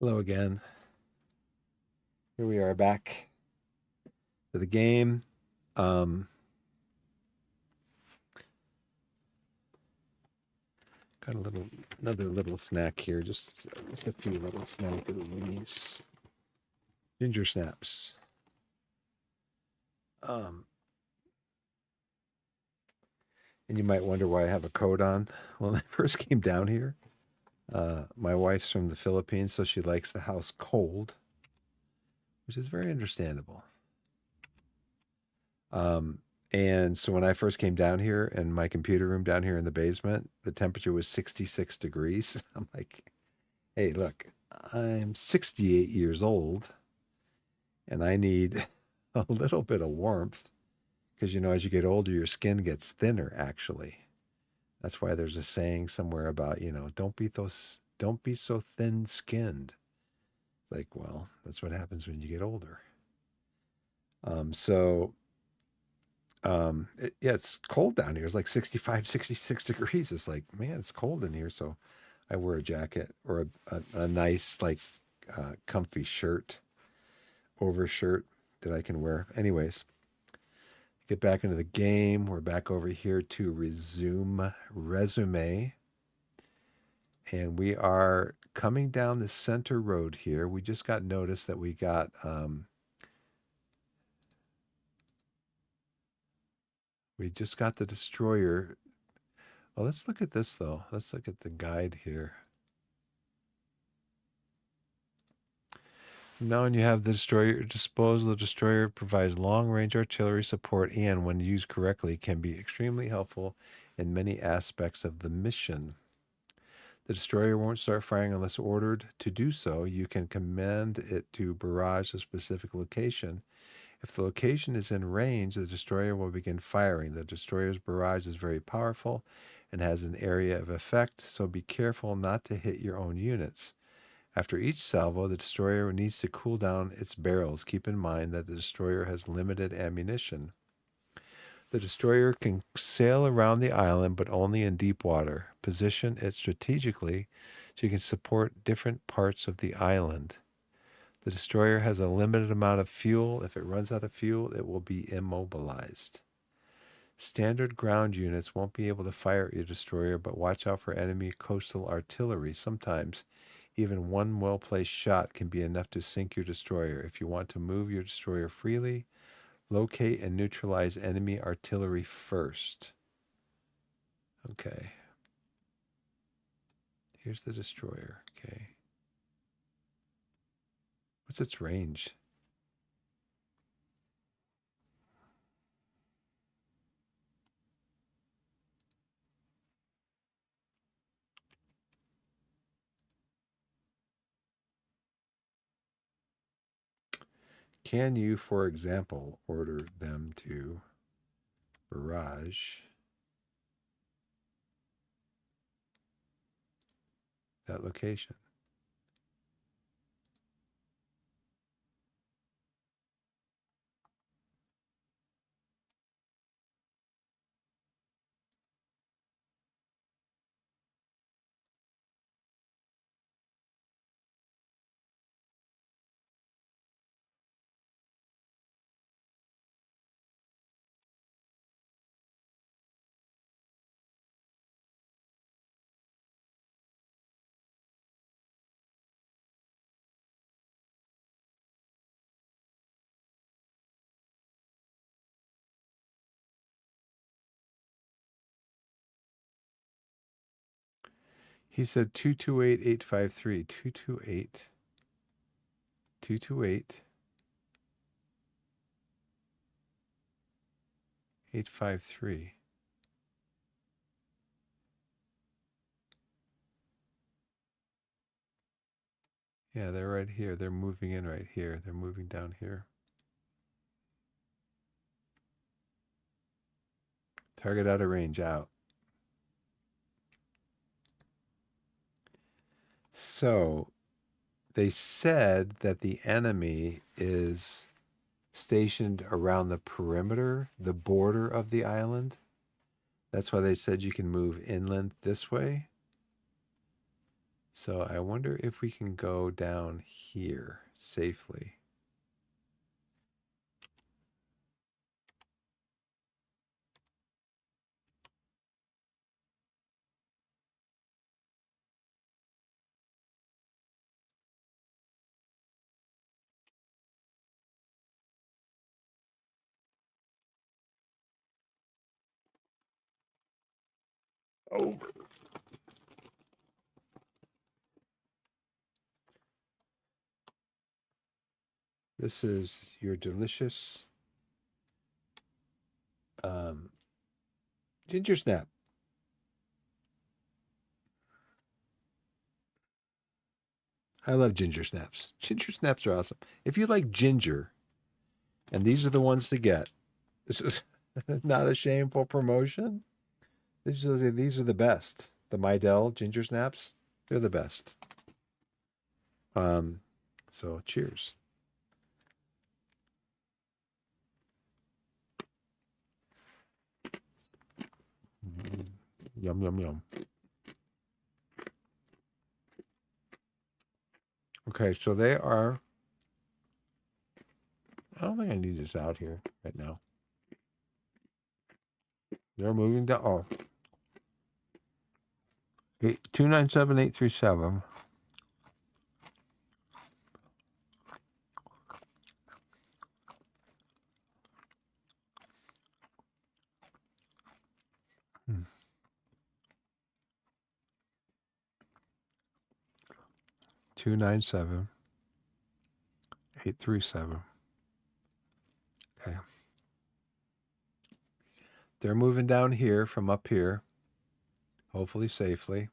Hello again. Here we are back to the game. Um, got another little snack here. Just a few little snackies. Ginger snaps. And you might wonder why I have a coat on. When I first came down here, my wife's from the Philippines, so she likes the house cold, which is very understandable. Um, and so when I first came down here in my computer room down here in the basement, the temperature was 66 degrees. I'm like, hey, look, I'm 68 years old and I need a little bit of warmth because, as you get older, your skin gets thinner, actually. That's why there's a saying somewhere about, don't be so thin skinned. It's like, well, that's what happens when you get older. So yeah, it's cold down here. It's like 65, 66 degrees. It's like, man, it's cold in here. So I wear a jacket or a nice, like, comfy shirt, overshirt that I can wear. Anyways, get back into the game. We're back over here to resume resume. And we are coming down the center road here. We just got notice that we got the destroyer. Well, let's look at this though. Let's look at the guide here. Now, when you have the destroyer disposal, the destroyer provides long-range artillery support and, when used correctly, can be extremely helpful in many aspects of the mission. The destroyer won't start firing unless ordered to do so. You can command it to barrage a specific location. If the location is in range, the destroyer will begin firing. The destroyer's barrage is very powerful and has an area of effect, so be careful not to hit your own units. After each salvo, the destroyer needs to cool down its barrels. Keep in mind that the destroyer has limited ammunition. The destroyer can sail around the island, but only in deep water. Position it strategically so you can support different parts of the island. The destroyer has a limited amount of fuel. If it runs out of fuel, it will be immobilized. Standard ground units won't be able to fire at your destroyer, but watch out for enemy coastal artillery. Sometimes even one well-placed shot can be enough to sink your destroyer. If you want to move your destroyer freely, locate and neutralize enemy artillery first. Okay. Here's the destroyer. Okay. What's its range? Can you, for example, order them to barrage that location? He said 228-853. 228. 228. 853. Yeah, they're right here. They're moving in right here. They're moving down here. Target out of range, out. So they said that the enemy is stationed around the perimeter, the border of the island. That's why they said you can move inland this way. So I wonder if we can go down here safely. Oh. This is your delicious ginger snap. I love ginger snaps. Ginger snaps are awesome. If you like ginger, and these are the ones to get, this is not a shameful promotion. These are the best. The Midel ginger snaps, they're the best. Um, so cheers. Yum, yum, yum. Okay, so they are. I don't think I need this out here right now. They're moving down. Oh, 297-837. Hmm. 297-837. Okay. They're moving down here from up here, hopefully safely.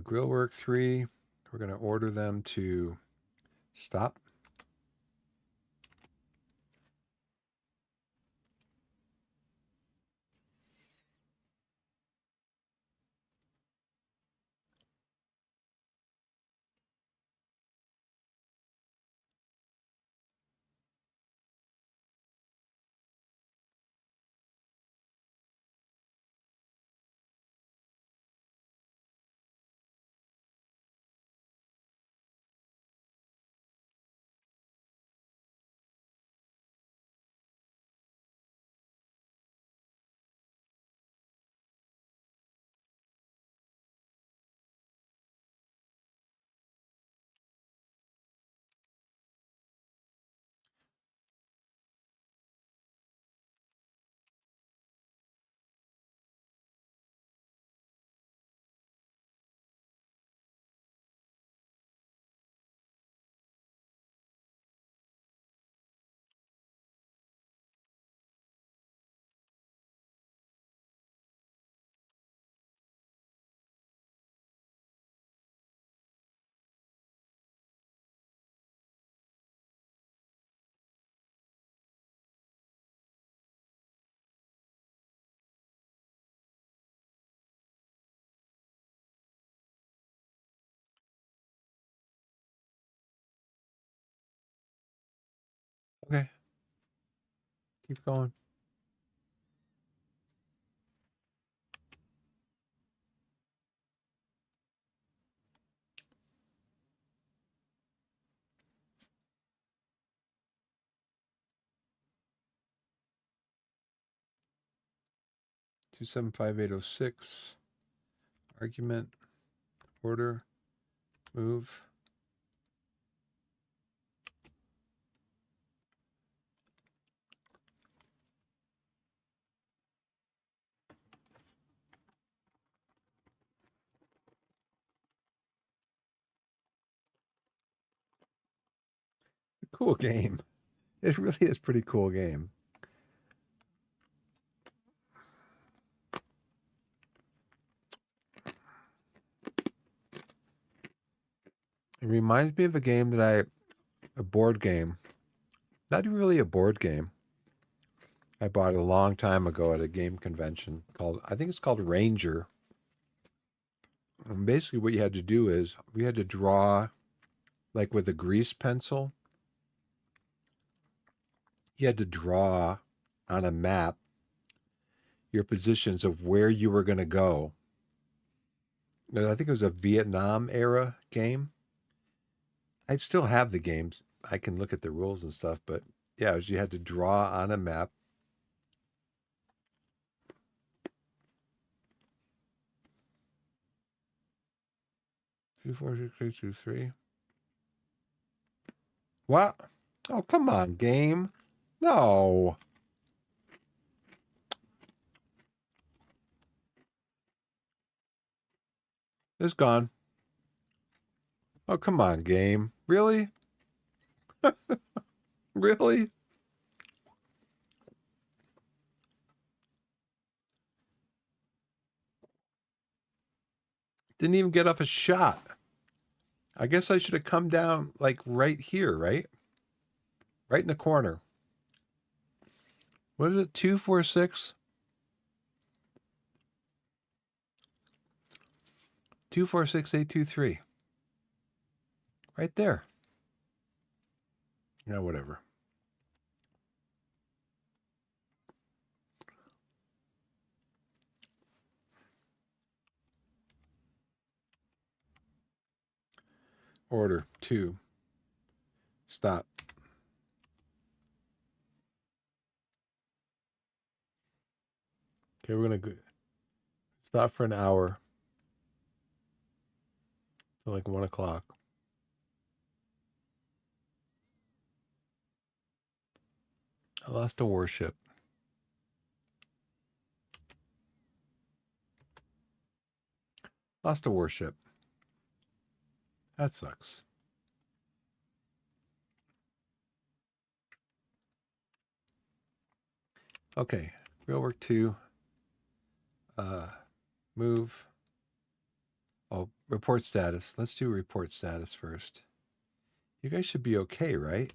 Grillwork 3, we're going to order them to stop. Okay, keep going. 275806. Argument, order, move. Cool game. It really is a pretty cool game. It reminds me of a game a board game, not even really a board game. I bought a long time ago at a game convention I think it's called Ranger. And basically, what you had to do is we had to draw like with a grease pencil. You had to draw on a map your positions of where you were going to go. I think it was a Vietnam era game. I still have the games. I can look at the rules and stuff, but yeah, you had to draw on a map. Two, four, six, eight, two, three. What? Oh, come on, game. No. It's gone. Oh, come on, game. Really? Really? Didn't even get off a shot. I guess I should have come down like right here, right? Right in the corner. What is it? 246? 246823. Right there. Yeah, whatever. Order 2. Stop. Okay, we're going to stop for an hour. Till like 1 o'clock. I lost a warship. Lost a warship. That sucks. Okay, real work 2. Move. Oh, report status. Let's do report status first. You guys should be okay, right?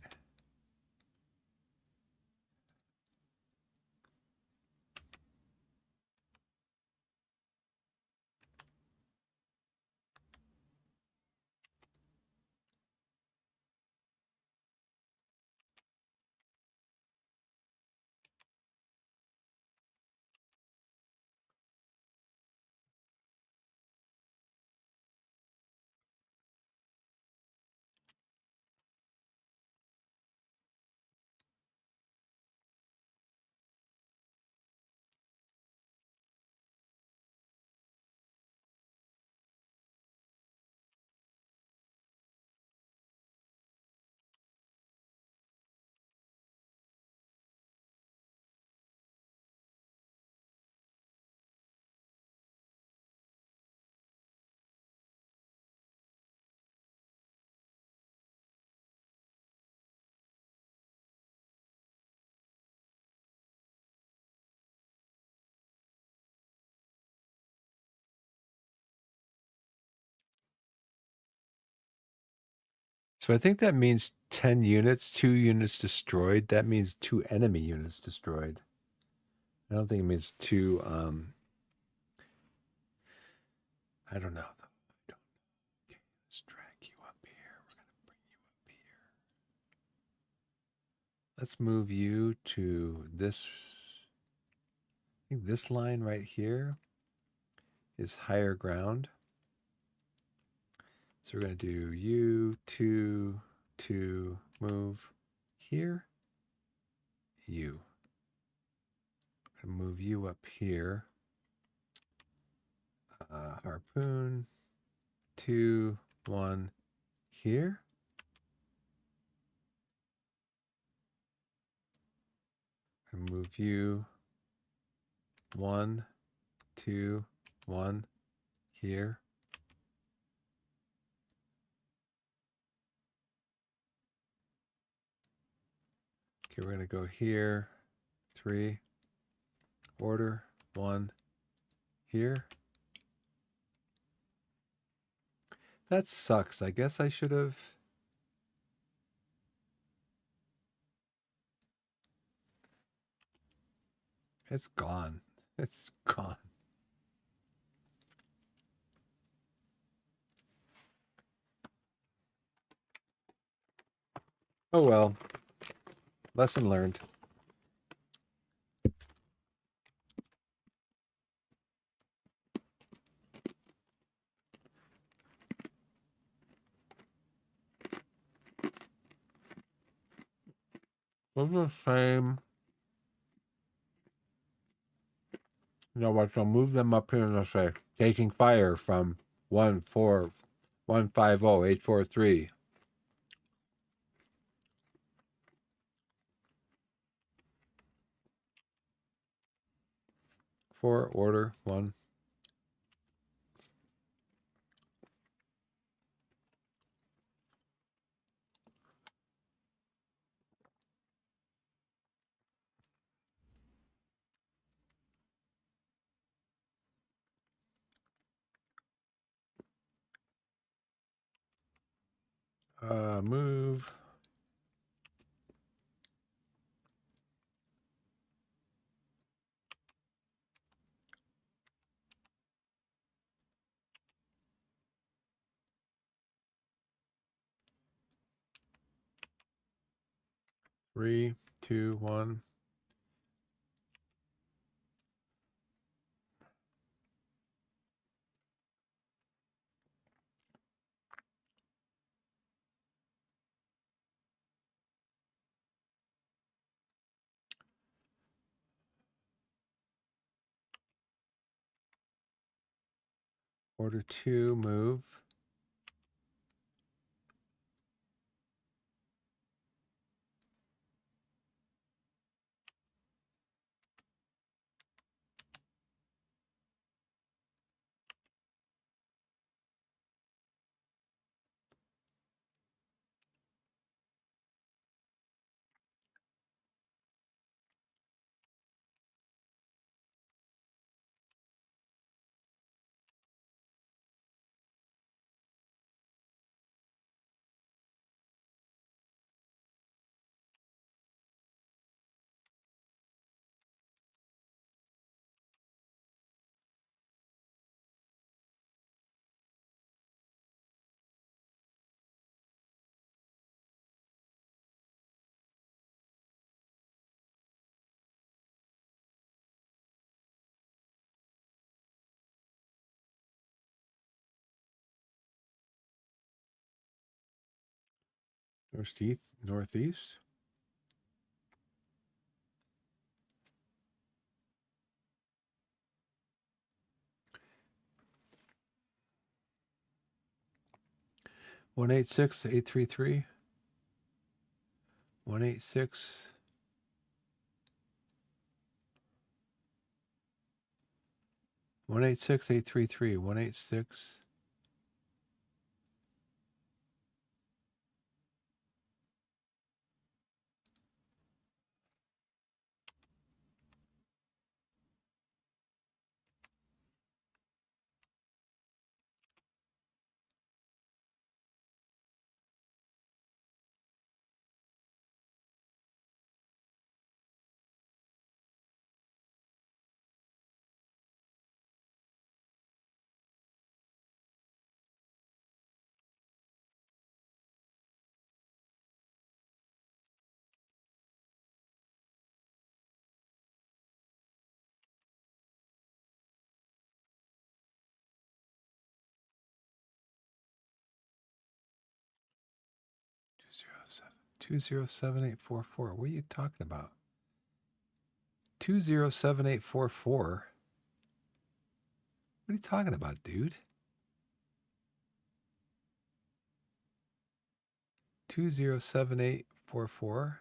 So I think that means 10 units, 2 units destroyed. That means 2 enemy units destroyed. I don't think it means 2 I don't know. Okay, let's drag you up here. We're going to bring you up here. Let's move you to this. I think this line right here is higher ground. So we're going to do you to move here. You. I'm going to move you up here. Harpoon 2, 1 here. And move you 1, 2, 1 here. Okay, we're going to go here. 3. Order 1 here. That sucks. I guess I should have. It's gone. It's gone. Oh well. Lesson learned. It's the same. You know what? So move them up here and I'll say taking fire from 14150-843. For order 1. Move. Three, two, one. Order 2, move. Northeast. One 863. 186. 186-833. 186. Two zero seven eight four four. What are you talking about? 207844. What are you talking about, dude? 207844.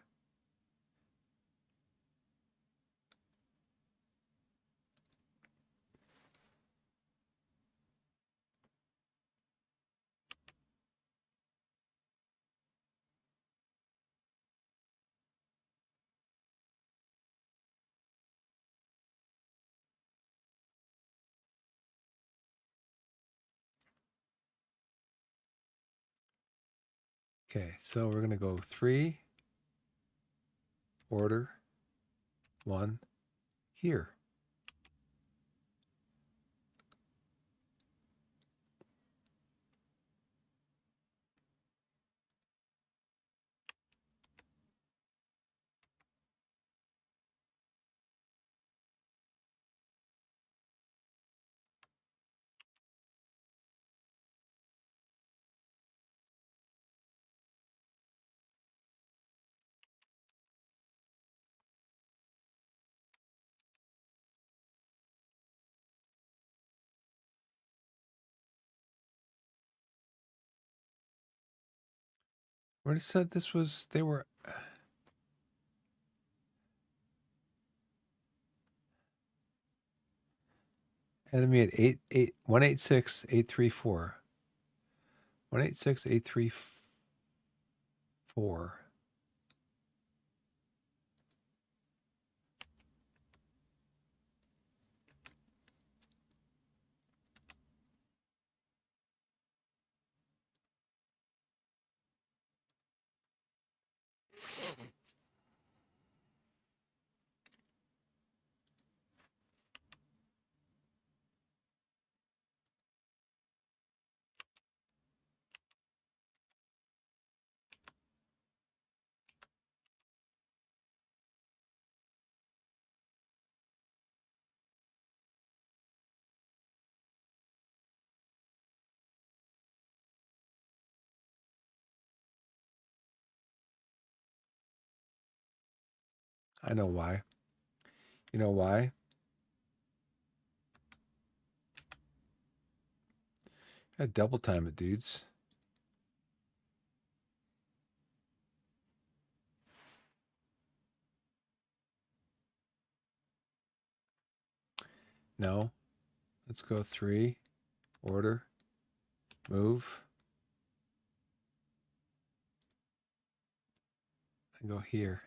Okay, so we're going to go 3, order 1, here. What it said this was, they were. Enemy at 186,834. 186,834. I know why. You know why? I double time it, dudes. No. Let's go 3. Order. Move. And go here.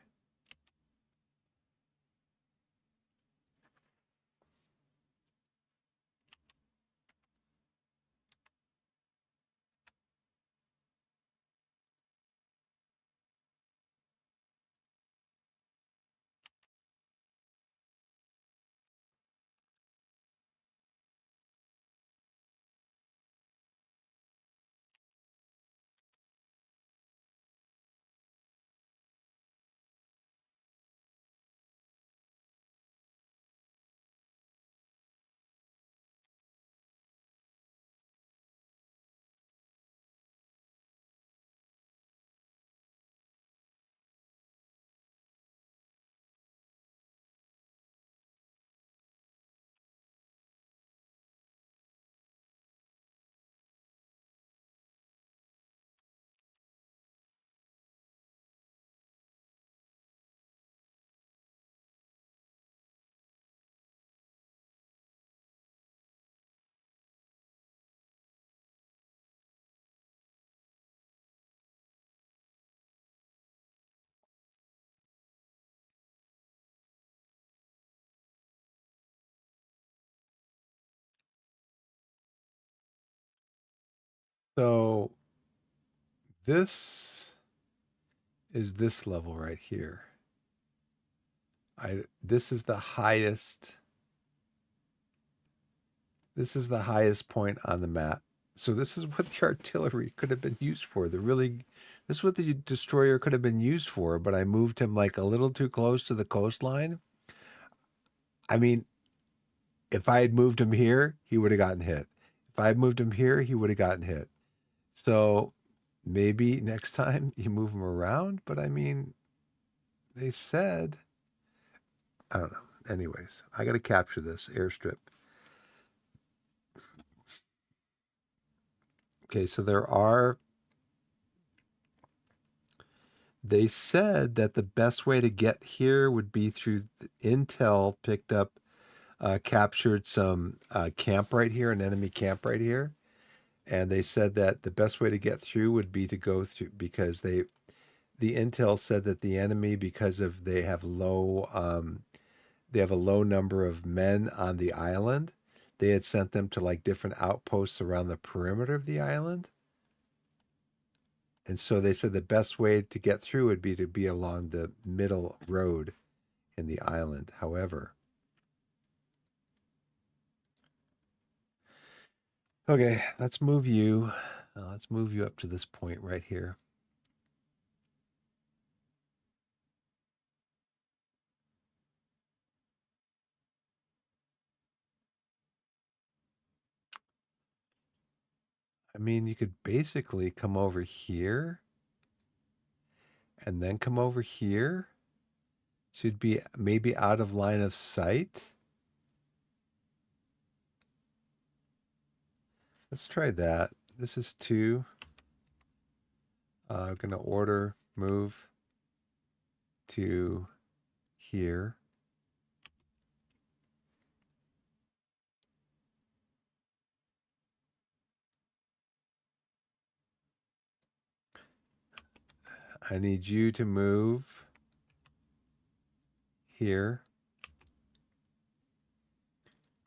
So this is this level right here. This is the highest. This is the highest point on the map. So this is what the artillery could have been used for. This is what the destroyer could have been used for, but I moved him like a little too close to the coastline. I mean, if I had moved him here, he would have gotten hit. If I had moved him here, he would have gotten hit. So maybe next time you move him around, but I mean, they said, I don't know. Anyways, I got to capture this airstrip. Okay, so they said that the best way to get here would be through Intel picked up, captured some camp right here, an enemy camp right here. And they said that the best way to get through would be to go through because the Intel said that the enemy, because of they have a low number of men on the island. They had sent them to like different outposts around the perimeter of the island. And so they said the best way to get through would be to be along the middle road in the island. However, okay, let's move you. Let's move you up to this point right here. I mean, you could basically come over here and then come over here. Should be maybe out of line of sight. Let's try that. This is 2. I'm going to order move to here. I need you to move here.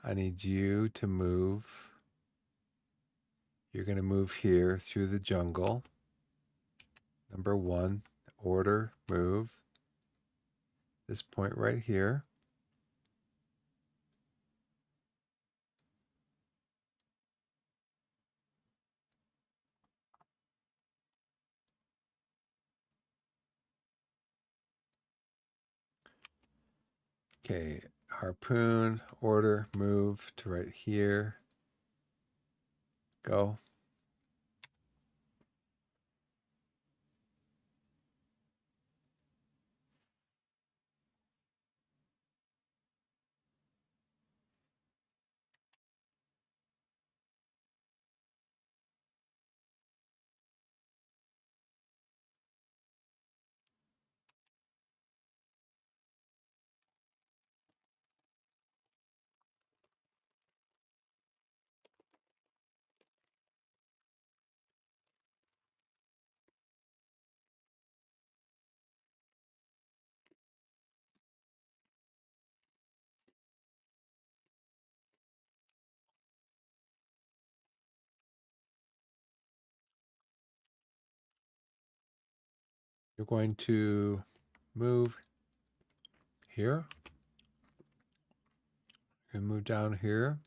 I need you to move. You're going to move here through the jungle. Number 1, order, move. This point right here. Okay, harpoon, order, move to right here. Go. You're going to move here. You're going to move down here.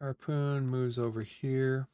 Harpoon moves over here.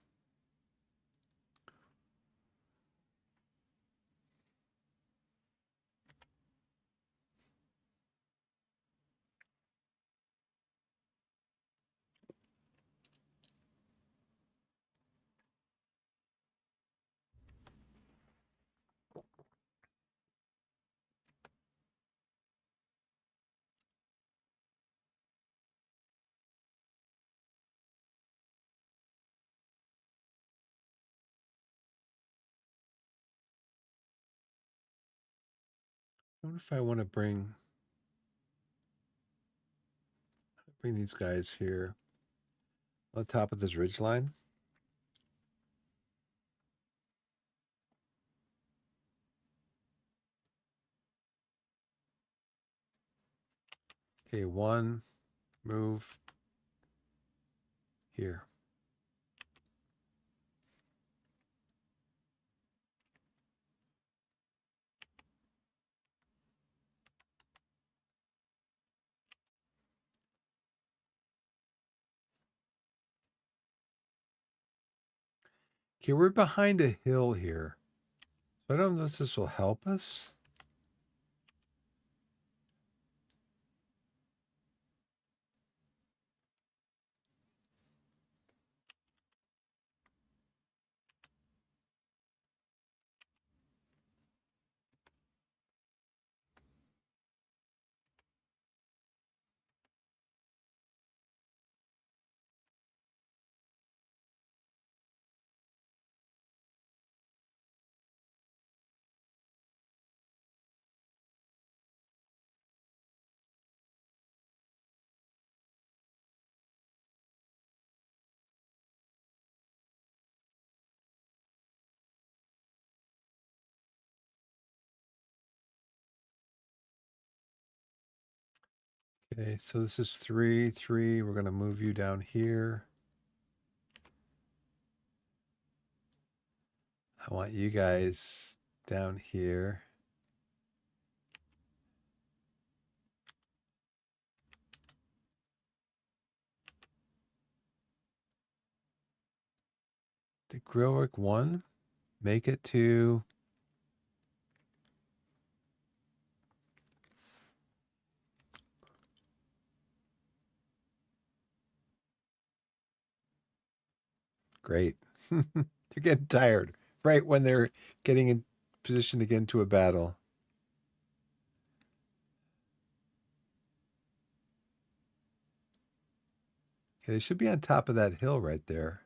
I wonder if I want to bring these guys here on top of this ridge line. Okay, 1, move here. Okay, we're behind a hill here. So I don't know if this will help us. Okay, so this is 3, 3. We're going to move you down here. I want you guys down here. The grillwork 1, make it to Great. They're getting tired right when they're getting in position to get into a battle. Okay, they should be on top of that hill right there.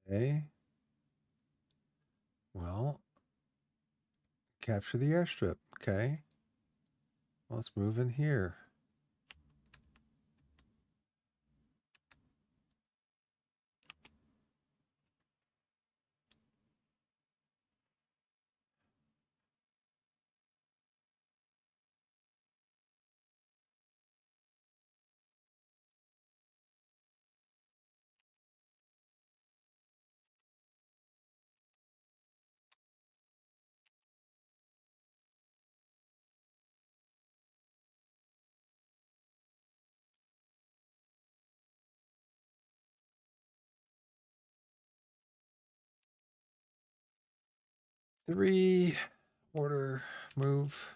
Okay. Well, capture the airstrip. Okay. Well, let's move in here. Three, order, move.